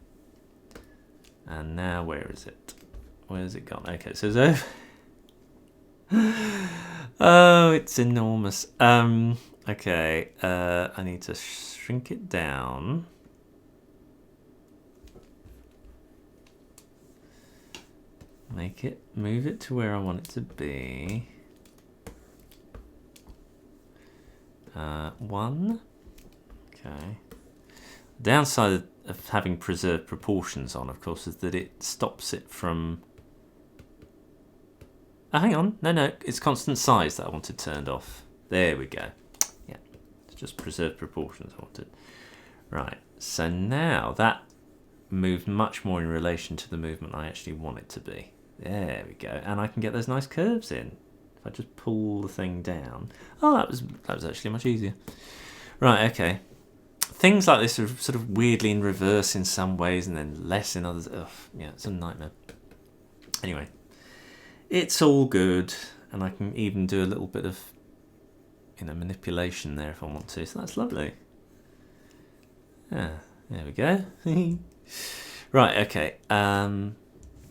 S1: And now where is it? Where has it gone? Okay, so it's oh, it's enormous. Okay, I need to shrink it down. Move it to where I want it to be. 1. Okay. The downside of having preserved proportions on, of course, is that it stops it from... Oh, hang on. No, it's constant size that I wanted turned off. There we go. Yeah, it's just preserved proportions I wanted. Right, so now that moved much more in relation to the movement I actually want it to be. There we go, and I can get those nice curves in if I just pull the thing down. Oh, that was actually much easier. Right, okay. Things like this are sort of weirdly in reverse in some ways and then less in others. Ugh, yeah, it's a nightmare. Anyway, it's all good, and I can even do a little bit of manipulation there if I want to. So that's lovely. Yeah, there we go. Right, okay.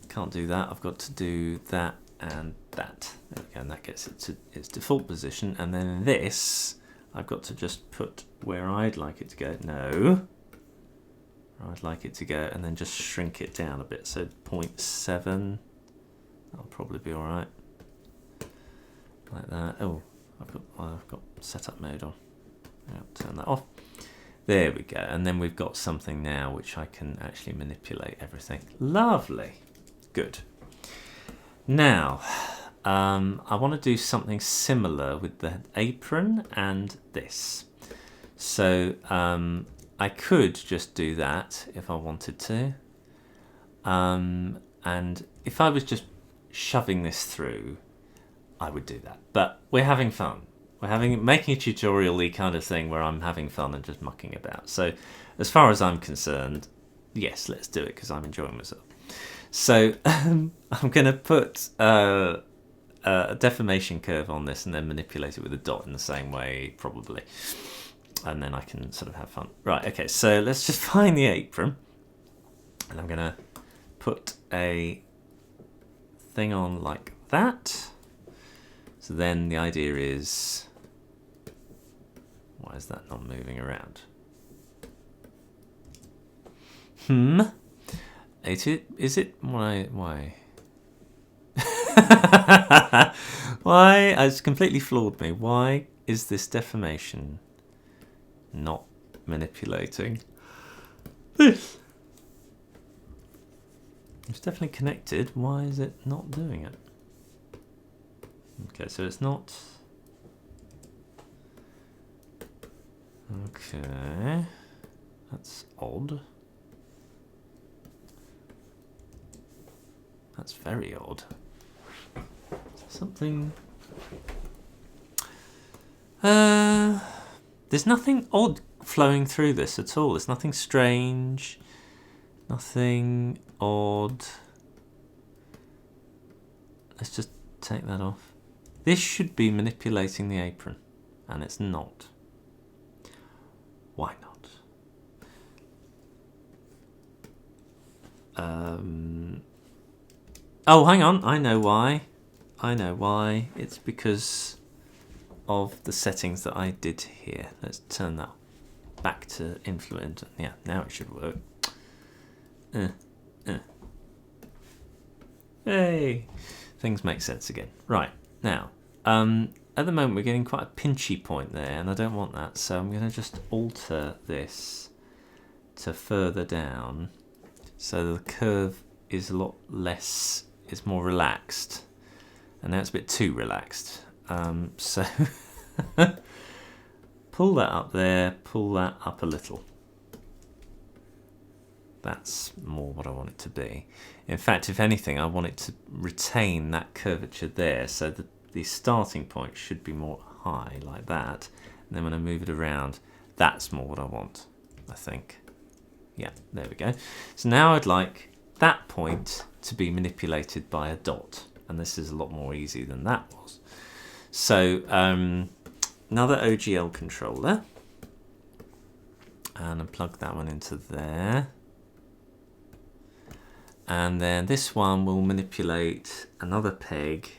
S1: Can't do that. I've got to do that and that. There we go, and that gets it to its default position. And then this, I've got to just put where I'd like it to go. No, where I'd like it to go, and then just shrink it down a bit. So 0.7. That'll probably be all right. Like that. Oh, I've got setup mode on. I'll turn that off. There we go, and then we've got something now which I can actually manipulate everything. Lovely. Good. Now, I want to do something similar with the apron and this. So I could just do that if I wanted to. And if I was just shoving this through, I would do that. But we're having fun. We're making a tutorial-y kind of thing where I'm having fun and just mucking about. So as far as I'm concerned, yes, let's do it because I'm enjoying myself. So I'm going to put a deformation curve on this and then manipulate it with a dot in the same way, probably. And then I can sort of have fun. Right, okay, so let's just find the apron. And I'm going to put a thing on like that. So then the idea is, why is that not moving around? Is it? Why? Why? It's completely floored me. Why is this deformation not manipulating this? It's definitely connected. Why is it not doing it? Okay, so it's not... Okay, that's odd. That's very odd. Something There's nothing odd flowing through this at all. There's nothing strange, nothing odd. Let's just take that off. This should be manipulating the apron, and it's not. Why not? Oh, hang on. I know why. It's because of the settings that I did here. Let's turn that back to influence. Yeah, now it should work. Hey, things make sense again. Right, now, at the moment we're getting quite a pinchy point there, and I don't want that, so I'm going to just alter this to further down, so the curve is a lot less, it's more relaxed, and now it's a bit too relaxed. So pull that up there, pull that up a little. That's more what I want it to be. In fact, if anything, I want it to retain that curvature there, so that the starting point should be more high, like that. And then when I move it around, that's more what I want, I think. Yeah, there we go. So now I'd like that point to be manipulated by a dot. And this is a lot more easy than that was. So another OGL controller, and I plug that one into there, and then this one will manipulate another peg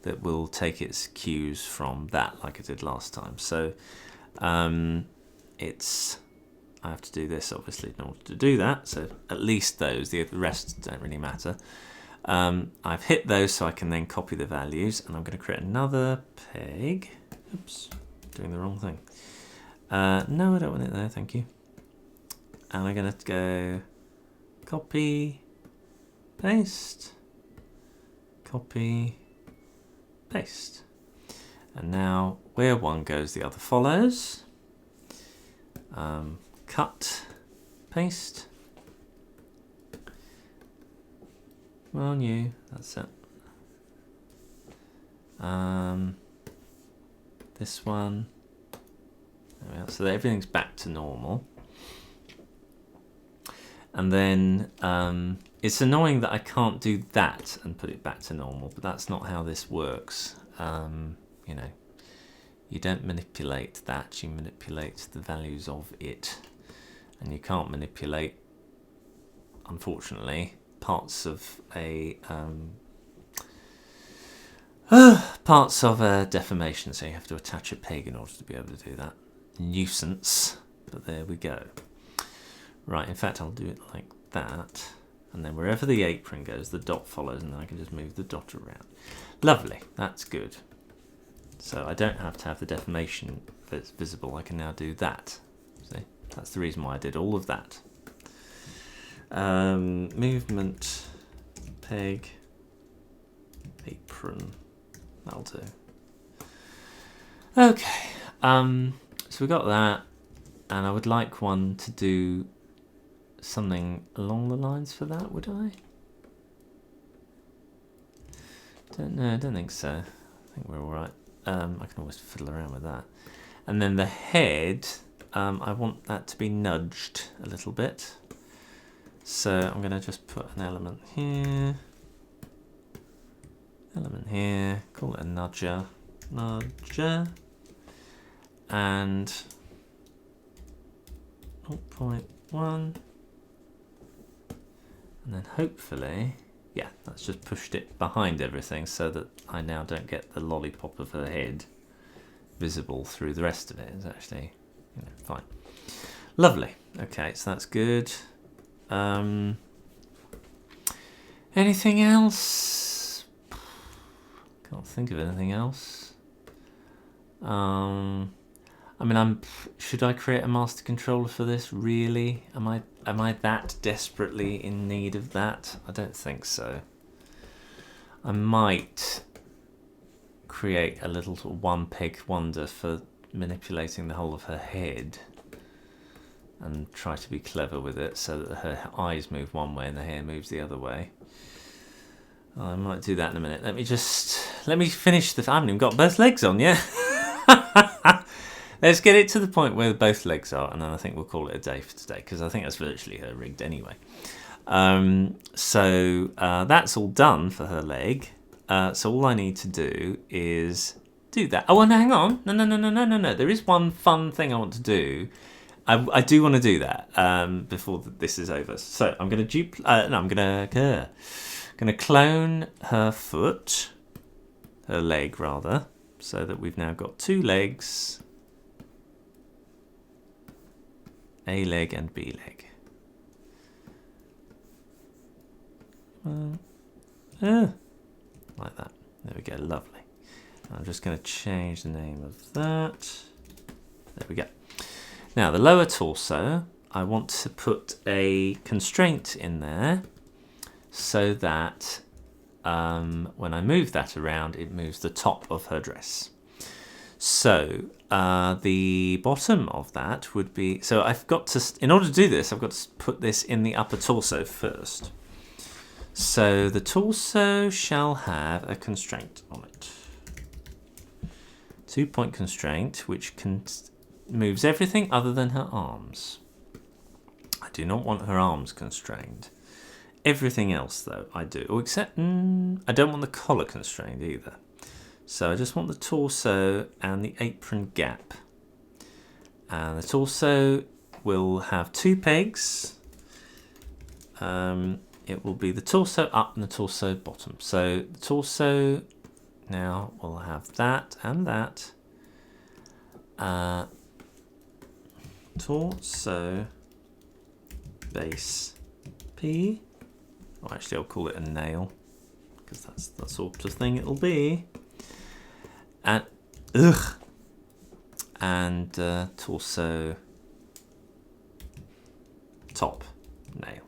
S1: that will take its cues from that, like I did last time. So I have to do this obviously in order to do that, so at least those, the rest don't really matter. I've hit those, so I can then copy the values, and I'm going to create another peg. Oops, doing the wrong thing. No, I don't want it there, thank you. And I'm going to go copy, paste, copy, paste. And now where one goes, the other follows. Cut, paste. Well, on you, that's it. This one. There we are. So that everything's back to normal. And then it's annoying that I can't do that and put it back to normal, but that's not how this works. You know, you don't manipulate that, you manipulate the values of it. And you can't manipulate, unfortunately, parts of a deformation, so you have to attach a peg in order to be able to do that. Nuisance, but there we go. Right, in fact I'll do it like that, and then wherever the apron goes, the dot follows, and then I can just move the dot around. Lovely, that's good. So I don't have to have the deformation that's visible, I can now do that. See, that's the reason why I did all of that. Movement, peg, apron, that'll do. Okay, so we got that, and I would like one to do something along the lines for that, would I? Don't know, I don't think so. I think we're alright. I can always fiddle around with that. And then the head, I want that to be nudged a little bit. So I'm going to just put an element here, call it a nudger, and 0.1, and then hopefully, yeah, that's just pushed it behind everything so that I now don't get the lollipop of her head visible through the rest of it. It's actually, you know, fine. Lovely. Okay, so that's good. Anything else? Can't think of anything else. I mean, should I create a master controller for this? Really? Am I that desperately in need of that? I don't think so. I might create a little sort of one peg wonder for manipulating the whole of her head, and try to be clever with it so that her eyes move one way and the hair moves the other way. I might do that in a minute. Let me finish the. I haven't even got both legs on yet. Let's get it to the point where both legs are, and then I think we'll call it a day for today, because I think that's virtually her rigged anyway. So that's all done for her leg. So all I need to do is do that. Oh, and hang on. No. There is one fun thing I want to do. I do want to do that before this is over. So I'm going to I'm going to clone her foot, her leg rather, so that we've now got two legs. A leg and B leg. Like that. There we go, lovely. I'm just going to change the name of that. There we go. Now the lower torso, I want to put a constraint in there so that when I move that around, it moves the top of her dress. So the bottom of that would be, so I've got to, in order to do this, I've got to put this in the upper torso first. So the torso shall have a constraint on it. 2-point constraint, which moves everything other than her arms. I do not want her arms constrained. Everything else, though, I do. Oh, except, I don't want the collar constrained either. So I just want the torso and the apron gap. And the torso will have 2 pegs. It will be the torso up and the torso bottom. So the torso now will have that and that. Torso base P. Or actually I'll call it a nail, because that's the sort of thing it'll be. And torso top nail.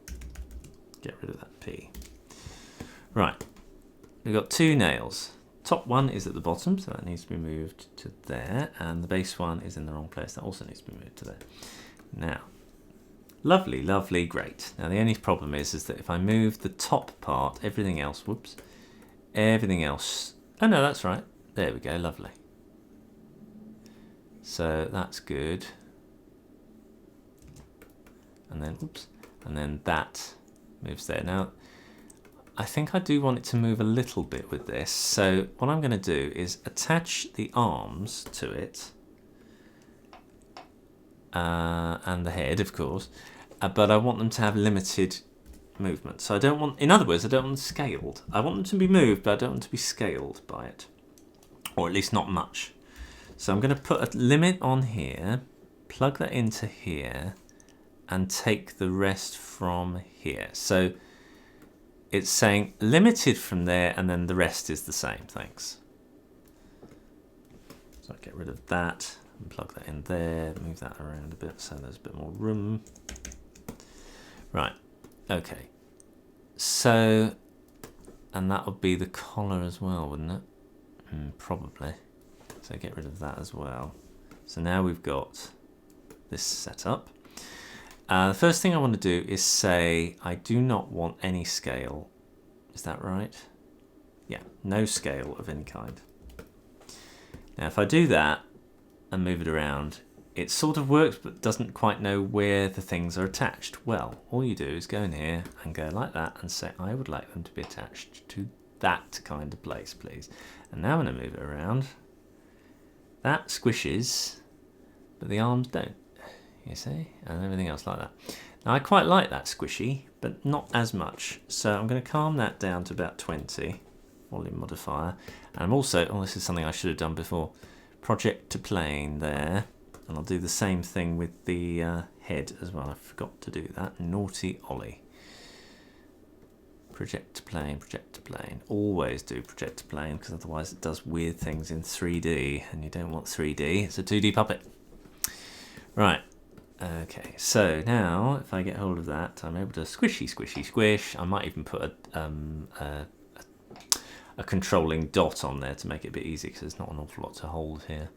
S1: Get rid of that P. Right, we've got 2 nails. Top one is at the bottom, so that needs to be moved to there, and the base one is in the wrong place. That also needs to be moved to there. Now, lovely, lovely, great. Now the only problem is that if I move the top part, everything else, everything else. Oh no, that's right. There we go, lovely. So that's good. And then that moves there. Now, I think I do want it to move a little bit with this. So what I'm going to do is attach the arms to it. And the head, of course. But I want them to have limited movement. So I don't want, in other words, I don't want them scaled. I want them to be moved, but I don't want them to be scaled by it. Or at least not much. So I'm going to put a limit on here, plug that into here, and take the rest from here. So it's saying limited from there, and then the rest is the same. Thanks. So I get rid of that and plug that in there, move that around a bit so there's a bit more room. Right, okay. So, and that would be the collar as well, wouldn't it? Probably. So get rid of that as well. So now we've got this set up. The first thing I want to do is say I do not want any scale. Is that right? Yeah, no scale of any kind. Now if I do that and move it around, it sort of works but doesn't quite know where the things are attached. Well, all you do is go in here and go like that and say I would like them to be attached to that kind of place, please. And now I'm going to move it around. That squishes, but the arms don't, you see, and everything else like that. Now I quite like that squishy, but not as much. So I'm going to calm that down to about 20, volume modifier. And I'm also, oh, this is something I should have done before, project to plane there. And I'll do the same thing with the head as well. I forgot to do that. Naughty Ollie. Project to plane, project to plane. Always do project to plane, because otherwise it does weird things in 3D, and you don't want 3D. It's a 2D puppet. Right. Okay. So now, if I get hold of that, I'm able to squishy, squishy, squish. I might even put a controlling dot on there to make it a bit easier, because there's not an awful lot to hold here.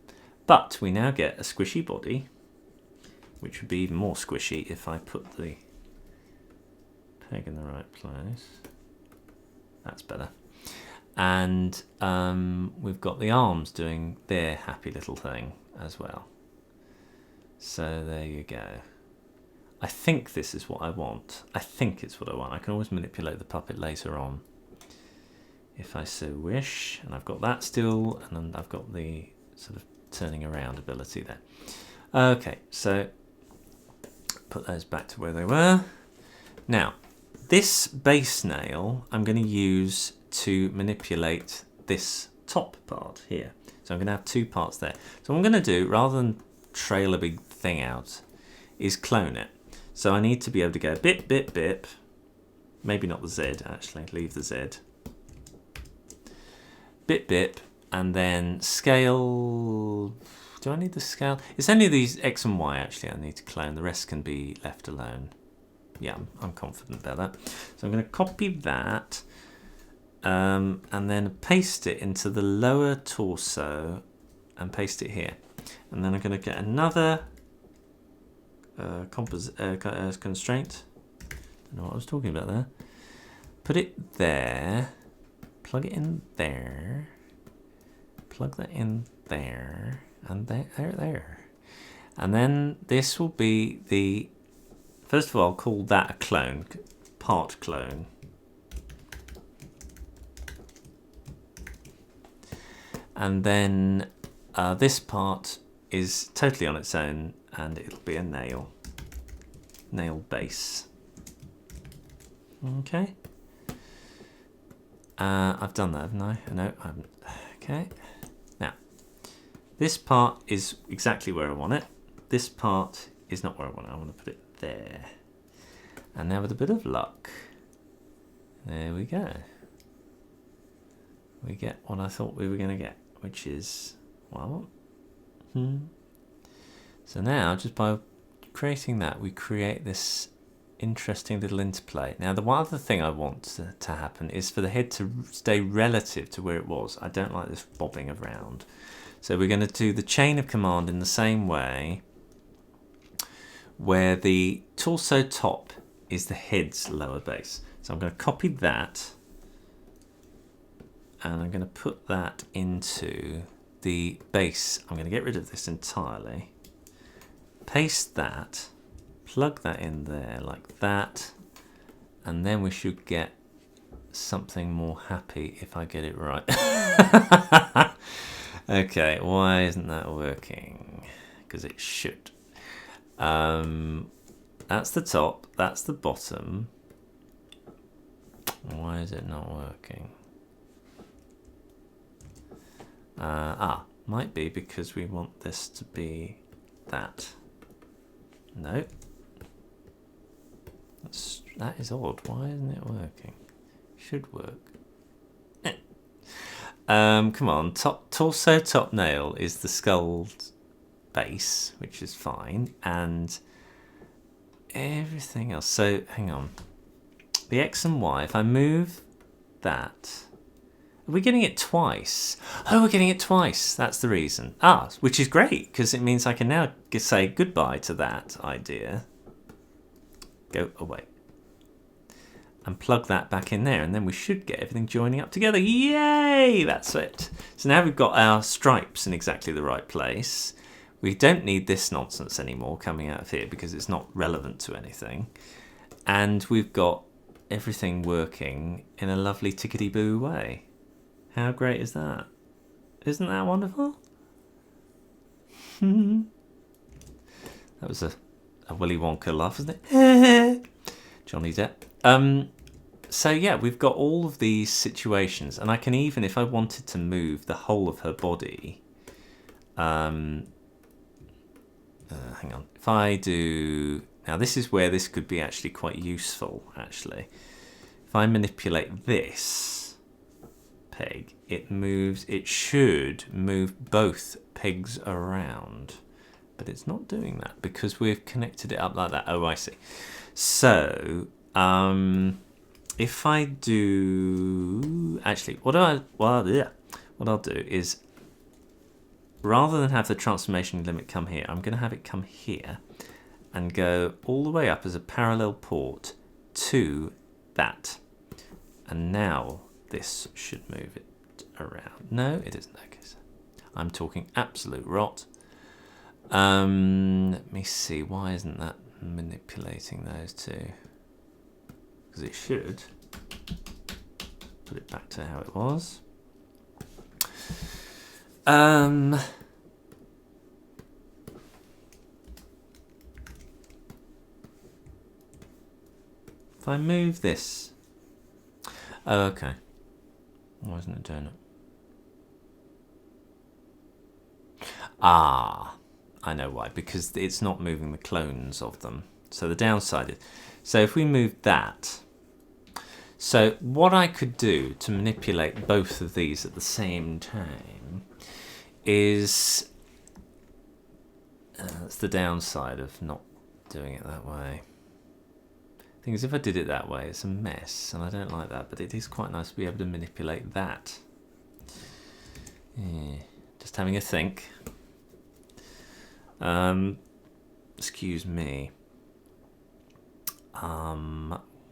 S1: But we now get a squishy body, which would be even more squishy if I put the peg in the right place. That's better. And we've got the arms doing their happy little thing as well. So there you go. I think this is what I want. I think it's what I want. I can always manipulate the puppet later on if I so wish. And I've got that still, and then I've got the sort of turning around ability there. Okay, so put those back to where they were. Now, this base nail I'm going to use to manipulate this top part here. So I'm going to have two parts there. So what I'm going to do, rather than trail a big thing out, is clone it. So I need to be able to go bip, bip, bip. Maybe not the Z, actually. Leave the Z. Bip, bip. And then scale. Do I need the scale? It's only these X and Y, actually, I need to clone. The rest can be left alone. Yeah, I'm confident about that. So I'm going to copy that. And then paste it into the lower torso and paste it here. And then I'm going to get another constraint. Don't know what I was talking about there. Put it there. Plug it in there. Plug that in there. And there. And then this will be the... First of all, I'll call that a clone. Part clone. And then this part is totally on its own, and it'll be a nail base. Okay. I've done that, haven't I? No, I haven't. Okay. Now, this part is exactly where I want it. This part is not where I want it. I want to put it there. And now with a bit of luck, there we go. We get what I thought we were going to get, which is what I want. So now, just by creating that, we create this interesting little interplay. Now, the one other thing I want to happen is for the head to stay relative to where it was. I don't like this bobbing around. So we're going to do the chain of command in the same way, where the torso top is the head's lower base. So I'm going to copy that, and I'm going to put that into the base. I'm going to get rid of this entirely. Paste that, plug that in there like that, and then we should get something more happy if I get it right. Okay, why isn't that working? Because it should. That's the top, that's the bottom. Why is it not working? Might be because we want this to be that. No. That is odd. Why isn't it working? Should work. Come on. Torso top nail is the skull base, which is fine, and everything else. So hang on. The X and Y. If I move that. Are we getting it twice? Oh, we're getting it twice. That's the reason. Which is great, because it means I can now say goodbye to that idea. Go away. And plug that back in there, and then we should get everything joining up together. Yay! That's it. So now we've got our stripes in exactly the right place. We don't need this nonsense anymore coming out of here because it's not relevant to anything. And we've got everything working in a lovely tickety-boo way. How great is that? Isn't that wonderful? That was a Willy Wonka laugh, wasn't it? Johnny Depp. So yeah, we've got all of these situations, and I can even, if I wanted to move the whole of her body, hang on. If I do, now this is where this could be actually quite useful. Actually, if I manipulate this peg, it moves. It should move both pegs around, but it's not doing that because we've connected it up like that. Oh, I see. So, if I do, actually, what I'll do is, rather than have the transformation limit come here, I'm going to have it come here and go all the way up as a parallel port to that. And now this should move it around. No, it isn't. Okay, so I'm talking absolute rot. Let me see, why isn't that manipulating those two? Because it should. Put it back to how it was. If I move this. Oh, okay. Why isn't it doing it? Ah, I know why. Because it's not moving the clones of them. So the downside is, so if we move that, so what I could do to manipulate both of these at the same time is, that's the downside of not doing it that way. The thing is, if I did it that way, it's a mess, and I don't like that, but it is quite nice to be able to manipulate that. Yeah. Just having a think. Excuse me.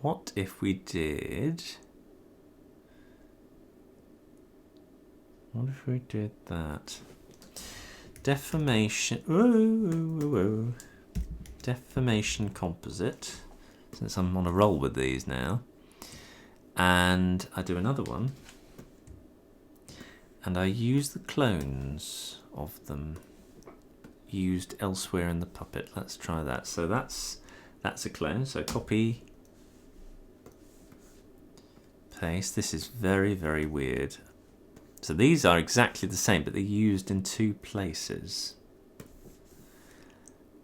S1: What if we did... What if we did that? Deformation... Whoa. Deformation composite. Since I'm on a roll with these now. And I do another one. And I use the clones of them used elsewhere in the puppet. Let's try that. So that's a clone. So copy, paste. This is very, very weird. So these are exactly the same, but they're used in two places.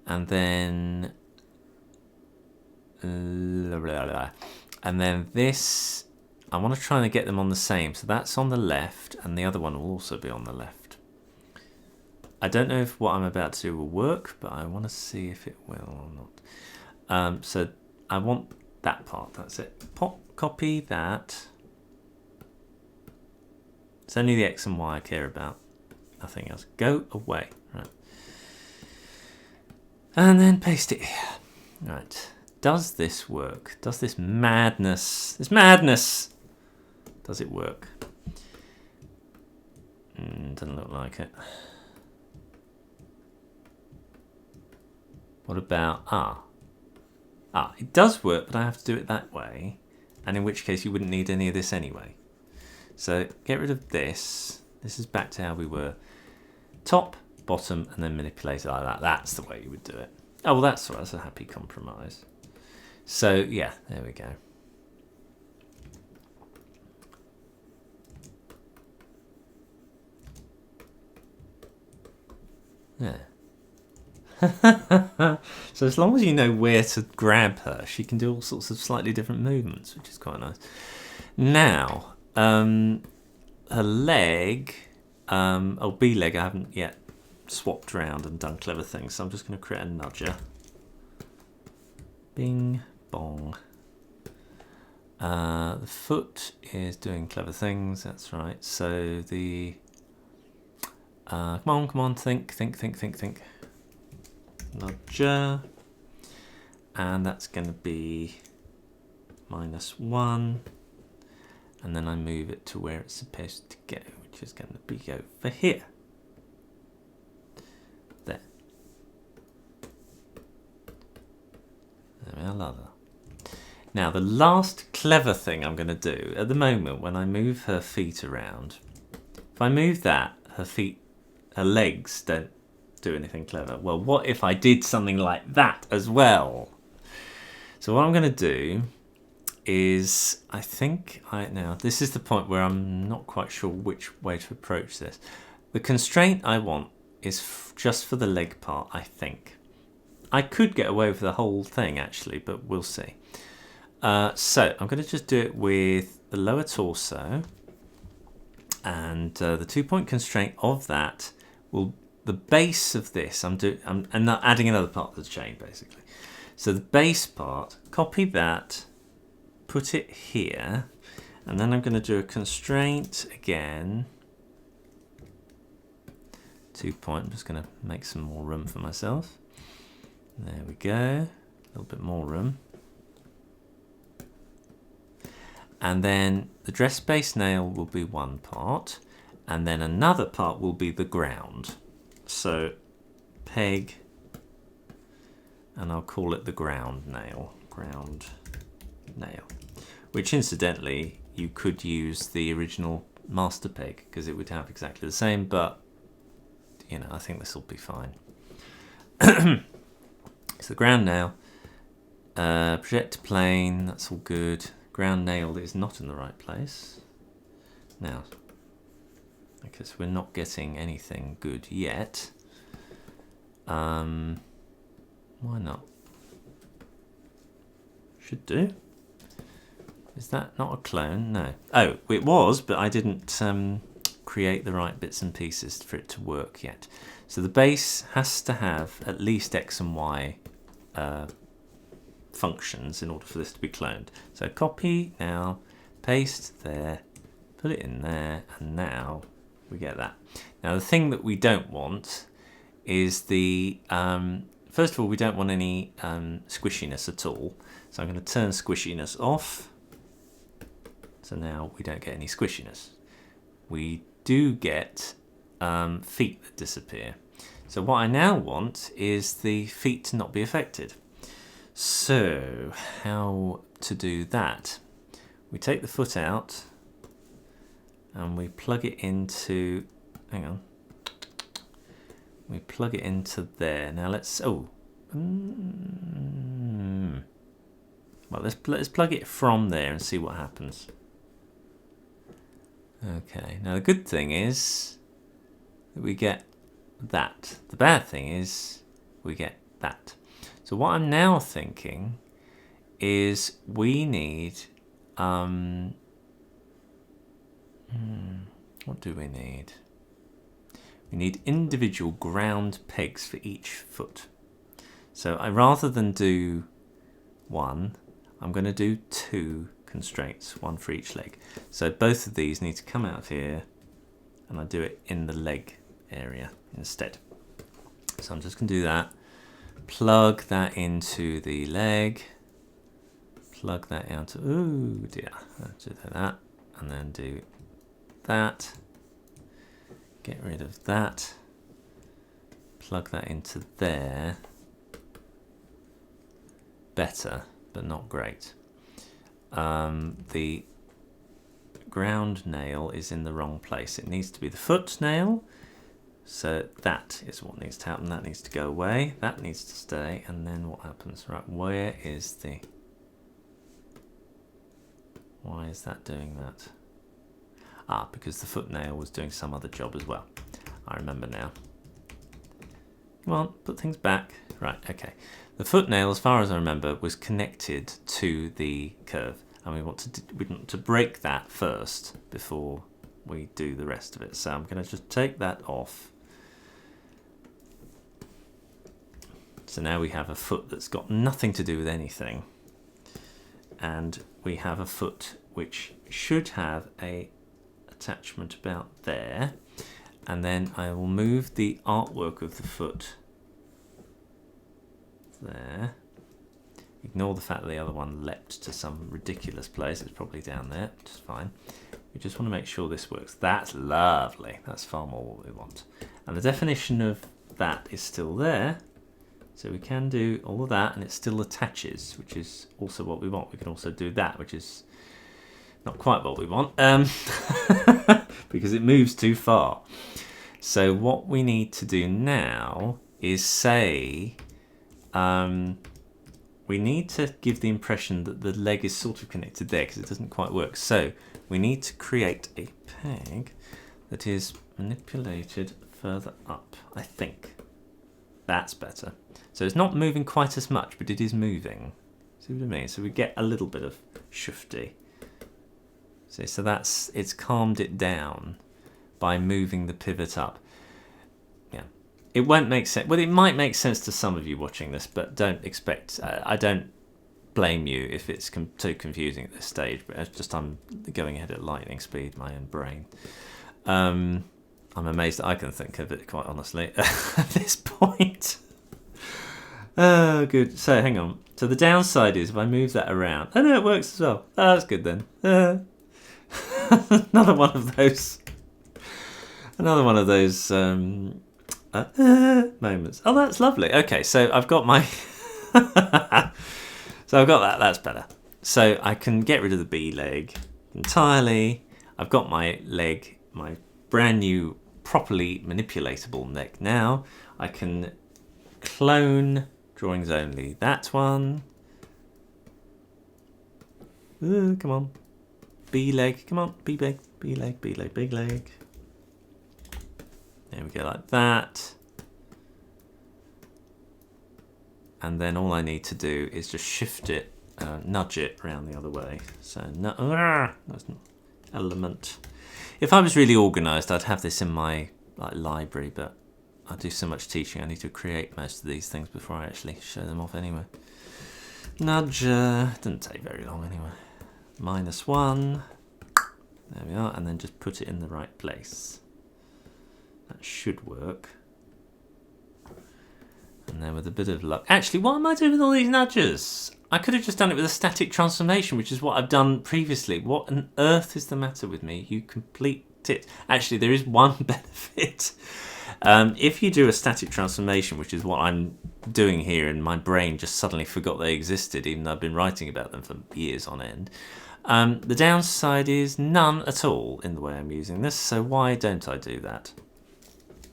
S1: And then this, I want to try and get them on the same. So that's on the left, and the other one will also be on the left. I don't know if what I'm about to do will work, but I want to see if it will or not. So I want that part. That's it. Copy that. It's only the X and Y I care about. Nothing else. Go away. Right. And then paste it here. Right. Does this work? Does this madness? Does it work? Doesn't look like it. What about it does work, but I have to do it that way, and in which case you wouldn't need any of this anyway. So get rid of this. This is back to how we were. Top, bottom, and then manipulate it like that. That's the way you would do it. Oh well, that's all right. That's a happy compromise. So yeah, there we go. Yeah. So as long as you know where to grab her, she can do all sorts of slightly different movements, which is quite nice. Now, her leg, B leg, I haven't yet swapped around and done clever things, so I'm just going to create a nudger. Bing, bong. The foot is doing clever things, that's right. So the... come on, think. Nudger. And that's going to be -1. And then I move it to where it's supposed to go, which is going to be over here. There. There we are, lava. Now, the last clever thing I'm going to do, at the moment, when I move her feet around, if I move that, her legs don't do anything clever. Well, what if I did something like that as well? So what I'm going to do is, now this is the point where I'm not quite sure which way to approach this. The constraint I want is just for the leg part, I think. I could get away with the whole thing actually, but we'll see. So I'm going to just do it with the lower torso, and the 2-point constraint of that will, the base of this, I'm not adding another part to the chain basically. So the base part, copy that, put it here, and then I'm going to do a constraint again. 2-point, I'm just going to make some more room for myself. There we go, a little bit more room. and then the dress base nail will be one part, and then another part will be the ground. So peg, and I'll call it the ground nail, which incidentally you could use the original master peg because it would have exactly the same, but you know, I think this will be fine. It's the ground nail. Project plane, that's all good. Ground nail is not in the right place. Now, because we're not getting anything good yet. Why not? Should do. Is that not a clone? No. Oh, it was, but I didn't create the right bits and pieces for it to work yet. So the base has to have at least X and Y functions in order for this to be cloned. So copy now, paste there, put it in there, and now we get that. Now the thing that we don't want is the, first of all, we don't want any squishiness at all. So I'm going to turn squishiness off. So now we don't get any squishiness. We do get feet that disappear. So what I now want is the feet to not be affected. So how to do that? We take the foot out and we plug it into, hang on, we plug it into there. Now let's, well, let's plug it from there and see what happens. Okay, now the good thing is that we get that. The bad thing is we get that. So what I'm now thinking is we need, what do we need? We need individual ground pegs for each foot. So rather than do one, I'm going to do two constraints, one for each leg. So both of these need to come out of here, and I do it in the leg area instead. So I'm just going to do that. Plug that into the leg. Plug that out. Ooh dear. Let's do that, and then do that. Get rid of that. Plug that into there. Better, but not great. The ground nail is in the wrong place. It needs to be the foot nail. So that is what needs to happen. That needs to go away. That needs to stay. And then what happens? Right, where is the... Why is that doing that? Ah, because the foot nail was doing some other job as well. I remember now. Come on, put things back. Right, okay. The foot nail, as far as I remember, was connected to the curve. And we want to break that first before we do the rest of it. So I'm going to just take that off. So now we have a foot that's got nothing to do with anything. And we have a foot which should have a attachment about there. And then I will move the artwork of the foot there. Ignore the fact that the other one leapt to some ridiculous place. It's probably down there, which is fine. We just want to make sure this works. That's lovely. That's far more what we want. And the definition of that is still there. So we can do all of that and it still attaches, which is also what we want. We can also do that, which is not quite what we want, because it moves too far. So what we need to do now is say, we need to give the impression that the leg is sort of connected there because it doesn't quite work. So we need to create a peg that is manipulated further up, I think. That's better. So it's not moving quite as much, but it is moving. See what I mean? So we get a little bit of shufty. See, so it's calmed it down by moving the pivot up. Yeah, it won't make sense. Well, it might make sense to some of you watching this, but don't expect. I don't blame you if it's too confusing at this stage. But it's just I'm going ahead at lightning speed, my own brain. I'm amazed that I can think of it, quite honestly, at this point. Oh, good. So hang on. So the downside is if I move that around. Oh no, it works as well. Oh, that's good then. Another one of those. Another one of those moments. Oh, that's lovely. Okay, so I've got my. So I've got that. That's better. So I can get rid of the B leg entirely. I've got my leg, my brand new, properly manipulatable neck now. I can clone drawings only. That one. Ooh, come on. B leg. Come on. B leg. B leg. B leg. Big leg. There we go, like that. And then all I need to do is just shift it, nudge it around the other way. So, that's an element. If I was really organised, I'd have this in my library, but I do so much teaching, I need to create most of these things before I actually show them off anyway. Nudge, doesn't take very long anyway. -1, there we are, and then just put it in the right place. That should work. And then with a bit of luck... Actually, what am I doing with all these nudges? I could have just done it with a static transformation, which is what I've done previously. What on earth is the matter with me? You complete it. Actually, there is one benefit. If you do a static transformation, which is what I'm doing here, and my brain just suddenly forgot they existed, even though I've been writing about them for years on end, the downside is none at all in the way I'm using this, so why don't I do that?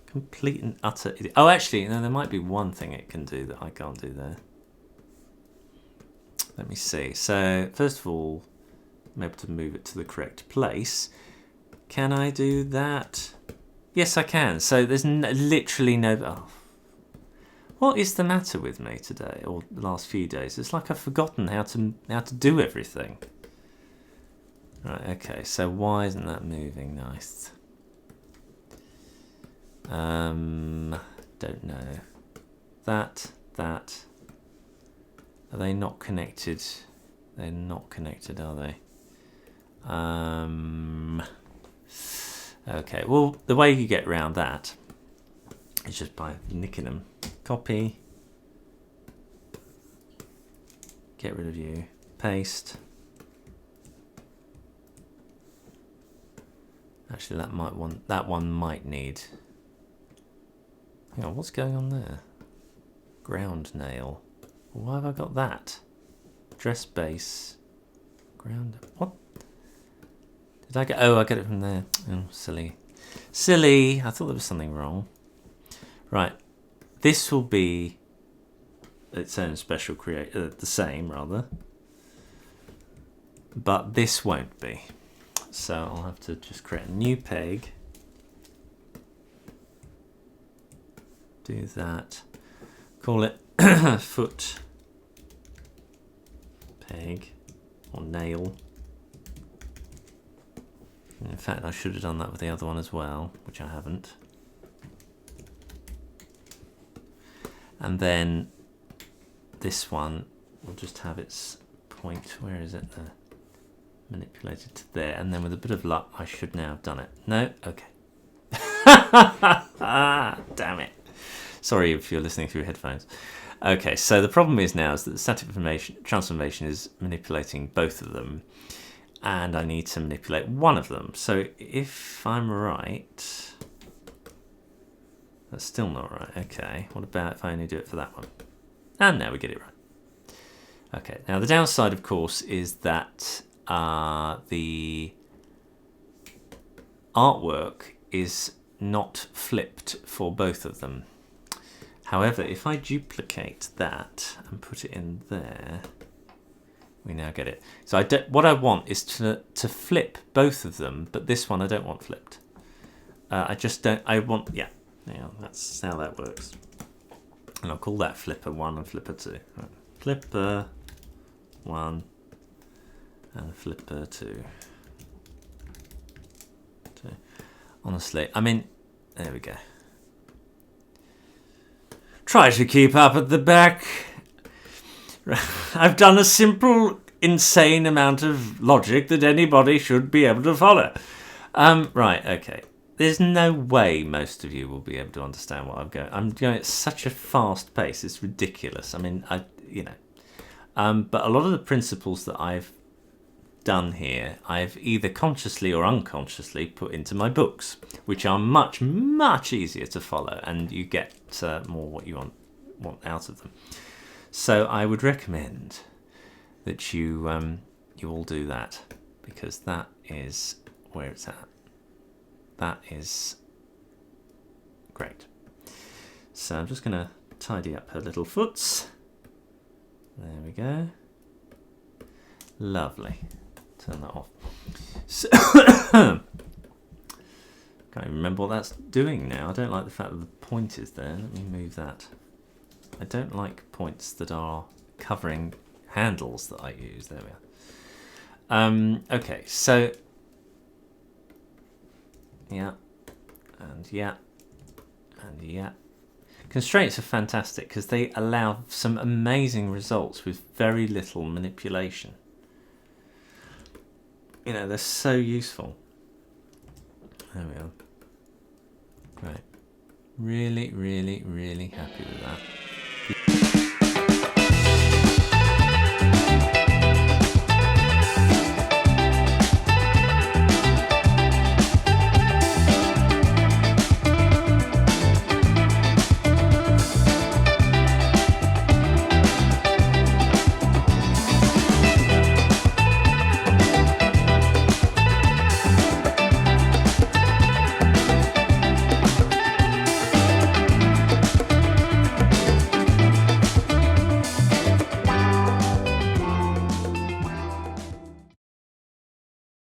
S1: Complete and utter idiot. Oh, actually, no, there might be one thing it can do that I can't do there. Let me see. So, first of all, I'm able to move it to the correct place. Can I do that? Yes, I can. So there's literally no... Oh. What is the matter with me today, or the last few days? It's like I've forgotten how to do everything. Right, okay, so why isn't that moving nice? Don't know. That. Are they not connected? They're not connected, are they? Okay, well, the way you get around that is just by nicking them. Copy. Get rid of you. Paste. Actually, that one might need... Hang on, what's going on there? Ground nail. Why have I got that? Dress base. Ground... What? Did I get... Oh, I get it from there. Oh, silly. Silly! I thought there was something wrong. Right. This will be its own special the same, rather. But this won't be. So I'll have to just create a new peg. Do that. Call it foot peg or nail. In fact, I should have done that with the other one as well, which I haven't. And then this one will just have its point. Where is it? There. Manipulated to there. And then with a bit of luck, I should now have done it. No? Okay. Damn it. Sorry if you're listening through headphones. Okay, so the problem is now is that the static transformation is manipulating both of them. And I need to manipulate one of them. So if I'm right... That's still not right. Okay, what about if I only do it for that one? And now we get it right. Okay, now the downside, of course, is that the artwork is not flipped for both of them. However, if I duplicate that and put it in there, we now get it. So what I want is to flip both of them, but this one I don't want flipped. I just don't, I want, yeah, that's how that works. And I'll call that flipper 1 and flipper 2. Right. Flipper 1 and flipper 2. Honestly, I mean, there we go. Try to keep up at the back. I've done a simple, insane amount of logic that anybody should be able to follow. Right, okay. There's no way most of you will be able to understand what I'm going at such a fast pace. It's ridiculous. I mean, But a lot of the principles that I've done here, I've either consciously or unconsciously put into my books, which are much, much easier to follow, and you get more what you want out of them. So I would recommend that you all do that, because that is where it's at. That is great. So I'm just going to tidy up her little foots. There we go. Lovely. Turn that off. So can't even remember what that's doing now. I don't like the fact that the point is there. Let me move that. I don't like points that are covering handles that I use. There we are. Okay, so yeah, and yeah, and yeah. Constraints are fantastic because they allow some amazing results with very little manipulation. You know, they're so useful. There we are. Great. Really, really, really happy with that.